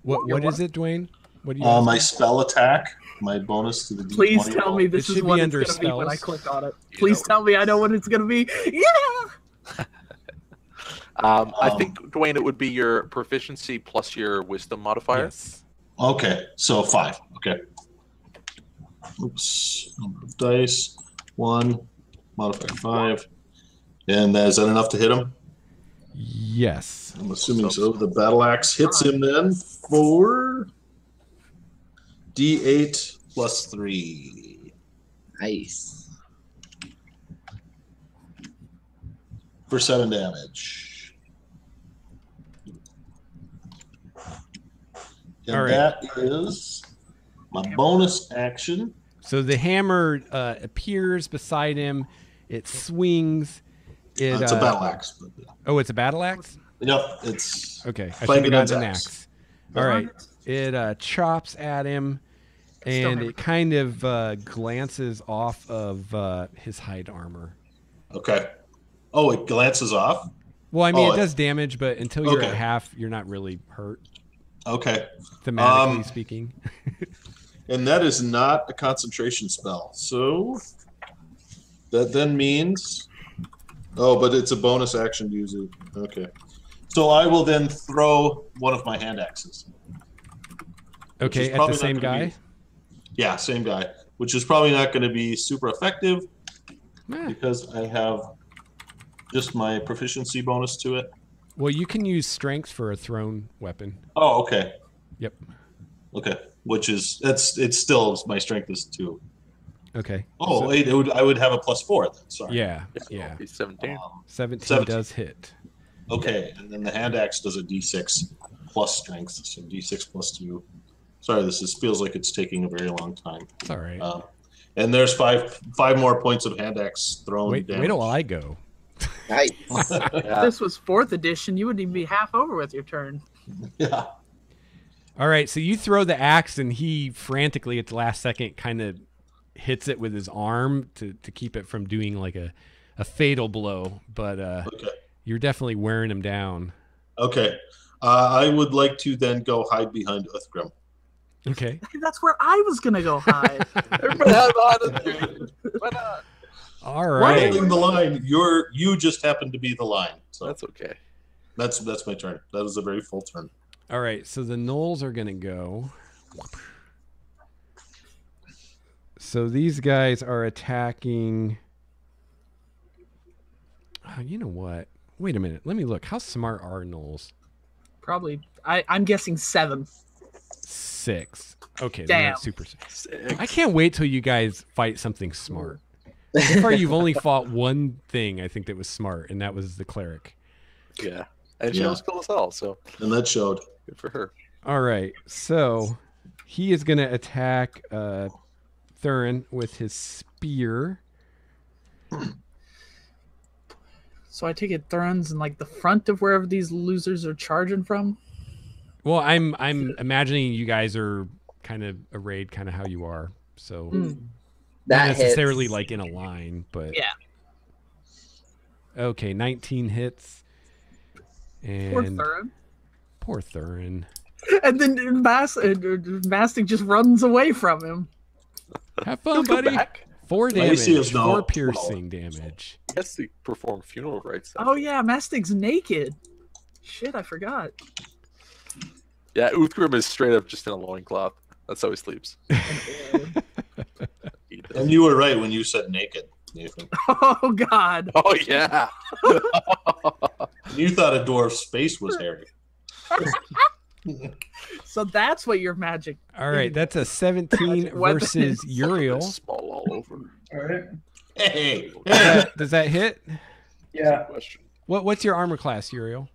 S4: What is it, Dwayne? What do you
S6: My spell attack, my bonus to the D20
S7: Please tell
S6: roll.
S7: me this
S4: It
S7: is
S4: should
S7: what
S4: be
S7: it's
S4: under
S7: going to be when I
S4: spells.
S7: click on it. Please tell me I know what it's going to be. Yeah!
S2: I think, Dwayne, it would be your proficiency plus your wisdom modifier.
S4: Yes.
S6: Okay, so 5. Okay. Oops. Number of dice. 1. Modifier 5. And is that enough to hit him?
S4: Yes.
S6: I'm assuming so. The battle axe hits him then for D8 plus 3.
S3: Nice.
S6: For 7 damage. And
S4: All right.
S6: that is my bonus action.
S4: So the hammer appears beside him. It swings.
S6: It's a battle axe. But,
S4: Oh, it's a battle axe?
S6: Yep, it's
S4: Okay. I
S6: Fight
S4: should have
S6: against
S4: gotten an
S6: axe.
S4: axe. All right. It chops at him, and
S7: Still
S4: it kind of glances off of his hide armor.
S6: okay. Oh, it glances off.
S4: Well, I mean,
S6: Oh,
S4: it does damage, but until you're at
S6: okay.
S4: half, you're not really hurt,
S6: Okay,
S4: thematically speaking.
S6: and that is not a concentration spell. So that then means, oh, but it's a bonus action to use it. Okay, so I will then throw one of my hand axes. which is
S4: Okay, at
S6: probably
S4: the
S6: not
S4: same
S6: gonna
S4: guy?
S6: be- yeah, same guy, which is probably not going to be super effective
S4: Eh,
S6: because I have just my proficiency bonus to it.
S4: well, you can use strength for a thrown weapon.
S6: Oh, okay.
S4: Yep.
S6: Okay, which is it's still my strength is 2.
S4: Okay.
S6: Oh,
S4: So-
S6: wait, I would have a plus 4 then. Sorry.
S4: Yeah,
S2: So
S4: yeah.
S2: He's 17.
S4: 17
S6: 17.
S4: does hit.
S6: Okay, and then the hand axe does a d6 plus strength, so d6 plus 2. Sorry, feels like it's taking a very long time.
S4: It's all right.
S6: And there's five more points of hand axe thrown.
S4: Wait
S6: damage.
S4: till I go.
S3: Nice.
S7: If this was 4th edition, you wouldn't even be half over with your turn.
S6: Yeah.
S4: All right, so you throw the axe, and he frantically at the last second kind of hits it with his arm to keep it from doing like a fatal blow. But
S6: Okay.
S4: you're definitely wearing him down.
S6: Okay. I would like to then go hide behind Uthgrim.
S4: Okay.
S7: That's where I was gonna go hide.
S2: Everybody have on. Why not?
S4: All
S6: Right.
S4: right.
S6: Holding the line. You just happen to be the line. So
S2: That's okay.
S6: that's my turn. That is a very full turn.
S4: All right, so the gnolls are going to go. So these guys are attacking. Oh, you know what? Wait a minute. Let me look. How smart are gnolls?
S7: Probably. I'm guessing 7.
S4: 6. Okay, they're
S7: Damn.
S4: not super. I can't wait till you guys fight something smart. So far, you've only fought one thing I think that was smart, and that was the cleric.
S2: Yeah. And she was cool as hell, so
S6: And that showed.
S2: good for her.
S4: All right, so he is going to attack Thurin with his spear.
S7: So I take it Thurin's in like the front of wherever these losers are charging from.
S4: Well, I'm imagining you guys are kind of arrayed, kind of how you are. So not
S3: That
S4: necessarily
S3: hits.
S4: like in a line, but
S7: Yeah.
S4: okay, 19 hits.
S7: Poor
S4: And
S7: Thurin.
S4: poor Thurin.
S7: And then Mastic just runs away from him.
S4: Have fun,
S2: Come
S4: buddy.
S2: back.
S4: 4
S6: Well, you see
S4: damage,
S6: us now.
S4: 4 piercing damage.
S2: He has to perform funeral rites. Then.
S7: Oh yeah, Mastic's naked. Shit, I forgot.
S2: Yeah, Uthgrim is straight up just in a loincloth. That's how he sleeps. He does.
S6: And you were right when you said naked, Nathan.
S7: Oh god.
S2: Oh yeah.
S6: You thought a dwarf's face was hairy.
S7: So that's what your magic.
S4: All right, that's a 17
S7: Weapon.
S4: versus Uriel.
S2: Small all over.
S1: All right.
S6: Hey.
S4: Does that hit?
S1: Yeah.
S2: Question.
S4: What's your armor class, Uriel?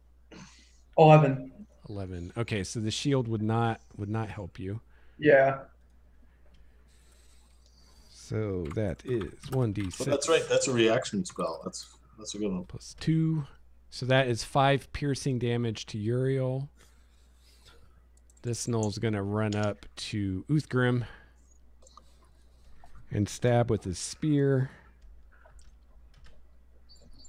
S1: 11.
S4: 11. Okay, so the shield would not help you.
S1: Yeah.
S4: So that is 1d6
S6: But that's right. That's a reaction spell. That's a good one.
S4: plus 2. So that is 5 piercing damage to Uriel. This gnoll's going to run up to Uthgrim and stab with his spear.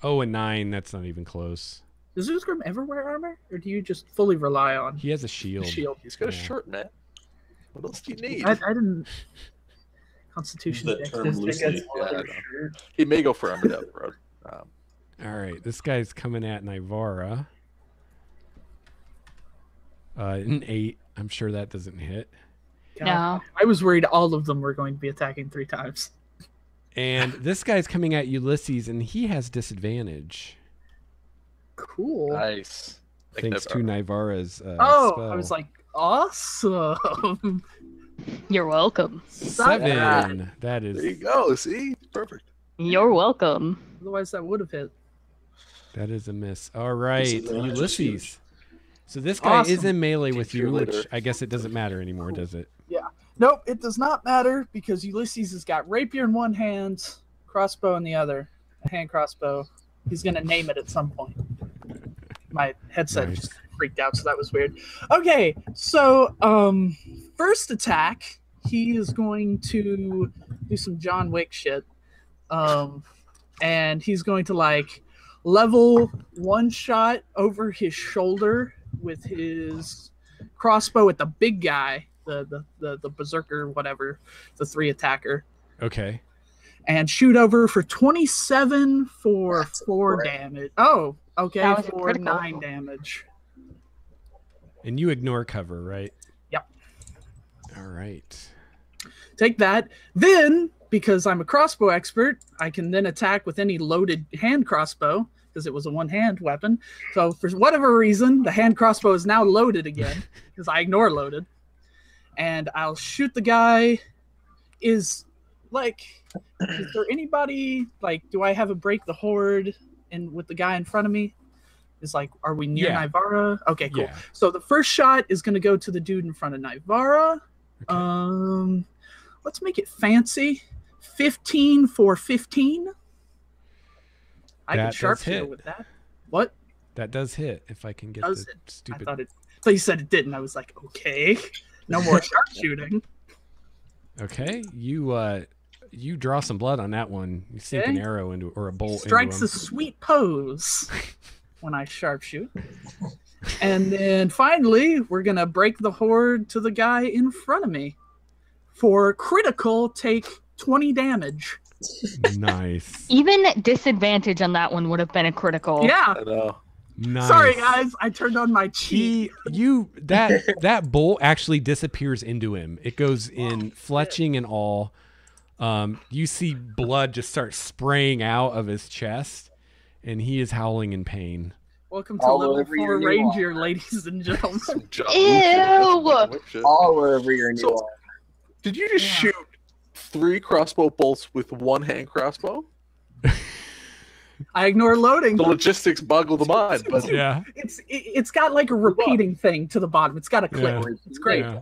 S4: Oh, a 9. That's not even close.
S7: Does Uthgrim ever wear armor, or do you just fully rely on
S4: He has a shield.
S7: shield?
S2: He's got a
S4: Yeah.
S2: shirt, man. What else do you need?
S7: I didn't. Constitution.
S6: Use that
S7: check.
S6: term
S1: Just
S6: loosely.
S1: against leather
S2: Yeah.
S1: shirt.
S2: He may go for Armored Up Road.
S4: All right, this guy's coming at Nivara. An 8. I'm sure that doesn't hit.
S7: God,
S5: No.
S7: I was worried all of them were going to be attacking 3 times.
S4: And this guy's coming at Ulysses, and he has disadvantage
S7: Cool.
S2: Nice. Like
S4: thanks to Nivara's spell.
S7: I was like, awesome.
S5: You're welcome.
S4: 7. That
S2: There you
S4: is
S2: go. See? Perfect.
S5: You're welcome.
S7: Otherwise, that would have hit.
S4: a miss. All right,
S6: Disadvantage is
S4: Ulysses.
S6: huge.
S4: So this guy is
S7: Awesome.
S4: in melee with you, which
S2: Cheerleader.
S4: I guess it doesn't matter anymore, does it?
S7: Nope, it does not matter because Ulysses has got rapier in one hand, crossbow in the other, a hand crossbow. He's gonna name it at some point. My headset
S4: Nice.
S7: just freaked out, so that was weird. Okay, so first attack, he is going to do some John Wick shit, and he's going to like level one shot over his shoulder with his crossbow at the big guy, the berserker, whatever, the 3 attacker,
S4: Okay.
S7: and shoot over for 27 for
S3: That's
S7: 4
S3: great.
S7: damage. Oh, okay,
S5: That was a
S7: for
S5: critical.
S7: 9 damage.
S4: And you ignore cover, right?
S7: Yep.
S4: All right.
S7: Take that. Then, because I'm a crossbow expert, I can then attack with any loaded hand crossbow because it was a one-hand weapon. So for whatever reason, the hand crossbow is now loaded again because I ignore loaded. And I'll shoot the guy. Is there anybody, like, do I have a break the horde with the guy in front of me? Is like, are we near
S4: Yeah.
S7: Nivara? Okay, cool.
S4: Yeah.
S7: So the first shot is going to go to the dude in front of Nivara.
S4: Okay.
S7: Let's make it fancy. 15 for 15. I
S4: That
S7: can
S4: does
S7: sharpshooter
S4: hit.
S7: with that. What?
S4: That does hit if I can get
S7: Does
S4: the
S7: it? I
S4: stupid.
S7: thought it. So you said it didn't. I was like, okay, no more sharpshooting.
S4: Okay, you draw some blood on that one. You sink an
S7: Okay.
S4: arrow into or a bolt
S7: Strikes
S4: into
S7: a sweet pose when I sharpshoot. And then finally, we're gonna break the horde to the guy in front of me. For critical, take 20 damage.
S4: him. Nice.
S5: Even disadvantage on that one would have been a critical.
S7: Yeah.
S2: I know.
S4: Nice.
S7: Sorry, guys. I turned on my cheat.
S4: That bolt actually disappears into him. It goes in fletching and all. You see blood just start spraying out of his chest, and he is howling in pain.
S7: Welcome to
S3: All
S7: level
S3: over your
S7: 4
S3: new
S7: Ranger, ladies and gentlemen.
S5: Ew!
S3: All over your new
S2: So-
S3: armor.
S2: Did you just
S7: Yeah.
S2: shoot 3 crossbow bolts with 1 hand crossbow?
S7: I ignore loading.
S2: The logistics boggle the mind, but
S4: Yeah.
S7: It's got like a repeating thing to the bottom. It's got a click.
S4: Yeah.
S7: It's great.
S4: Yeah.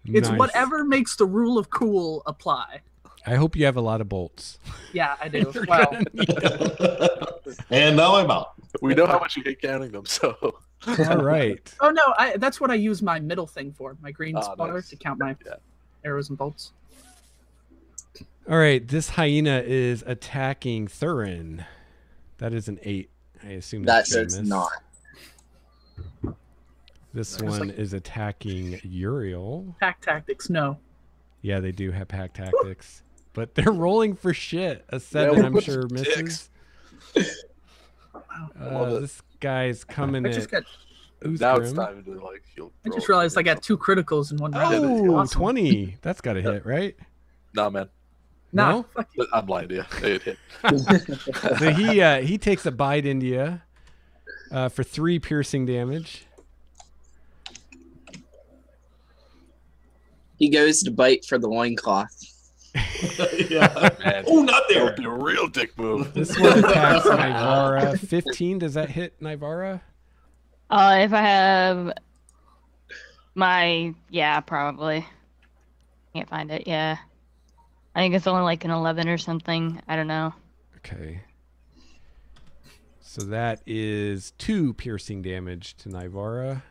S7: It's
S4: Nice.
S7: whatever makes the rule of cool apply.
S4: I hope you have a lot of bolts.
S7: Yeah, I do.
S4: You're
S7: Well,
S4: gonna need them.
S6: And now I'm out.
S2: we know how much you hate counting them, so
S4: All right.
S7: oh no, that's what I use my middle thing for. My green
S2: Oh,
S7: spotter
S2: nice.
S7: to count my
S2: Yeah.
S7: arrows and bolts.
S4: All right. This hyena is attacking Thurin. That is an 8. I assume that's
S3: That's
S4: gonna miss.
S3: not.
S4: This
S7: There's
S4: one
S7: like-
S4: is attacking Uriel.
S7: Pack tactics, no.
S4: Yeah, they do have pack tactics, but they're rolling for shit. A 7, I'm sure, misses.
S2: Love it.
S4: This guy's coming
S7: I
S4: at
S7: just got.
S2: now it's
S4: Uthgrim.
S2: time to like heal.
S7: I just realized I got 2 criticals in one round.
S4: Oh,
S7: Awesome.
S4: 20. That's got to hit, right?
S2: Nah, man,
S7: Nah,
S4: No?
S7: fuck you.
S2: I'm lying to you. It hit.
S4: So he takes a bite into you for 3 piercing damage.
S3: He goes to bite for the loincloth.
S6: Yeah.
S2: Man,
S6: Oh, not
S2: that
S6: there.
S2: would be a real dick move.
S4: This one attacks Nivara. 15, does that hit Nivara?
S5: If I have yeah, probably. Can't find it. Yeah, I think it's only like an 11 or something. I don't know.
S4: Okay. So that is 2 piercing damage to Nivara.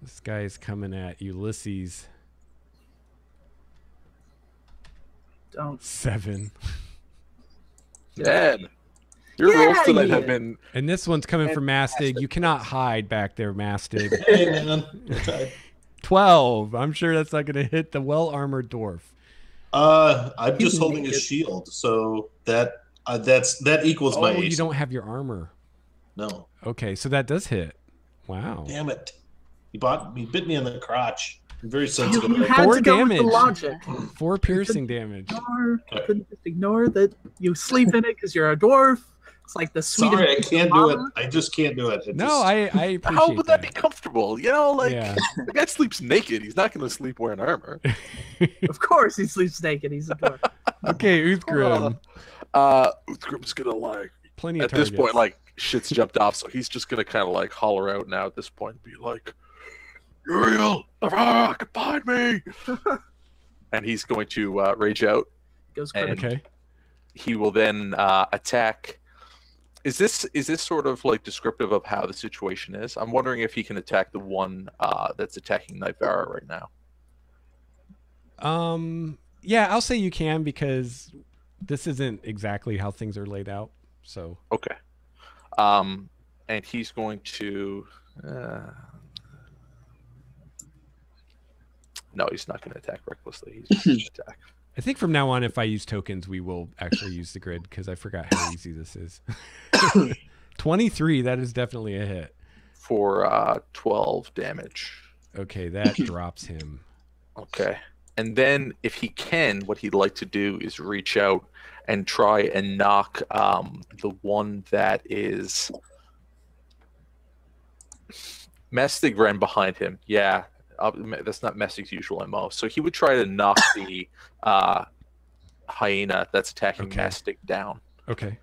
S4: This guy is coming at Ulysses.
S7: Don't.
S4: 7.
S2: Man, your
S7: Yeah,
S2: rolls tonight
S7: yeah.
S2: have been
S4: And this one's coming from Mastig. You cannot hide back there, Mastig.
S6: Hey, man. I tried.
S4: 12. I'm sure that's not going to hit the well-armored dwarf.
S6: I'm just
S7: He's
S6: holding his
S7: naked.
S6: shield, so that equals my
S4: Oh,
S6: AC.
S4: you don't have your armor.
S6: No,
S4: Okay, so that does hit. Wow.
S6: damn it! He bit me in the crotch. I'm very
S7: You,
S6: sensitive.
S7: you had
S4: 4
S7: to go with the
S4: damage.
S7: logic.
S4: 4 piercing damage.
S7: You couldn't just ignore that you sleep in it because you're a dwarf. It's like the sweetest.
S6: Sorry, I can't do it.
S7: mama.
S6: I just can't do it. It
S4: No,
S6: just-
S4: I appreciate
S2: how would that be
S4: that.
S2: comfortable? You know, like
S4: Yeah.
S2: the guy sleeps naked. He's not going to sleep wearing armor.
S7: Of course, he sleeps naked. He's a dwarf.
S4: Okay, Uthgrim.
S2: Uthgrim's gonna like
S4: Plenty of
S2: at this
S4: targets.
S2: point like shit's jumped off, so he's just gonna kind of like holler out now at this point, and be like, "Uriel, can find me!" And he's going to rage out.
S7: Goes
S2: And-
S7: critical.
S4: Okay.
S2: He will then attack. Is this sort of like descriptive of how the situation is? I'm wondering if he can attack the one that's attacking Nivara right now.
S4: Yeah, I'll say you can because this isn't exactly how things are laid out. So
S2: Okay. And he's going to. No, he's not going to attack recklessly. He's going to attack
S4: I think from now on, if I use tokens, we will actually use the grid because I forgot how easy this is. 23, that is definitely a hit.
S2: for 12 damage.
S4: Okay, that drops him.
S2: Okay. And then, if he can, what he'd like to do is reach out and try and knock the one that is. Mestig ran behind him. Yeah, that's not Mestig's usual MO. So he would try to knock the hyena that's attacking
S4: Okay.
S2: Mestig down.
S4: Okay.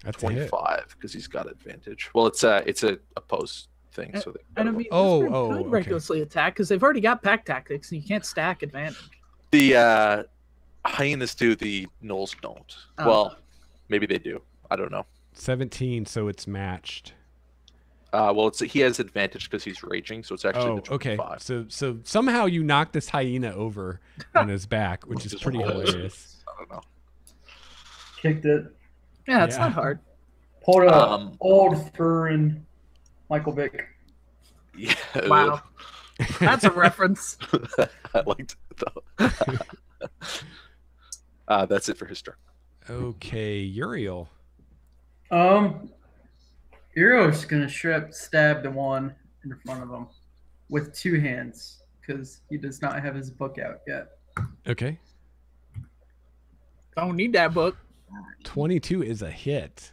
S4: That's a hit.
S2: 25 because he's got advantage. Well, it's a opposed thing. So
S7: And I mean,
S4: Oh,
S7: this group
S4: oh,
S7: could
S4: okay.
S7: recklessly attack because they've already got pack tactics and you can't stack advantage.
S2: the hyenas do, the gnolls don't.
S7: Oh.
S2: Well, maybe they do. I don't know.
S4: 17, so it's matched.
S2: Well, he has advantage because he's raging, so it's actually the
S4: okay.
S2: 25.
S4: So somehow you knocked this hyena over on his back, which is pretty hilarious.
S2: I don't know.
S1: Kicked it.
S7: Yeah, it's
S4: Yeah.
S7: not hard.
S1: Pulled a old Thurin Michael Vick.
S2: Yeah.
S7: Wow. That's a reference.
S2: I liked it though. That's it for his turn.
S4: Okay, Uriel.
S1: Uriel's gonna stab the one in front of him with two hands because he does not have his book out yet.
S4: Okay.
S7: Don't need that book.
S4: 22 is a hit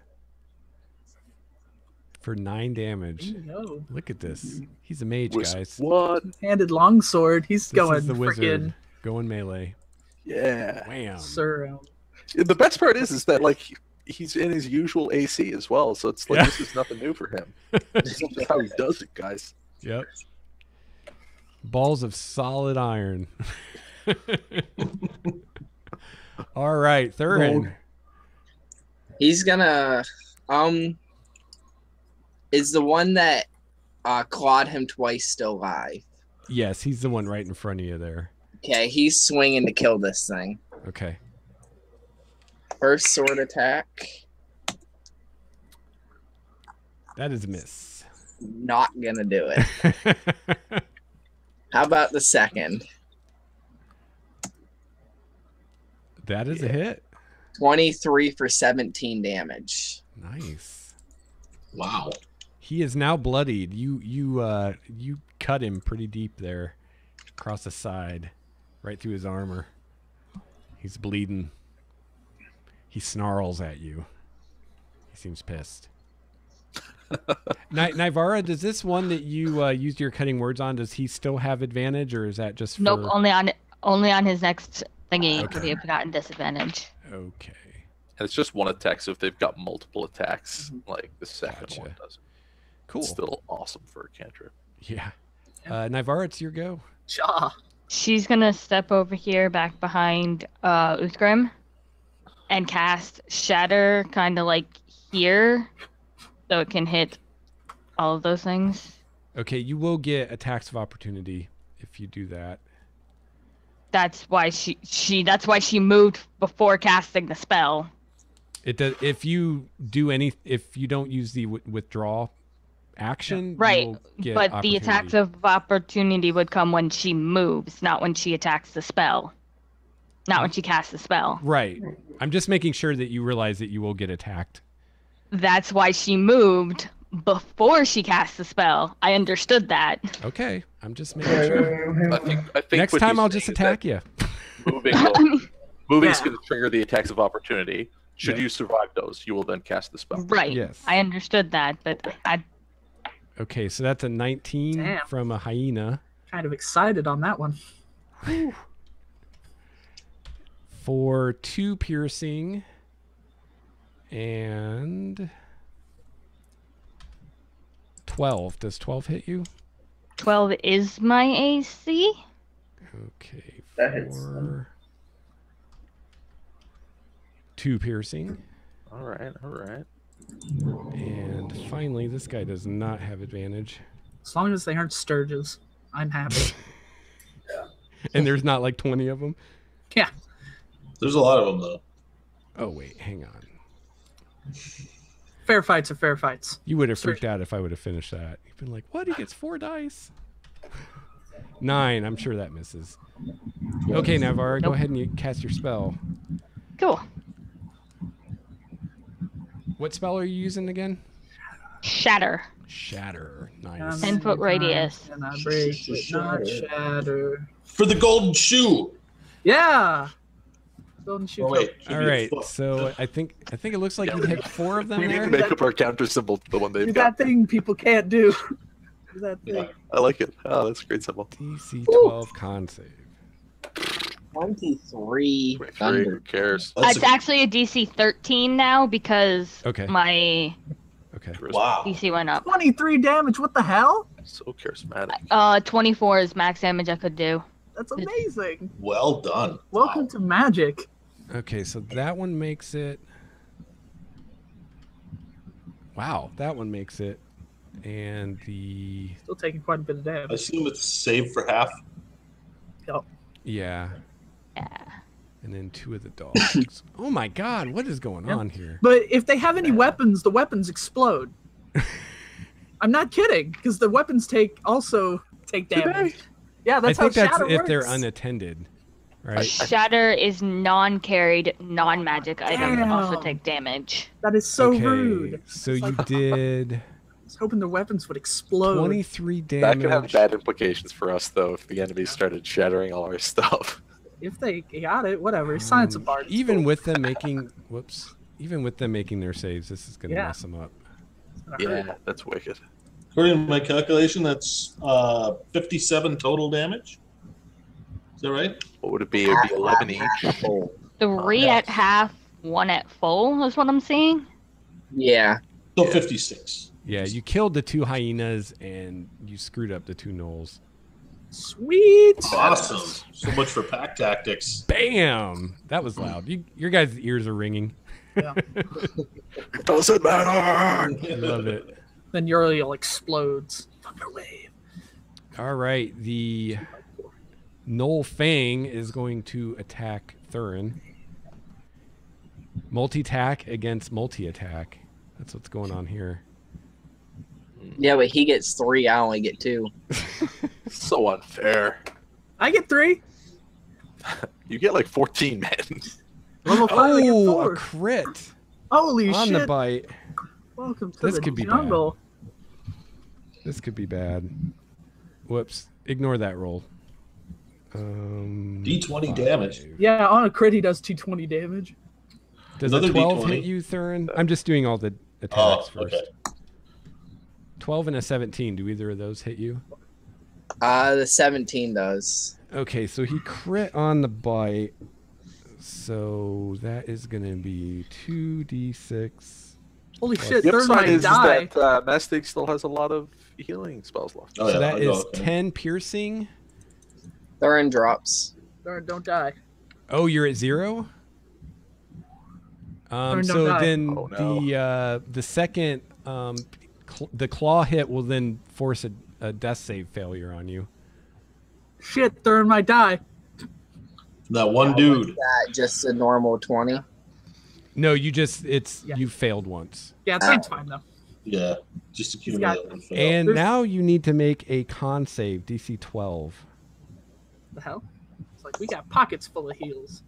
S4: for 9 damage.
S7: There you go.
S4: Look at this. He's a mage, guys.
S2: What?
S7: Handed longsword. He's
S4: This
S7: going
S4: is the wizard
S7: freaking
S4: going melee.
S2: Yeah.
S4: Wham.
S7: Sir.
S2: The best part is that like he's in his usual AC as well, so it's like
S4: Yeah.
S2: this is nothing new for him. This is just how he does it, guys.
S4: Yep. Balls of solid iron. All right, Thurin.
S3: He's gonna is the one that clawed him twice still alive?
S4: Yes, he's the one right in front of you there.
S3: Okay, he's swinging to kill this thing.
S4: Okay.
S3: First sword attack.
S4: That is a miss.
S3: Not gonna do it. How about the second?
S4: That is a hit.
S3: 23 for 17 damage.
S4: Nice.
S6: Wow.
S4: He is now bloodied. You cut him pretty deep there, across the side, right through his armor. He's bleeding. He snarls at you. He seems pissed. Nivara, does this one that you used your cutting words on, does he still have advantage, or is that just for...
S5: Nope, only on his next thingy could he have gotten disadvantage.
S4: Okay.
S2: And it's just one attack, so if they've got multiple attacks, like the second
S4: Gotcha.
S2: one doesn't.
S4: Cool.
S2: It's still awesome for a cantrip.
S4: Yeah. Nivara, it's your go.
S7: Cha.
S5: She's gonna step over here back behind Uthgrim and cast Shatter kind of like here so it can hit all of those things.
S4: Okay, you will get attacks of opportunity if you do that.
S5: That's why she moved before casting the spell.
S4: It does if you don't use the withdraw action,
S5: Right,
S4: you'll get
S5: but the attacks
S4: opportunity.
S5: of opportunity would come when she moves, not when she attacks the spell. Not when she casts the spell.
S4: Right. I'm just making sure that you realize that you will get attacked.
S5: That's why she moved before she cast the spell. I understood that.
S4: Okay. I'm just making sure.
S2: I think
S4: Next
S2: what
S4: time
S2: he's
S4: I'll just
S2: saying is
S4: attack
S2: that
S4: you.
S2: Moving's
S7: Yeah.
S2: going to trigger the attacks of opportunity. Should
S4: Yeah.
S2: you survive those, you will then cast the spell.
S5: Right.
S4: Yes.
S5: I understood that, but
S4: Okay, so that's a 19
S7: Damn.
S4: from a hyena.
S7: Kind of excited on that one.
S4: For 2 piercing and 12. Does 12 hit you?
S5: 12 is my AC.
S4: Okay.
S1: That hits.
S4: For 2 piercing.
S2: All right, all right.
S4: And finally, this guy does not have advantage.
S7: As long as they aren't Sturges, I'm happy.
S4: And there's not like 20 of them.
S7: Yeah.
S6: There's a lot of them, though.
S4: Oh, wait, hang on.
S7: Fair fights are fair fights.
S4: You would have freaked out if I would have finished that. You've been like, what? He gets 4 dice? 9. I'm sure that misses. Okay, Navarra, go
S5: Nope.
S4: ahead and you cast your spell.
S5: Cool.
S4: What spell are you using again?
S5: Shatter.
S4: Shatter. Nice.
S5: 10-foot radius.
S7: And I break but not shatter.
S6: For the golden shoe.
S7: Yeah. Golden shoe.
S6: Oh, wait. should
S4: All
S6: be a
S4: right,
S6: foot.
S4: so I think it looks like you hit 4 of them
S2: We need to
S4: there.
S2: make up our counter symbol to the one
S7: Do
S2: they've got.
S7: that thing people can't do. Do that thing.
S2: Yeah, I like it. Oh, that's a great symbol.
S4: DC 12 con save.
S3: 23
S2: Who
S3: thunder.
S2: cares?
S6: That's
S5: It's actually a DC 13 now because
S4: Okay.
S5: my
S4: Okay.
S6: wow.
S5: DC went up.
S7: 23 damage. What the hell?
S2: So charismatic.
S5: 24 is max damage I could do.
S7: That's amazing.
S6: Well done.
S7: Welcome to Magic.
S4: Okay, so that one makes it. Wow, that one makes it And the
S7: Still taking quite a bit of
S6: I
S7: damage.
S6: assume it's saved for half.
S7: Yep.
S4: yeah,
S5: Yeah.
S4: and then 2 of the dogs. Oh my God, what is going
S7: Yep.
S4: on here?
S7: But if they have any weapons, the weapons explode. I'm not kidding, because the weapons also take damage. Yeah,
S4: I
S7: that's
S4: think
S7: how
S4: that's
S7: Shatter
S4: if
S7: works.
S4: they're unattended, right?
S5: Shatter is non-carried, non-magic items also
S7: Damn.
S5: take damage.
S7: That is so
S4: Okay,
S7: rude.
S4: so
S7: It's
S4: you
S7: like-
S4: did
S7: I was hoping the weapons would explode.
S4: 23
S2: That
S4: damage.
S2: could have bad implications for us, though, if the enemy started shattering all our stuff.
S7: If they got it, whatever. Science of art.
S4: Even with them making even with them making their saves, this is gonna
S7: Yeah.
S4: mess them up.
S2: Yeah, that's wicked.
S6: According to my calculation, that's 57 total damage. Is that right?
S2: What would it be? It would be 11 each.
S5: 3
S6: yeah.
S5: at half, 1 at full is what I'm seeing.
S3: Yeah.
S6: So
S2: Yeah.
S6: 56.
S4: Yeah, you killed the 2 hyenas and you screwed up the 2 gnolls.
S7: Sweet.
S6: Awesome. So much for pack tactics.
S4: Bam! That was loud. Your guys' ears are ringing.
S7: Yeah.
S2: It doesn't matter.
S4: I love it.
S7: Then Uriel explodes. Thunder wave.
S4: All right, the Gnoll Fang is going to attack Thurin. Multi-attack against multi-attack. That's what's going on here.
S3: Yeah, but he gets 3. I only get 2.
S2: So unfair.
S7: I get 3.
S2: You get like 14, man.
S7: Level 5, I get
S4: Oh,
S7: 4.
S4: a crit
S7: Holy
S4: on
S7: shit.
S4: the bite.
S7: Welcome to
S4: This
S7: the
S4: could be bad.
S7: jungle.
S4: This could be bad. Whoops. Ignore that roll.
S6: D20 damage.
S7: Yeah, on a crit, he does 220 damage.
S4: Does
S6: Another
S4: a 12
S6: D20.
S4: hit you, Thurin? I'm just doing all the attacks
S6: Oh,
S4: first.
S6: okay.
S4: 12 and a 17. Do either of those hit you?
S3: The 17 does.
S4: Okay, so he crit on the bite. So that is going to be 2d6.
S7: Holy shit,
S2: The
S7: Thurn
S2: upside
S7: might
S2: is
S7: die.
S2: that Mastic still has a lot of healing spells left.
S6: Oh,
S4: So
S6: yeah,
S4: that
S6: I'll go,
S4: is
S6: okay.
S4: 10 piercing.
S3: Thurin drops.
S7: Thurn, don't die.
S4: Oh, you're at 0?
S7: Or
S4: So
S7: don't die.
S4: then
S2: Oh, no.
S4: the second the claw hit will then force a death save failure on you.
S7: Shit, Thurn might die.
S6: That one dude.
S3: That just a normal 20.
S4: No, you
S7: Yeah.
S4: failed once.
S7: Yeah, Thurn's fine though.
S6: Yeah. Just
S7: He's got-
S6: accumulate and fail.
S4: And
S7: There's-
S4: now you need to make a con save, DC 12.
S7: The hell? It's like we got pockets full of heals.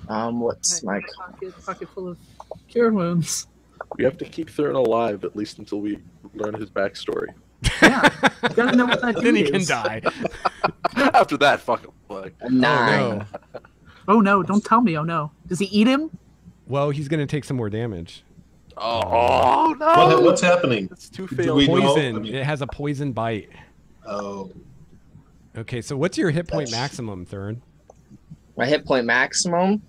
S3: What's my
S7: Pocket full of cure wounds.
S2: We have to keep Thurin alive at least until we learn his backstory.
S7: Yeah, you gotta know what that dude
S4: Then he can
S7: is.
S4: die.
S2: After that, fuck him. Like,
S3: a 9?
S4: No.
S7: Oh no! Don't tell me. Oh no! Does he eat him?
S4: Well, he's going to take some more damage.
S2: oh no!
S6: What's happening?
S2: It's too
S6: Do
S2: failed.
S6: we know?
S4: Poison.
S6: I mean-
S4: It has a poison bite.
S6: Oh.
S4: Okay, so what's your hit point
S6: That's-
S4: maximum, Thurin?
S3: My hit point maximum?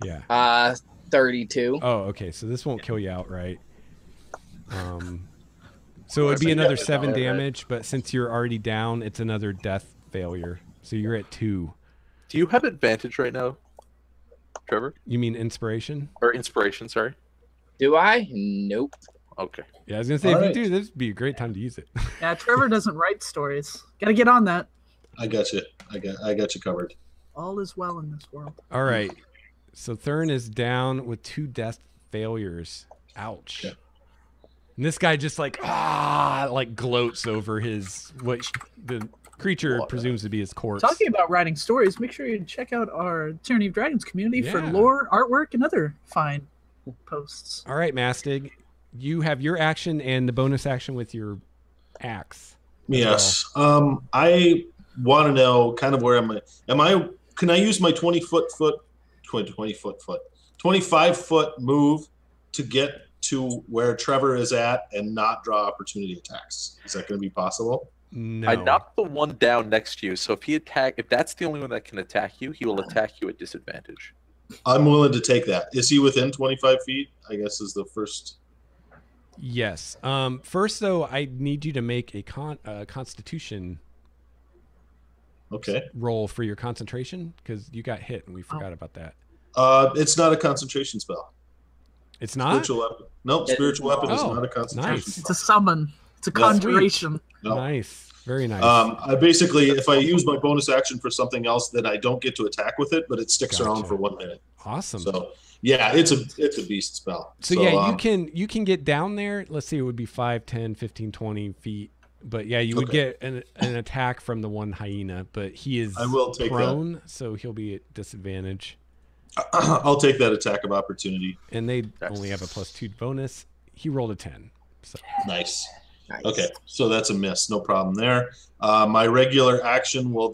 S4: Yeah.
S3: 32.
S4: Oh, okay. So this won't kill you outright. So it'd
S2: I
S4: be
S2: think
S4: another
S2: that-
S4: 7
S2: right.
S4: damage, but since you're already down, it's another death failure. So you're at 2.
S2: Do you have advantage right now, Trevor?
S4: You mean inspiration?
S2: Or inspiration, sorry.
S3: Do I? Nope.
S2: Okay.
S4: Yeah, I was gonna say
S6: All
S4: if
S6: right.
S4: you do, this would be a great time to use it.
S7: Yeah, Trevor doesn't write stories. Gotta get on that.
S6: I got you. I got you covered.
S7: All is well in this world.
S4: All right. So Thurin is down with 2 death failures. Ouch.
S6: Okay.
S4: And this guy just like gloats over his what the creature presumes to be his corpse.
S7: Talking about writing stories, make sure you check out our Tyranny of Dragons community for
S4: Yeah.
S7: lore, artwork, and other fine posts.
S4: All right, Mastig, you have your action and the bonus action with your axe.
S6: Yes. I want to know kind of where can I use my 25 foot move to get to where Trevor is at and not draw opportunity attacks? Is that going to be possible?
S4: No.
S2: I knocked the one down next to you, so if that's the only one that can attack you, he will attack you at disadvantage.
S6: I'm willing to take that. Is he within 25 feet? I guess is the first.
S4: Yes. First, though, I need you to make a Constitution
S6: Okay.
S4: roll for your concentration because you got hit and we forgot about that.
S6: It's not a concentration spell.
S4: It's not?
S6: Spiritual weapon. Nope,
S3: It
S6: spiritual
S3: is
S6: weapon is
S4: not.
S6: not a concentration
S4: Nice.
S7: It's
S6: spell.
S7: a summon. It's a
S6: Yeah.
S7: conjuration.
S6: No.
S4: Nice. Very nice.
S6: I basically, if I use my bonus action for something else, then I don't get to attack with it, but it sticks around
S4: Gotcha.
S6: for 1 minute.
S4: Awesome.
S6: So yeah, it's a beast spell.
S4: So yeah, you can get down there. Let's see, it would be 5, 10, 15, 20 feet. But yeah, you would
S6: Okay.
S4: get an attack from the one hyena, but he is
S6: I will take
S4: prone, so he'll be at disadvantage.
S6: I'll take that attack of opportunity.
S4: And they only have a +2 bonus. He rolled a 10. So
S6: Nice.
S3: Nice.
S6: Okay, so that's a miss. No problem there. My regular action will